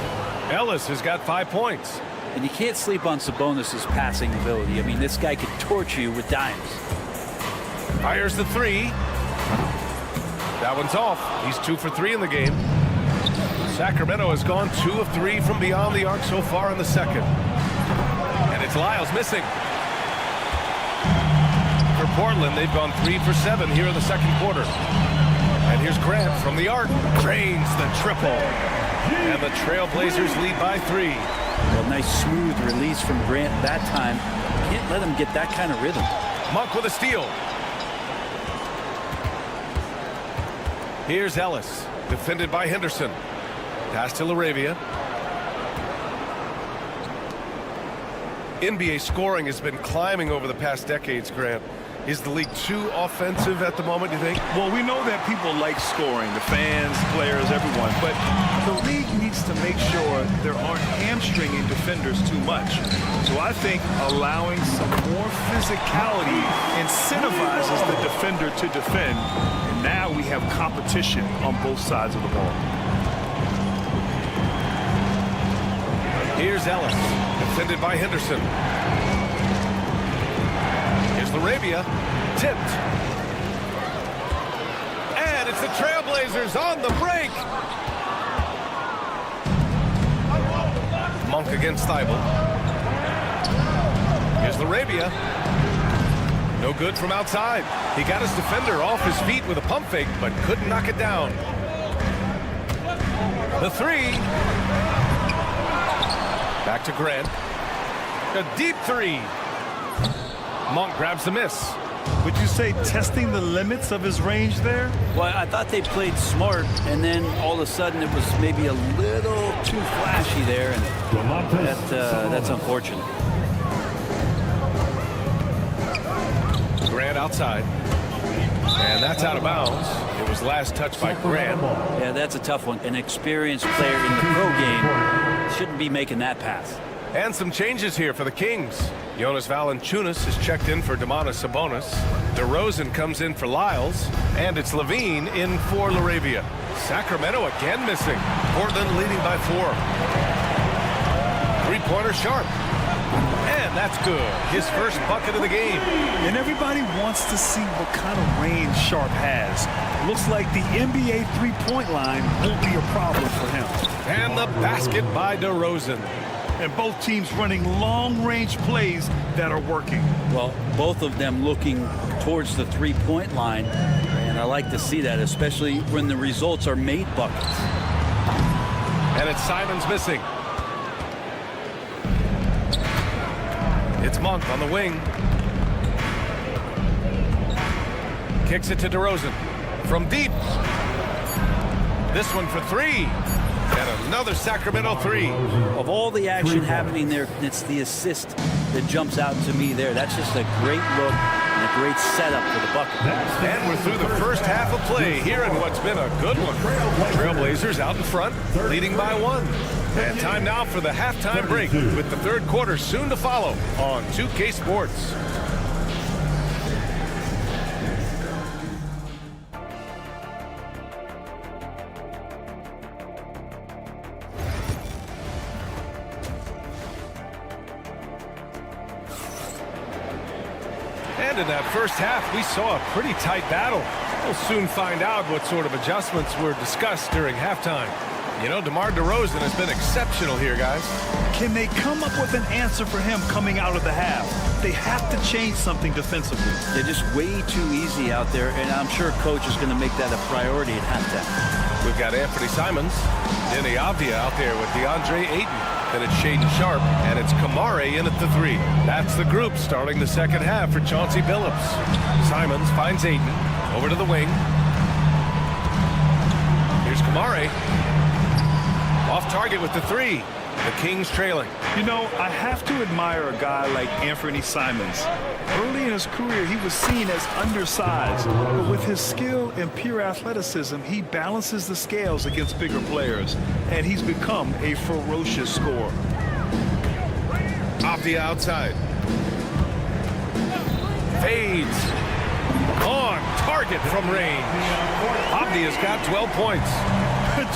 Ellis has got 5 points. And you can't sleep on Sabonis' passing ability. I mean, this guy could torture you with dimes. Fires the 3. That one's off. He's 2 for 3 in the game. Sacramento has gone 2 of 3 from beyond the arc so far in the second. And it's Lyles missing. For Portland, they've gone 3 for 7 here in the second quarter. And here's Grant from the arc. Drains the triple. And the Trailblazers lead by 3. Well, nice smooth release from Grant that time. Can't let him get that kind of rhythm. Monk with a steal. Here's Ellis, defended by Henderson. Pass to LaRavia. NBA scoring has been climbing over the past decades, Grant. Is the league too offensive at the moment, you think? Well, we know that people like scoring, the fans, players, everyone, but the league needs to make sure there aren't hamstringing defenders too much. So I think allowing some more physicality incentivizes the defender to defend, and now we have competition on both sides of the ball. Here's Ellis, defended by Henderson. Here's LaRavia, tipped. And it's the Trailblazers on the break. Monk Monk against Thibault. Here's Larabia. No good from outside. He got his defender off his feet with a pump fake, but couldn't knock it down. The three. Back to Grant. A deep three. Monk grabs the miss. Would you say testing the limits of his range there? Well, I thought they played smart, and then all of a sudden it was maybe a little too flashy there, and that's unfortunate. Grant outside. And that's out of bounds. It was last touched by Grant. Yeah, that's a tough one. An experienced player in the pro game shouldn't be making that pass. And some changes here for the Kings. Jonas Valanciunas is checked in for Domantas Sabonis. DeRozan comes in for Lyles. And it's Levine in for Laravia. Sacramento again missing. Portland leading by 4. Three-pointer Sharp. And that's good. His first bucket of the game. And everybody wants to see what kind of range Sharp has. Looks like the NBA three-point line won't be a problem for him. And the basket by DeRozan. And both teams running long-range plays that are working. Well, both of them looking towards the three-point line. And I like to see that, especially when the results are made buckets. And it's Simons missing. It's Monk on the wing. Kicks it to DeRozan. From deep. This one for 3. And another Sacramento 3. Of all the action happening there, it's the assist that jumps out to me there. That's just a great look and a great setup for the bucket. And we're through the first half of play here in what's been a good one. Trailblazers out in front, leading by 1. And time now for the halftime break with the third quarter soon to follow on 2K Sports. And in that first half, we saw a pretty tight battle. We'll soon find out what sort of adjustments were discussed during halftime. You know, DeMar DeRozan has been exceptional here, guys. Can they come up with an answer for him coming out of the half? They have to change something defensively. They're just way too easy out there, and I'm sure coach is going to make that a priority at halftime. We've got Anthony Simons, Denny Avdia out there with DeAndre Ayton. Then it's Shaedon Sharp, and it's Kamare in at the 3. That's the group starting the second half for Chauncey Billups. Simons finds Ayton over to the wing. Here's Kamare. Off target with the 3. The Kings trailing. You know, I have to admire a guy like Anthony Simons. Early in his career, he was seen as undersized, but with his skill and pure athleticism, he balances the scales against bigger players, and he's become a ferocious scorer. Avdia outside. Fades. On target from range. Avdia's got 12 points.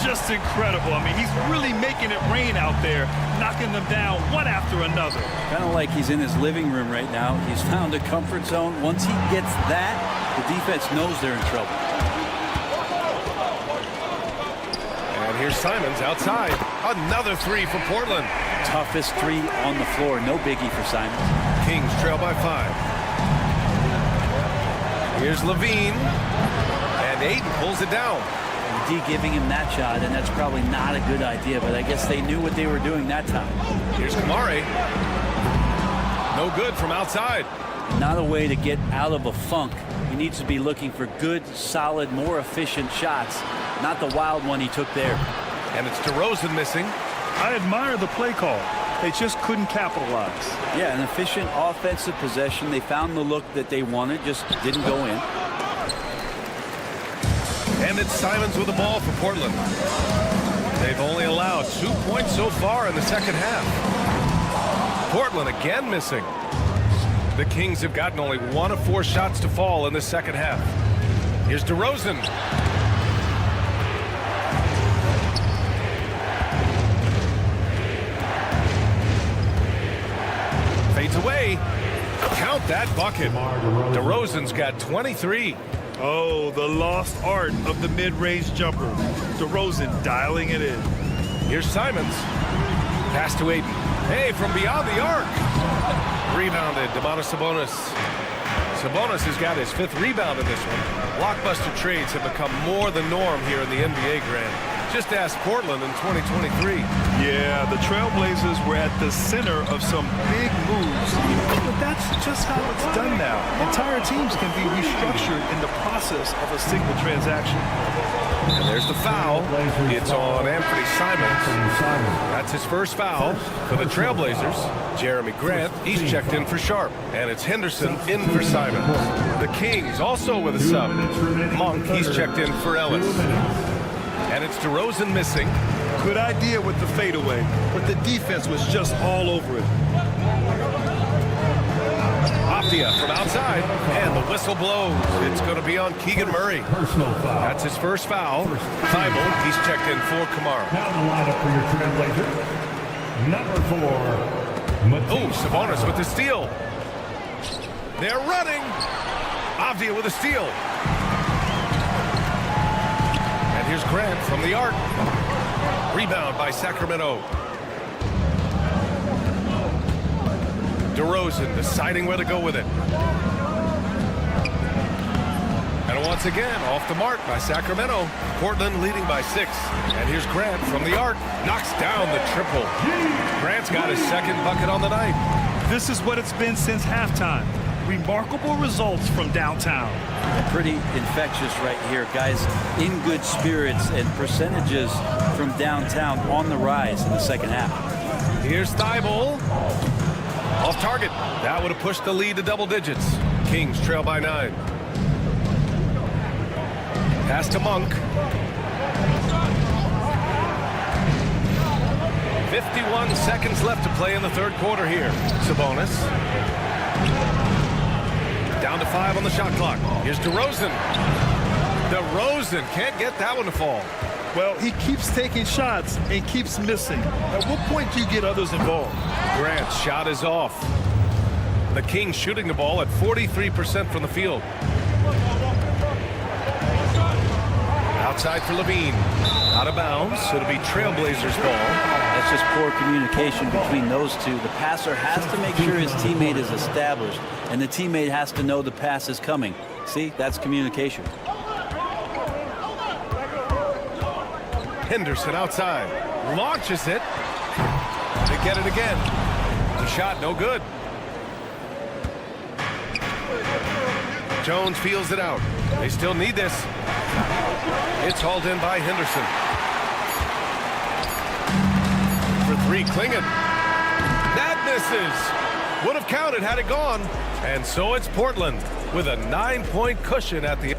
Just incredible. I mean, he's really making it rain out there, knocking them down one after another. Kind of like he's in his living room right now. He's found a comfort zone. Once he gets that, the defense knows they're in trouble. And here's Simons outside. Another 3 for Portland. Toughest 3 on the floor. No biggie for Simons. Kings trail by 5. Here's Levine. And Ayton pulls it down. D giving him that shot, and that's probably not a good idea, but I guess they knew what they were doing that time. Here's Kamare. No good from outside. Not a way to get out of a funk. He needs to be looking for good, solid, more efficient shots, not the wild one he took there. And it's DeRozan missing. I admire the play call. They just couldn't capitalize. Yeah, an efficient offensive possession. They found the look that they wanted, just didn't go in. And it's Simons with the ball for Portland. They've only allowed 2 points so far in the second half. Portland again missing. The Kings have gotten only 1 of 4 shots to fall in the second half. Here's DeRozan. Fades away. Count that bucket. DeRozan's got 23. Oh, the lost art of the mid-range jumper. DeRozan dialing it in. Here's Simons. Pass to Ayton. Hey, from beyond the arc. Rebounded, Sabonis. Sabonis has got his 5th rebound in this one. Blockbuster trades have become more the norm here in the NBA, Grant. Just ask Portland in 2023. Yeah, the Trailblazers were at the center of some big moves, but that's just how it's done now. Entire teams can be restructured in the process of a single transaction. And there's the foul. It's on Anthony Simons. That's his first foul for the Trailblazers. Jeremy Grant, he's checked in for Sharp. And it's Henderson in for Simons. The Kings also with a sub. Monk, he's checked in for Ellis. And it's DeRozan missing. Good idea with the fadeaway, but the defense was just all over it. Aptia from outside, and the whistle blows. It's going to be on Keegan Murray. That's his first foul. Thibault, he's checked in for Kamara. Now the lineup for your Trailblazers. Number 4. Oh, Sabonis with the steal. They're running. Aptia with a steal. And here's Grant from the arc. Rebound by Sacramento. DeRozan deciding where to go with it. And once again, off the mark by Sacramento. Portland leading by 6. And here's Grant from the arc. Knocks down the triple. Grant's got his 2nd bucket on the night. This is what it's been since halftime. Remarkable results from downtown. Pretty infectious right here, guys. In good spirits and percentages from downtown on the rise in the second half. Here's Thibault. Off target. That would have pushed the lead to double digits. Kings trail by 9. Pass to Monk. 51 seconds left to play in the 3rd quarter here. Sabonis. Down to 5 on the shot clock. Here's DeRozan. DeRozan can't get that one to fall. Well, he keeps taking shots and keeps missing. At what point do you get others involved? Grant's shot is off. The Kings shooting the ball at 43% from the field. Outside for Levine. Out of bounds. It'll be Trailblazers ball. That's just poor communication between those two. The passer has to make sure his teammate is established, and the teammate has to know the pass is coming. See, that's communication. Henderson outside. Launches it. They get it again. The shot no good. Jones feels it out. They still need this. It's hauled in by Henderson. For 3, Klingon. That misses. Would have counted had it gone. And so it's Portland with a 9-point cushion at the end.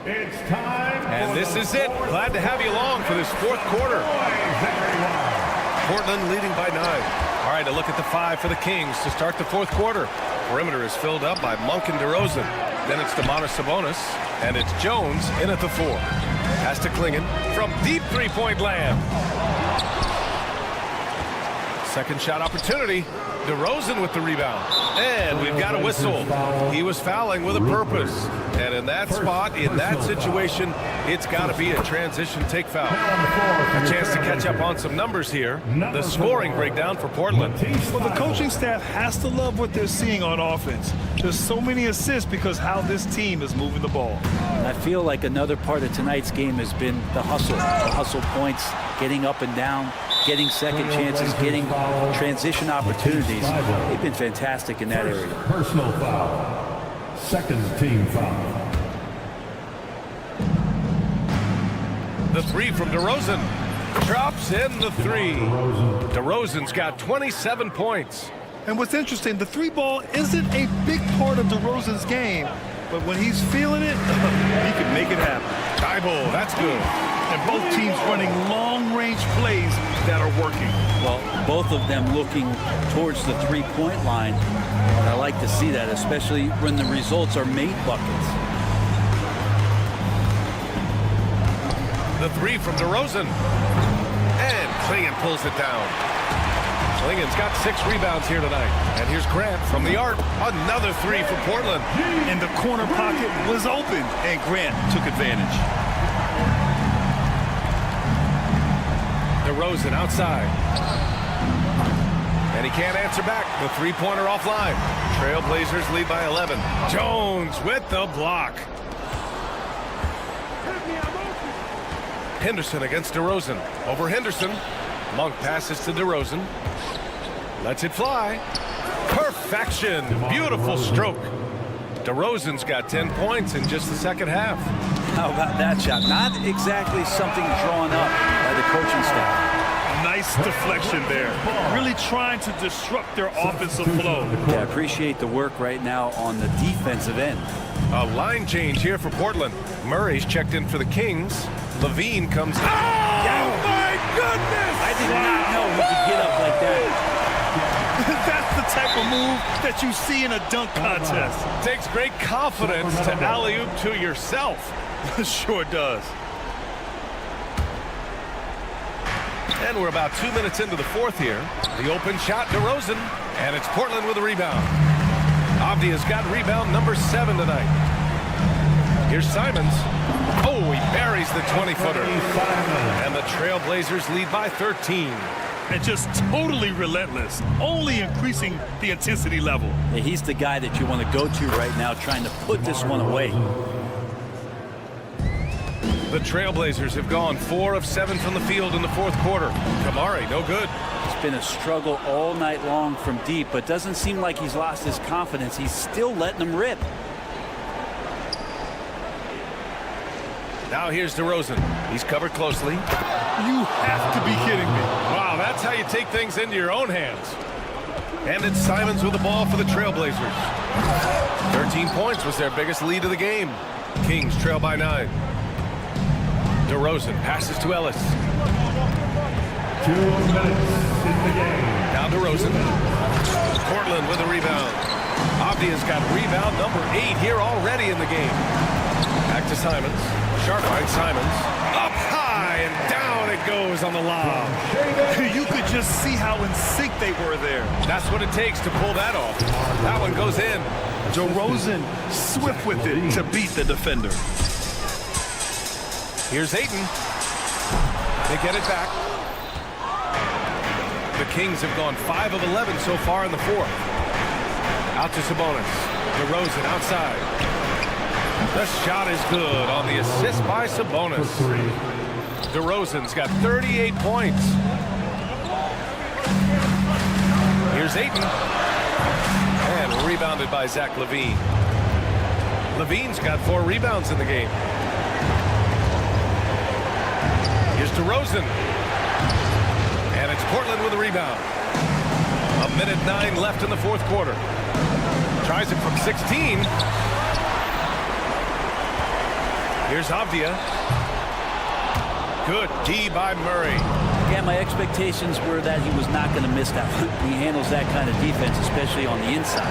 It's time. And this is it. Glad to have you along for this 4th quarter. Portland leading by 9. All right, a look at the 5 for the Kings to start the 4th quarter. Perimeter is filled up by Monk and DeRozan. Then it's Sabonis, and it's Jones in at the 4. Pass to Klingon from deep 3-point land. 2nd shot opportunity. DeRozan with the rebound. And we've got a whistle. He was fouling with a purpose. And in that spot, in that situation, it's got to be a transition take foul. A chance to catch up on some numbers here. The scoring breakdown for Portland. Well, the coaching staff has to love what they're seeing on offense. There's so many assists because how this team is moving the ball. I feel like another part of tonight's game has been the hustle points, getting up and down, getting second chances, getting transition opportunities. They've been fantastic in that area. Personal foul. 2nd team foul. The 3 from DeRozan. Drops in the 3. DeRozan's got 27 points. And what's interesting, the 3 ball isn't a big part of DeRozan's game, but when he's feeling it, he can make it happen. Thibault, that's good. And both teams running long-range plays that are working. Well, both of them looking towards the 3-point line. And I like to see that, especially when the results are made buckets. The 3 from DeRozan. And Klingon pulls it down. Klingon's got 6 rebounds here tonight. And here's Grant from the arc. Another 3 for Portland. And the corner pocket was open, and Grant took advantage. DeRozan outside. And he can't answer back. The three-pointer offline. Trailblazers lead by 11. Jones with the block. Henderson against DeRozan. Over Henderson. Monk passes to DeRozan. Lets it fly. Perfection. Beautiful stroke. DeRozan's got 10 points in just the second half. How about that shot? Not exactly something drawn up by the coaching staff. Nice deflection there. Really trying to disrupt their offensive flow. Yeah, appreciate the work right now on the defensive end. A line change here for Portland. Murray's checked in for the Kings. Levine comes. Oh, my goodness! I did not know he could get up like that. That's the type of move that you see in a dunk contest. Takes great confidence to alley-oop to yourself. Sure does. And we're about 2 minutes into the fourth here. The open shot, DeRozan, and it's Portland with a rebound. Avdia's got rebound number 7 tonight. Here's Simons. Oh, he buries the 20-footer. And the Trailblazers lead by 13. And just totally relentless, only increasing the intensity level. Yeah, he's the guy that you want to go to right now, trying to put this one away. The Trailblazers have gone 4 of 7 from the field in the fourth quarter. Kamari, no good. It's been a struggle all night long from deep, but doesn't seem like he's lost his confidence. He's still letting them rip. Now here's DeRozan. He's covered closely. You have to be kidding me. Wow, that's how you take things into your own hands. And it's Simons with the ball for the Trailblazers. 13 points was their biggest lead of the game. Kings trail by 9. DeRozan passes to Ellis. 2 minutes in the game. Now DeRozan. Portland with a rebound. Avdia's got rebound number 8 here already in the game. Back to Simons. Sharp finds Simons. Up high and down it goes on the lob. You could just see how in sync they were there. That's what it takes to pull that off. That one goes in. DeRozan swift with it to beat the defender. Here's Ayton. They get it back. The Kings have gone 5 of 11 so far in the fourth. Out to Sabonis. DeRozan outside. The shot is good on the assist by Sabonis. DeRozan's got 38 points. Here's Ayton. And rebounded by Zach LaVine. LaVine's got 4 rebounds in the game. Here's DeRozan. And it's Portland with a rebound. 1:09 left in the fourth quarter. Tries it from 16. Here's Avdia. Good D by Murray. Yeah, my expectations were that he was not going to miss that one. He handles that kind of defense, especially on the inside.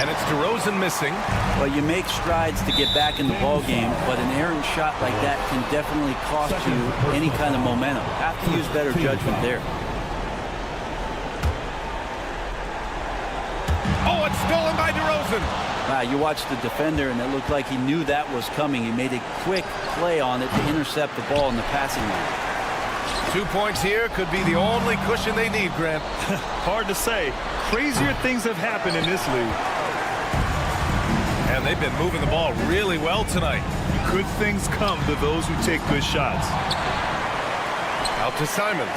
And it's DeRozan missing. Well, you make strides to get back in the ball game, but an errant shot like that can definitely cost you any kind of momentum. Have to use better judgment there. Oh, it's stolen by DeRozan. Wow, you watched the defender, and it looked like he knew that was coming. He made a quick play on it to intercept the ball in the passing lane. 2 points here could be the only cushion they need, Grant. Hard to say. Crazier things have happened in this league. And they've been moving the ball really well tonight. Good things come to those who take good shots. Out to Simons.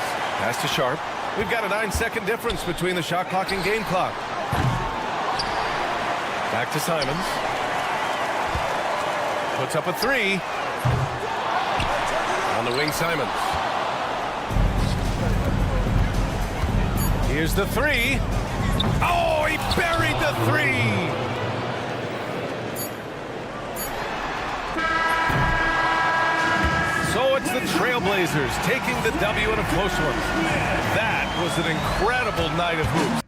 Pass to Sharp. We've got a 9-second difference between the shot clock and game clock. Back to Simons. Puts up a 3. On the wing, Simons. Here's the 3. Oh, he buried the 3. So it's the Trailblazers taking the W in a close one. That was an incredible night of hoops.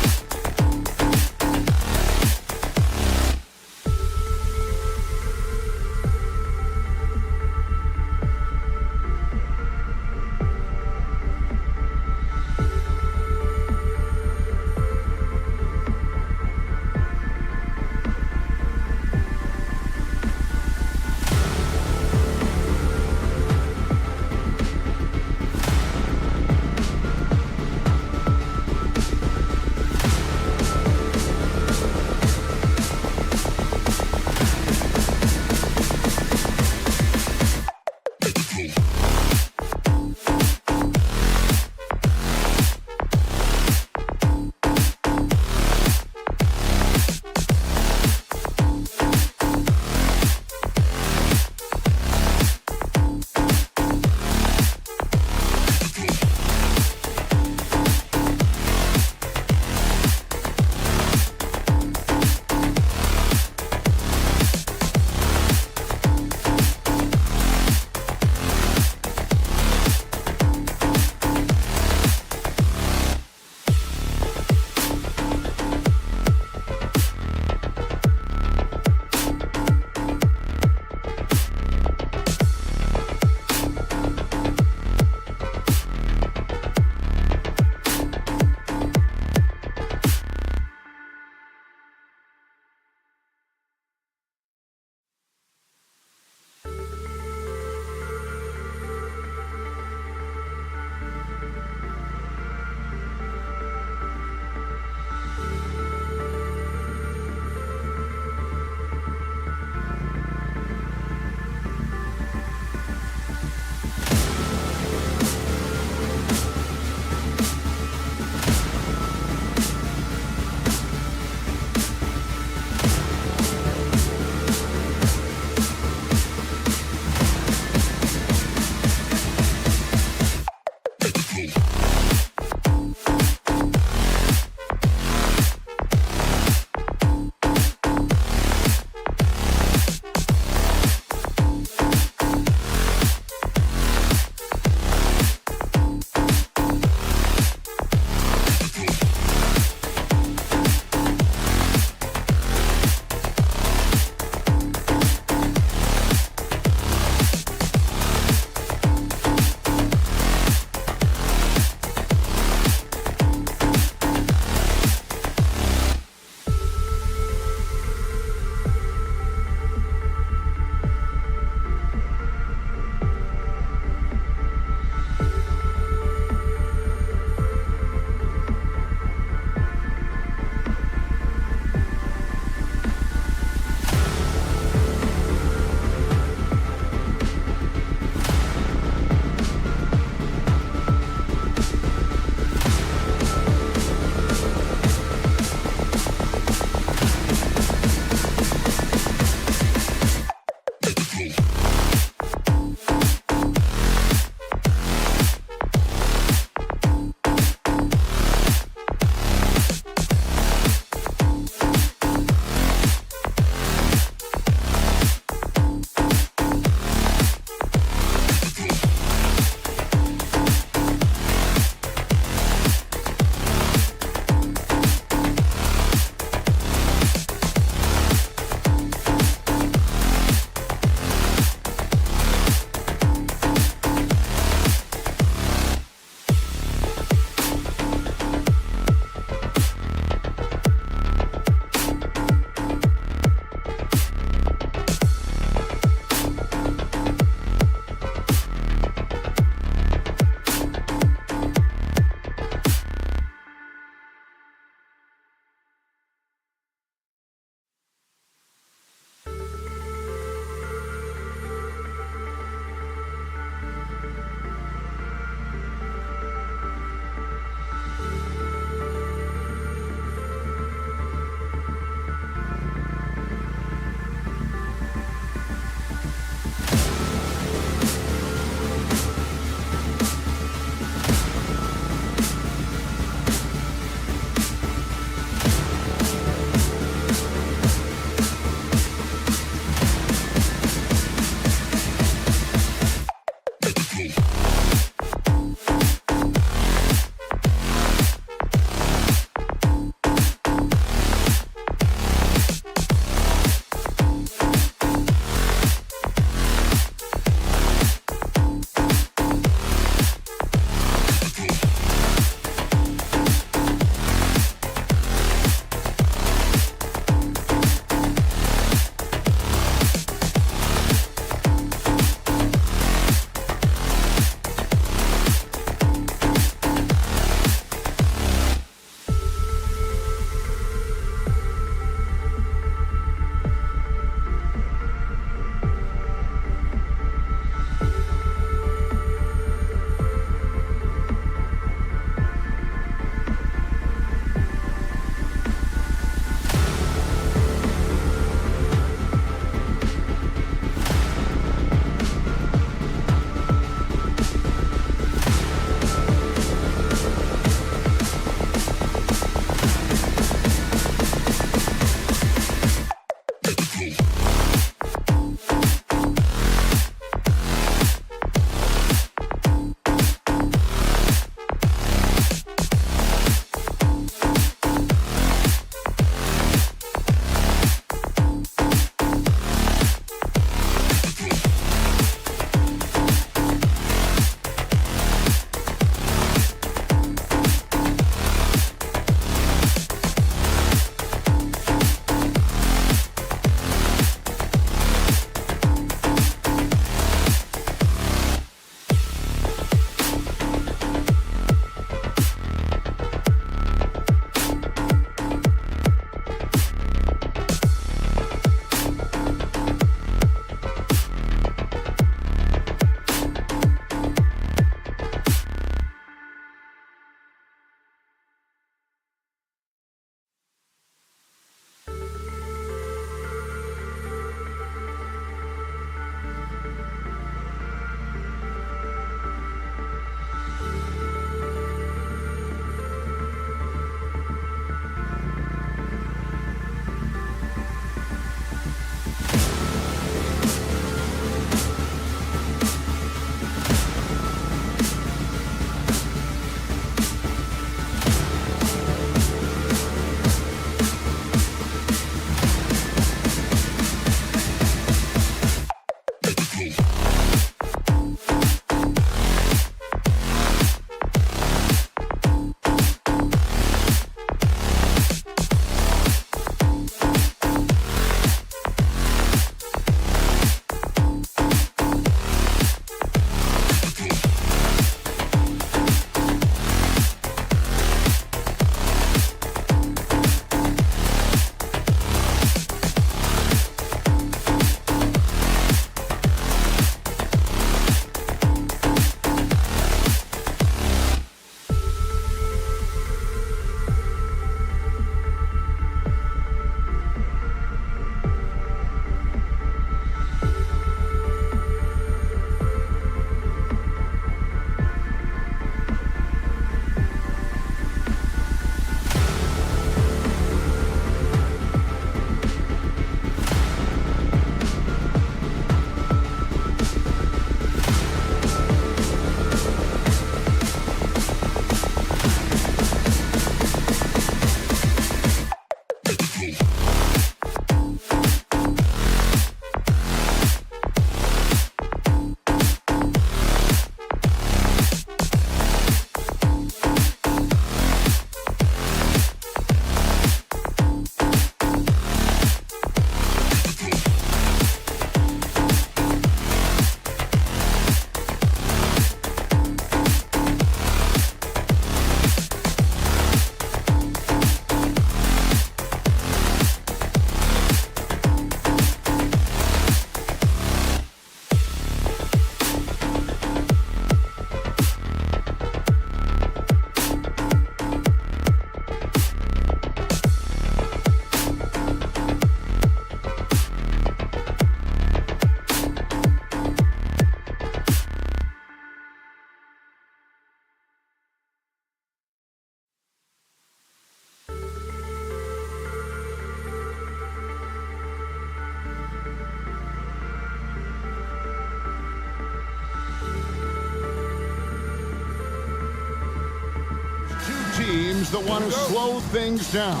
teams that want to slow things down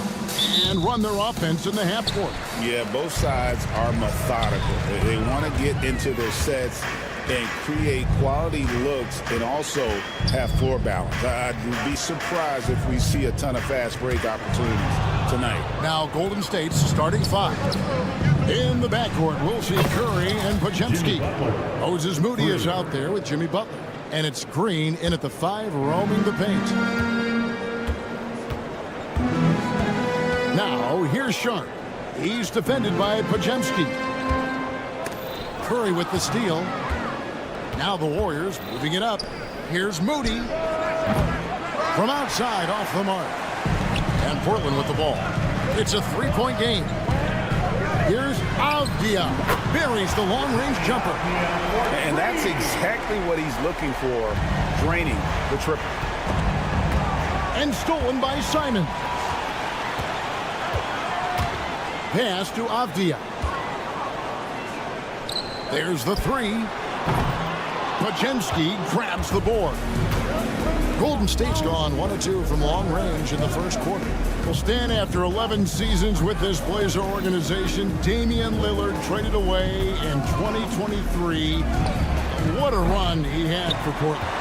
and run their offense in the half court. Yeah, both sides are methodical. They want to get into their sets and create quality looks and also have floor balance. I'd be surprised if we see a ton of fast break opportunities tonight. Now Golden State's starting five. In the backcourt, we'll see Curry and Podziemski. Moses Moody is out there with Jimmy Butler. And it's Green in at the 5, roaming the paint. Now, here's Sharp. He's defended by Podziemski. Curry with the steal. Now the Warriors moving it up. Here's Moody. From outside, off the mark. And Portland with the ball. It's a 3-point game. Here's Avdia. Buries the long-range jumper. And that's exactly what he's looking for, draining the triple. And stolen by Simon. Pass to Avdia. There's the 3. Podziemski grabs the board. Golden State's gone 1 of 2 from long range in the first quarter. Will stand after 11 seasons with this Blazer organization. Damian Lillard traded away in 2023. What a run he had for Portland.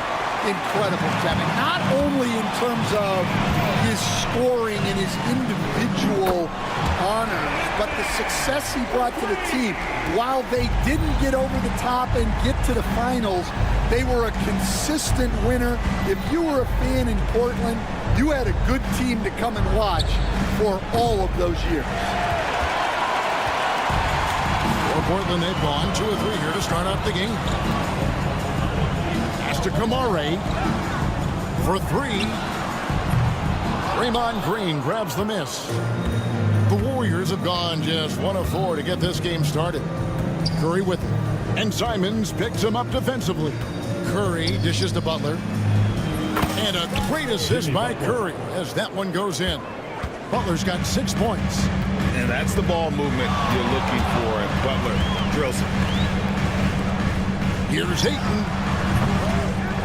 Incredible, Kevin. Not only in terms of his scoring and his individual honors, but the success he brought to the team. While they didn't get over the top and get to the finals, they were a consistent winner. If you were a fan in Portland, you had a good team to come and watch for all of those years. For Portland, they've gone 2 of 3 here to start out the game. Pass to Kamare for 3. Draymond Green grabs the miss. The Warriors have gone just 1 of 4 to get this game started. Curry with it. And Simons picks him up defensively. Curry dishes to Butler. And a great assist by Curry as that one goes in. Butler's got 6 points. And that's the ball movement you're looking for, and Butler drills it. Here's Ayton.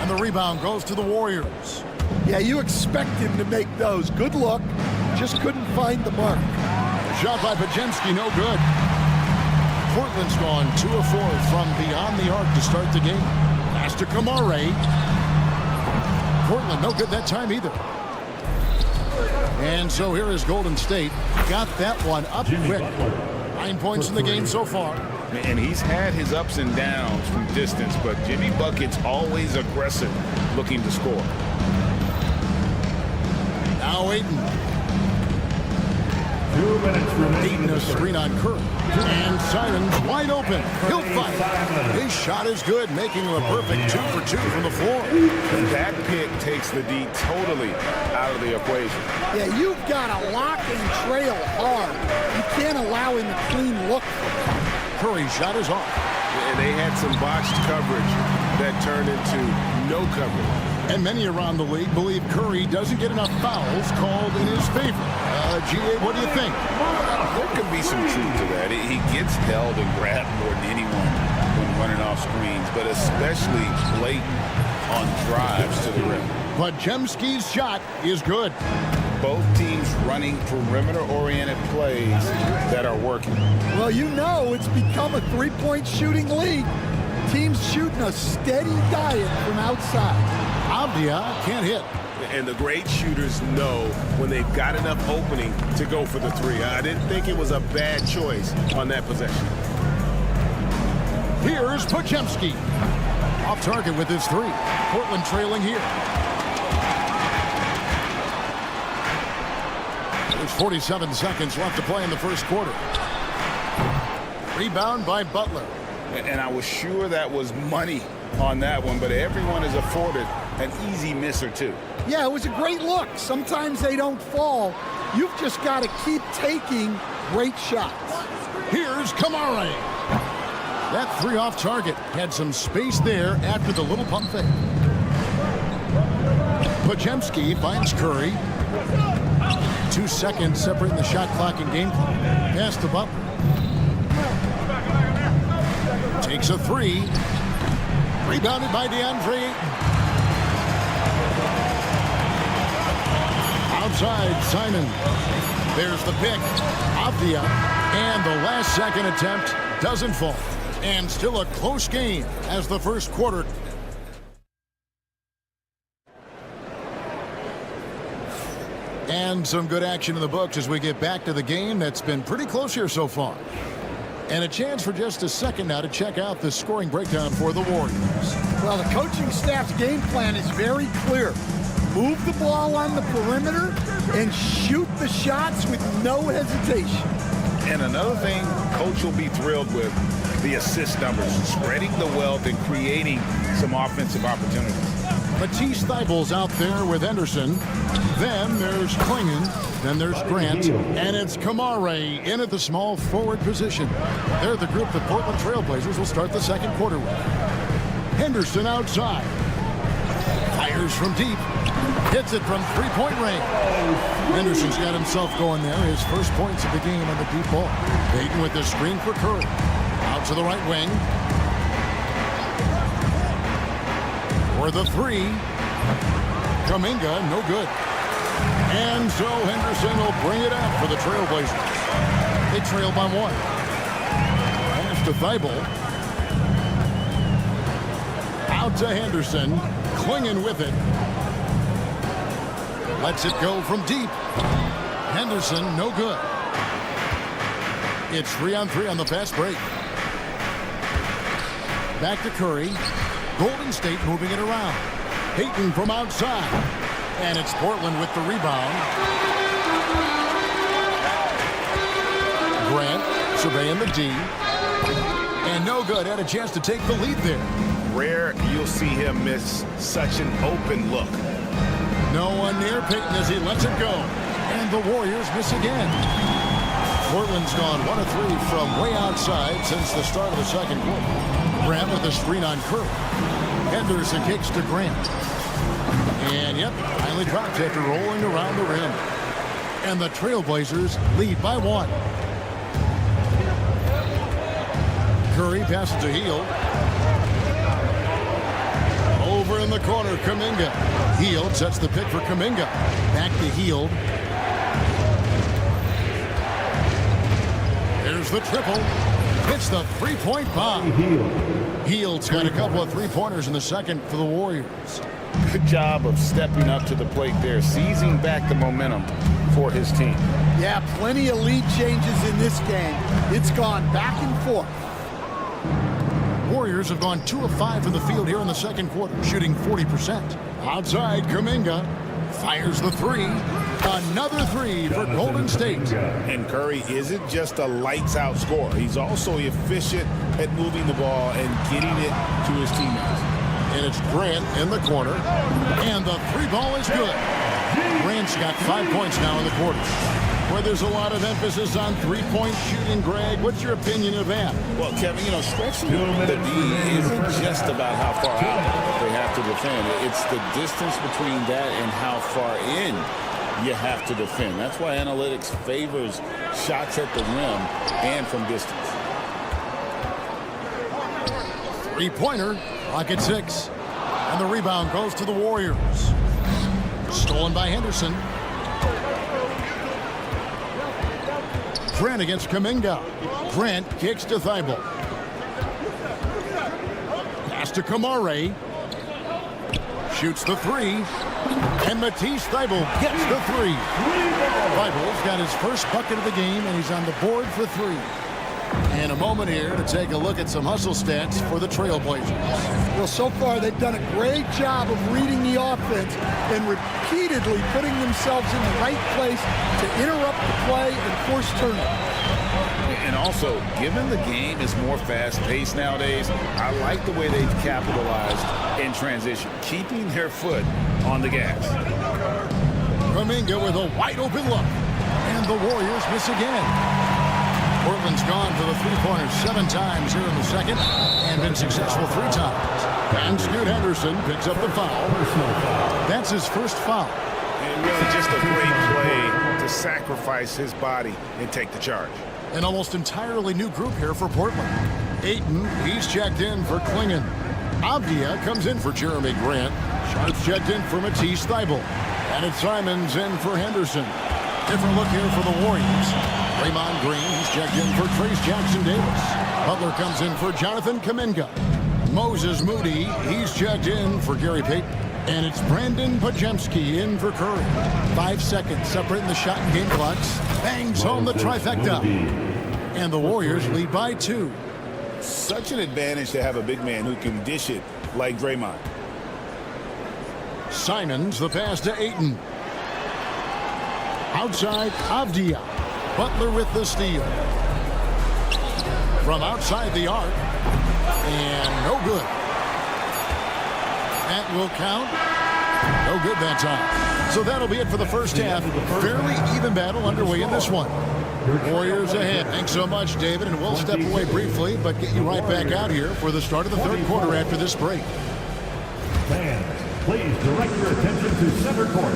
And the rebound goes to the Warriors. Yeah, you expect him to make those. Good look. Just couldn't find the mark. Shot by Podziemski, no good. Portland's gone 2 of 4 from beyond the arc to start the game. Pass to Kamare. Portland, no good that time either. And so here is Golden State. Got that one up quick. 9 points in the game so far. And he's had his ups and downs from distance, but Jimmy Bucket's always aggressive, looking to score. Now Ayton. 2 minutes remaining. Ayton a screen on Curry. And Simons wide open. He'll fight. His shot is good, making him a perfect 2 for 2 from the floor. And that pick takes the D totally out of the equation. Yeah, you've got to lock and trail hard. You can't allow him a clean look. Curry's shot is off. And they had some botched coverage that turned into no coverage. And many around the league believe Curry doesn't get enough fouls called in his favor. G.A., what do you think? There could be some truth to that. He gets held and grabbed more than anyone when running off screens, but especially blatant on drives to the rim. Podziemski's shot is good. Both teams running perimeter-oriented plays that are working. Well, you know it's become a 3-point shooting league. Teams shooting a steady diet from outside. Avdia can't hit. And the great shooters know when they've got enough opening to go for the 3. I didn't think it was a bad choice on that possession. Here's Podziemski. Off target with his 3. Portland trailing here. There's 47 seconds left to play in the first quarter. Rebound by Butler. And I was sure that was money on that one, but everyone is afforded an easy miss or 2. Yeah, it was a great look. Sometimes they don't fall. You've just got to keep taking great shots. Here's Kamare. That 3 off target had some space there after the little pump fake. Podziemski finds Curry. 2 seconds separating the shot clock and game clock. Pass to Butler. Takes a 3. Rebounded by DeAndre Ayton. Outside, Simon. There's the pick. Avdia. And the last second attempt doesn't fall. And still a close game as the first quarter. And some good action in the books as we get back to the game that's been pretty close here so far. And a chance for just a second now to check out the scoring breakdown for the Warriors. Well, the coaching staff's game plan is very clear. Move the ball on the perimeter and shoot the shots with no hesitation. And another thing Coach will be thrilled with, the assist numbers, spreading the wealth and creating some offensive opportunities. Matisse Thybulle's out there with Henderson. Then there's Klingon. Then there's Grant. And it's Kamare in at the small forward position. They're the group that Portland Trailblazers will start the second quarter with. Henderson outside. Fires from deep. Hits it from three-point range. Henderson's got himself going there. His first points of the game on the deep ball. Payton with the screen for Curry. Out to the right wing. For the three. Kuminga, no good. And so Henderson will bring it up for the Trailblazers. They trail by one. Pass to Thybulle. Out to Henderson. Clinging with it. Lets it go from deep. Henderson, no good. It's 3-on-3 on the fast break. Back to Curry. Golden State moving it around. Payton from outside. And it's Portland with the rebound. Grant surveying the D. And no good. Had a chance to take the lead there. Rare you'll see him miss such an open look. No one near Payton as he lets it go. And the Warriors miss again. Portland's gone 1 of 3 from way outside since the start of the second quarter. Grant with a screen on Curry. Henderson kicks to Grant. And yep, finally dropped after rolling around the rim. And the Trailblazers lead by 1. Curry passes to Hield. Over in the corner, Kuminga. Hield sets the pick for Kuminga. Back to Hield. There's the triple. Hits the three-point bomb. Hield's got a couple of three-pointers in the second for the Warriors. Good job of stepping up to the plate there, seizing back the momentum for his team. Yeah, plenty of lead changes in this game. It's gone back and forth. Warriors have gone 2 of 5 from the field here in the second quarter, shooting 40%. Outside, Kuminga fires the three. Another three for Golden State. And Curry isn't just a lights-out scorer. He's also efficient at moving the ball and getting it to his teammates. And it's Grant in the corner. And the three ball is good. Grant's got 5 points now in the quarter. Where there's a lot of emphasis on three-point shooting, Greg. What's your opinion of that? Well, Kevin, stretching the D isn't just about how far out they have to defend. It's the distance between that and how far in you have to defend. That's why analytics favors shots at the rim and from distance. Three-pointer, clock at 6. And the rebound goes to the Warriors. Stolen by Henderson. Grant against Kuminga. Grant kicks to Thybulle. Pass to Kamare. Shoots the three. And Matisse Thybulle gets the three. Thybulle's got his first bucket of the game, and he's on the board for 3. And a moment here to take a look at some hustle stats for the Trailblazers. Well, so far they've done a great job of reading the offense and repeatedly putting themselves in the right place to interrupt the play and force turnovers. And also, given the game is more fast-paced nowadays, I like the way they've capitalized in transition, keeping their foot on the gas. Kuminga with a wide-open look. And the Warriors miss again. Portland's gone for the three-pointers 7 times here in the second and been successful 3 times. And Scoot Henderson picks up the foul. That's his first foul. And really just a great play to sacrifice his body and take the charge. An almost entirely new group here for Portland. Ayton, he's checked in for Klingon. Avdia comes in for Jeremy Grant. Sharp's checked in for Matisse Thybulle. And it's Simons in for Henderson. Different look here for the Warriors. Draymond Green, he's checked in for Trace Jackson-Davis. Butler comes in for Jonathan Kuminga. Moses Moody, he's checked in for Gary Payton. And it's Brandon Podziemski in for Curry. 5 seconds separating the shot and game clocks. Bangs home the trifecta. And the Warriors lead by 2. Such an advantage to have a big man who can dish it like Draymond. Simons, the pass to Ayton. Outside, Avdia. Butler with the steal. From outside the arc. And no good. That will count. No good that time. So that'll be it for the first half. Fairly even battle underway in this one. Warriors ahead. Thanks so much, David. And we'll step away briefly, but get you right back out here for the start of the third quarter after this break. Fans, please direct your attention to center court.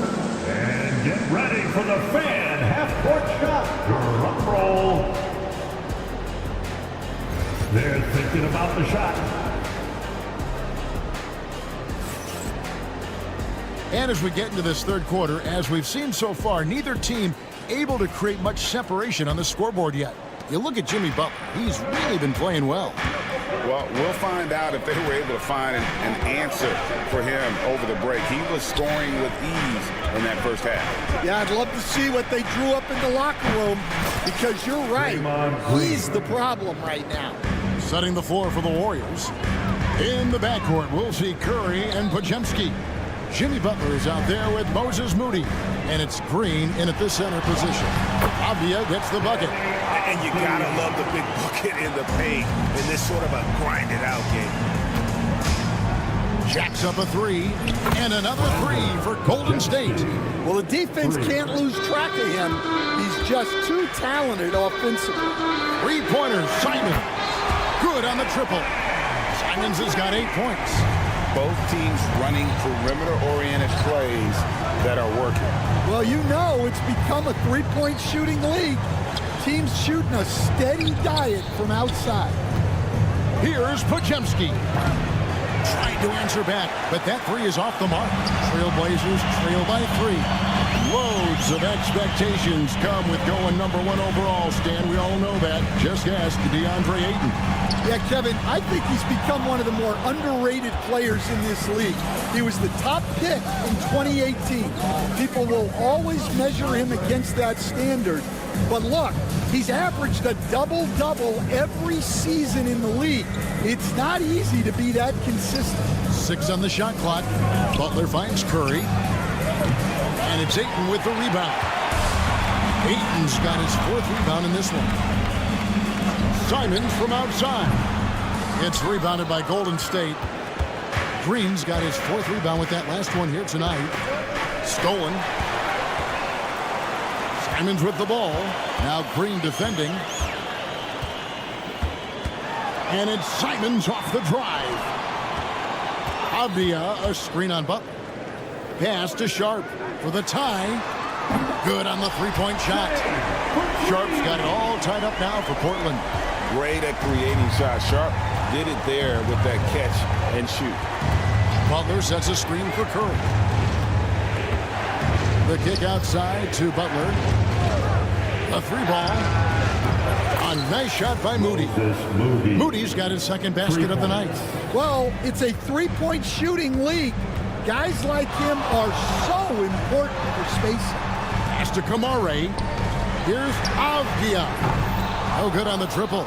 And get ready for the fan half-court shot. Drum roll. They're thinking about the shot. And as we get into this third quarter, as we've seen so far, neither team able to create much separation on the scoreboard yet. You look at Jimmy Butler. He's really been playing well. Well, we'll find out if they were able to find an answer for him over the break. He was scoring with ease in that first half. Yeah, I'd love to see what they drew up in the locker room because you're right. He's the problem right now. Setting the floor for the Warriors. In the backcourt, we'll see Curry and Podziemski. Jimmy Butler is out there with Moses Moody. And it's Green in at the center position. Avdia gets the bucket. And you gotta love the big bucket in the paint in this sort of a grinded out game. Jacks up a 3. And another 3 for Golden State. Well, the defense can't lose track of him. He's just too talented offensively. 3-pointers, Simon. Good on the triple. Simons has got 8 points. Both teams running perimeter-oriented plays that are working. Well, you know it's become a three-point shooting league. Teams shooting a steady diet from outside. Here's Podziemski. Trying to answer back, but that 3 is off the mark. Trailblazers trail by 3. Loads of expectations come with going #1 overall, Stan. We all know that. Just ask DeAndre Ayton. Yeah, Kevin, I think he's become one of the more underrated players in this league. He was the top pick in 2018. People will always measure him against that standard. But look, he's averaged a double-double every season in the league. It's not easy to be that consistent. 6 on the shot clock. Butler finds Curry. And it's Ayton with the rebound. Ayton's got his 4th rebound in this one. Simons from outside. It's rebounded by Golden State. Green's got his 4th rebound with that last one here tonight. Stolen. Simons with the ball. Now Green defending. And it's Simons off the drive. Avdia, a screen on Butler. Pass to Sharp for the tie. Good on the 3-point shot. Sharp's got it all tied up now for Portland. Great at creating shots. Sharp did it there with that catch and shoot. Butler sets a screen for Curry. The kick outside to Butler. A 3-ball. A nice shot by Moody. Moody's got his 2nd basket of the night. Well, it's a 3-point shooting league. Guys like him are so important for spacing. Pass to Kamare. Here's Avdia. No good on the triple.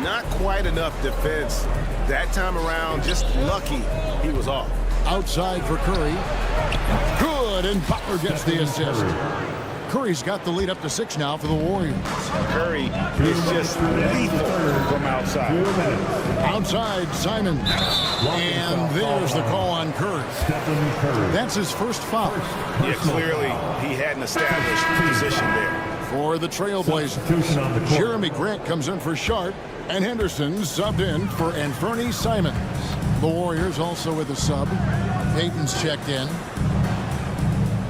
Not quite enough defense that time around. Just lucky he was off. Outside for Curry. Good, and Butler gets the assist. Curry's got the lead up to 6 now for the Warriors. Curry is just lethal from outside. Outside, Simon. And there's the call on Curry. That's his first foul. Yeah, clearly he had an established position there. For the Trailblazers, Jeremy Grant comes in for Sharp, and Henderson subbed in for Anthony Simons. The Warriors also with a sub. Payton's checked in.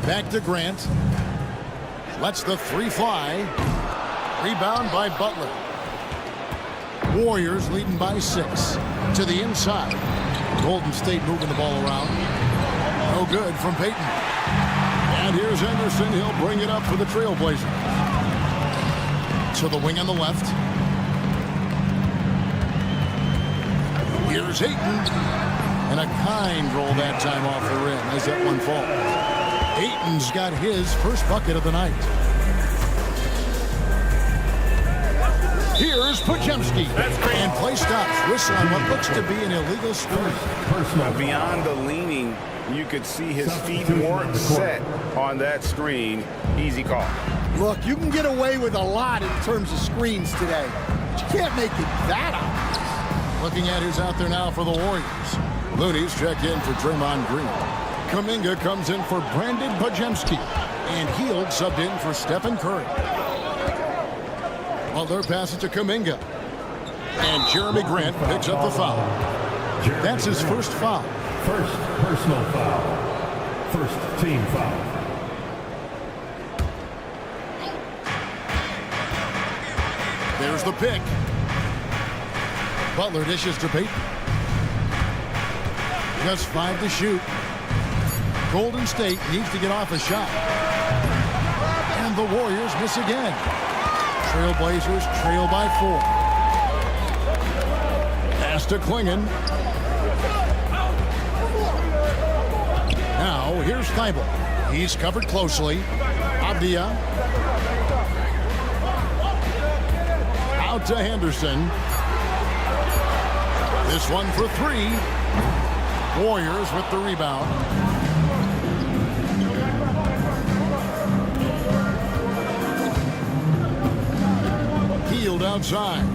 Back to Grant. Lets the 3 fly. Rebound by Butler. Warriors leading by 6. To the inside. Golden State moving the ball around. No good from Payton. And here's Anderson. He'll bring it up for the Trailblazers. To the wing on the left. Here's Ayton. And a kind roll that time off the rim as that one falls. Ayton's got his first bucket of the night. Here's Podziemski. And play stops. Whistle on what looks to be an illegal screen. Beyond the leaning, you could see his feet weren't set on that screen. Easy call. Look, you can get away with a lot in terms of screens today, but you can't make it that obvious. Looking at who's out there now for the Warriors. Looney's checked in for Draymond Green. Kuminga comes in for Brandon Podziemski. And Hield subbed in for Stephen Curry. Butler passes to Kuminga. And Jeremy Grant picks up the foul. That's his first foul. First personal foul. First team foul. There's the pick. Butler dishes to Payton. Just 5 to shoot. Golden State needs to get off a shot. And the Warriors miss again. Trailblazers trail by 4. Pass to Klingon. Now here's Thibault. He's covered closely. Avdia. Out to Henderson. This one for 3. Warriors with the rebound. Hield outside.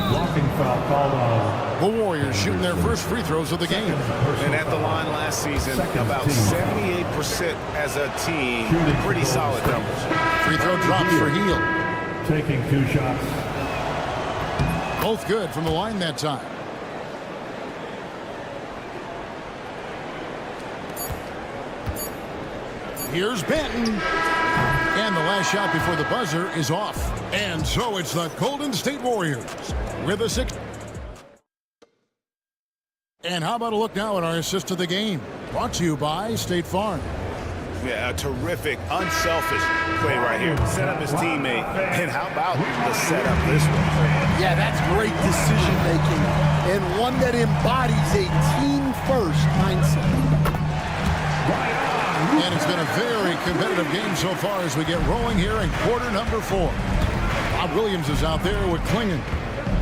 Blocking foul called on. The Warriors shooting their first free throws of the game. And at the line last season, about 78% as a team. Pretty solid numbers. Free throw drops for Hield. Taking 2 shots. Both good from the line that time. Here's Benton. And the last shot before the buzzer is off. And so it's the Golden State Warriors with a 6. And how about a look now at our assist to the game? Brought to you by State Farm. Yeah, a terrific, unselfish play right here. Set up his teammate. And how about the setup this one? Yeah, that's great decision making and one that embodies a team-first mindset. And it's been a very competitive game so far as we get rolling here in quarter number 4. Bob Williams is out there with Klingon.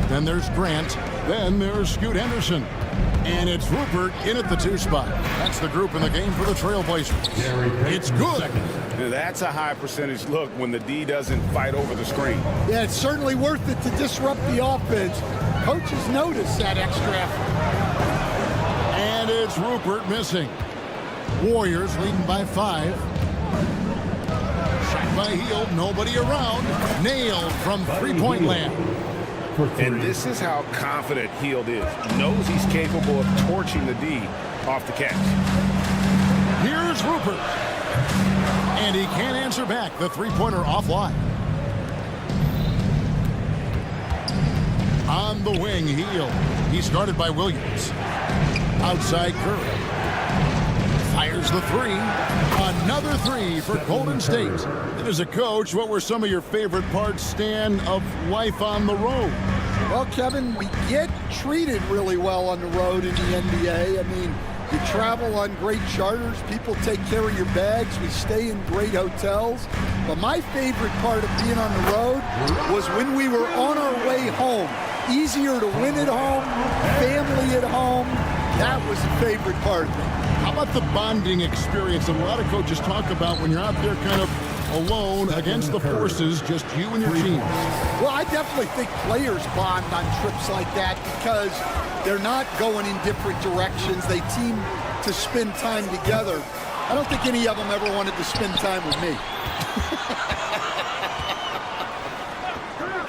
Then there's Grant. Then there's Scoot Henderson. And it's Rupert in at the 2 spot. That's the group in the game for the Trailblazers. It's good. That's a high percentage look when the D doesn't fight over the screen. Yeah, it's certainly worth it to disrupt the offense. Coaches notice that extra effort. And it's Rupert missing. Warriors leading by 5. Shot by Hield, nobody around. Nailed from three-point land. And this is how confident Hield is. Knows he's capable of torching the D off the catch. Here's Rupert. And he can't answer back. The three-pointer offline. On the wing, Hield. He's guarded by Williams. Outside Curry. Fires the 3. Another 3 for Golden State. And as a coach, what were some of your favorite parts, Stan, of life on the road? Well, Kevin, we get treated really well on the road in the NBA. I mean, you travel on great charters. People take care of your bags. We stay in great hotels. But my favorite part of being on the road was when we were on our way home. Easier to win at home, family at home. That was the favorite part of it. How about the bonding experience that a lot of coaches talk about when you're out there kind of alone against the forces, just you and your team? Well, I definitely think players bond on trips like that because they're not going in different directions. They team to spend time together. I don't think any of them ever wanted to spend time with me.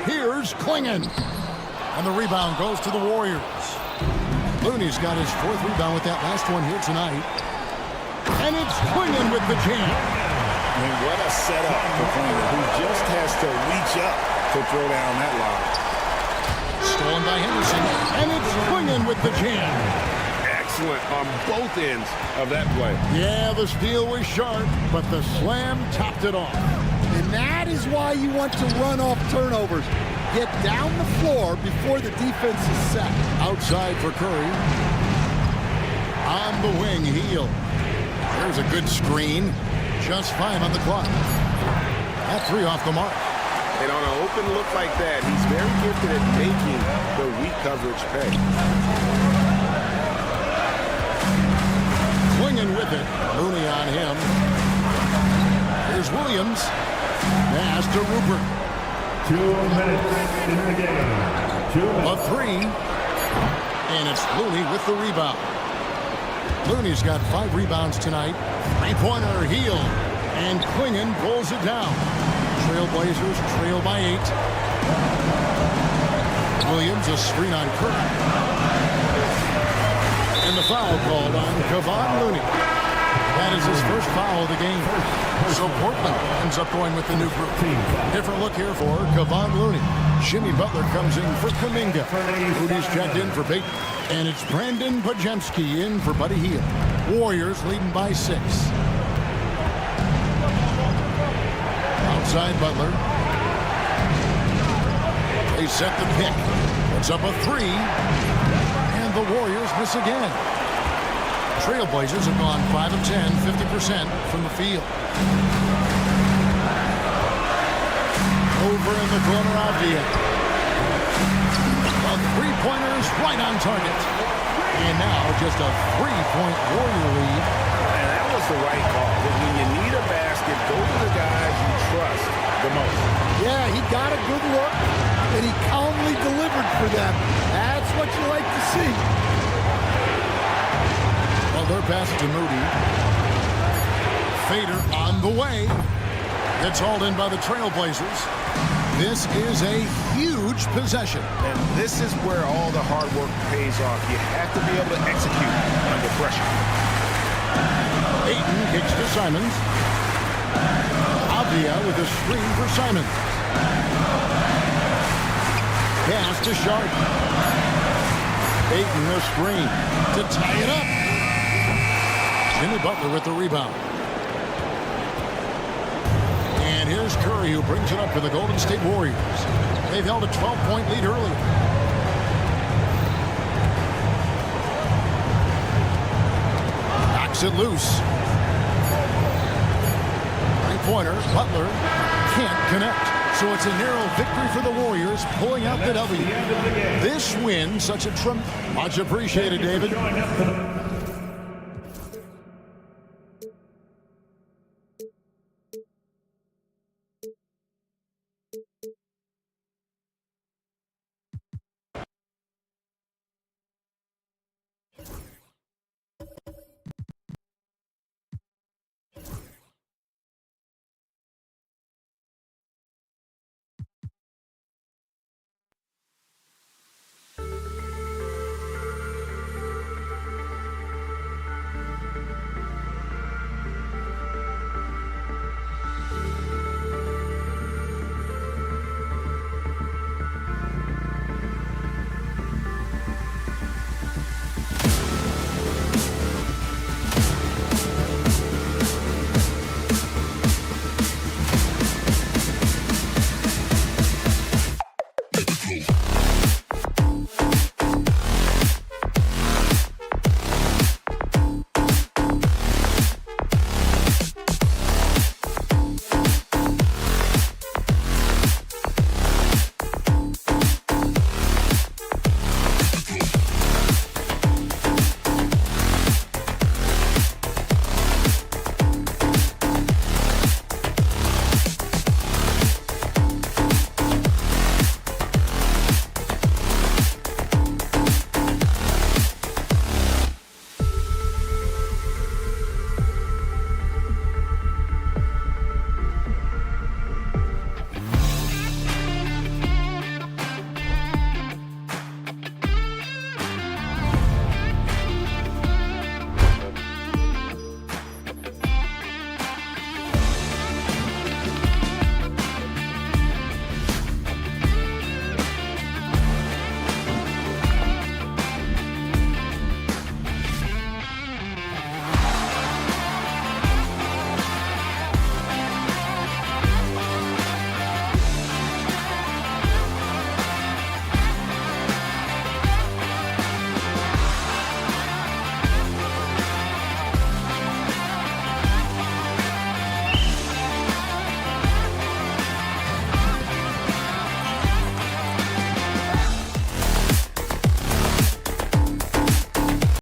Here's Klingon. And the rebound goes to the Warriors. Looney's got his 4th rebound with that last one here tonight. And it's Klingon with the jam. And what a setup for Klingon, who just has to reach up to throw down that lob. Stolen by Henderson. And it's Klingon with the jam. excellent on both ends of that play. Yeah, the steal was sharp, but the slam topped it off. And that is why you want to run off turnovers. Get down the floor before the defense is set. Outside for Curry. On the wing, Heel. There's a good screen. Just 5 on the clock. That 3 off the mark. And on an open look like that, he's very gifted at making the weak coverage pay. Swinging with it. Looney on him. Here's Williams. Pass to Rupert. 2 minutes in the game. A 3. And it's Looney with the rebound. Looney's got 5 rebounds tonight. 3-pointer, Heel. And Klingon pulls it down. Trailblazers trail by 8. Williams a screen on Curry. And the foul called on Kevon Looney. That is his first foul of the game. So Portland ends up going with the new group. Different look here for Kevon Looney. Jimmy Butler comes in for Kuminga. Rudy's checked in for Peyton. And it's Brandon Pajemski in for Buddy Hield. Warriors leading by 6. Outside Butler. They set the pick. Puts up a 3. And the Warriors miss again. Trailblazers have gone 5 of 10, 50% from the field. Over in the corner, Avdia. A 3-pointer's right on target. And now just a 3-point Warrior lead. And that was the right call. When you need a basket, go to the guys you trust the most. Yeah, he got a good look, and he calmly delivered for them. That's what you like to see. Well, they're passing to Moody. Fader on the way. It's hauled in by the Trailblazers. This is a huge possession. And this is where all the hard work pays off. You have to be able to execute under pressure. Ayton kicks to Simons. Avdia with a screen for Simons. Pass to Sharp. Ayton a screen to tie it up. Jimmy Butler with the rebound. And here's Curry, who brings it up for the Golden State Warriors. They've held a 12-point lead earlier. Knocks it loose. 3-pointer, Butler can't connect. So it's a narrow victory for the Warriors, pulling out the W. This win, much appreciated, David.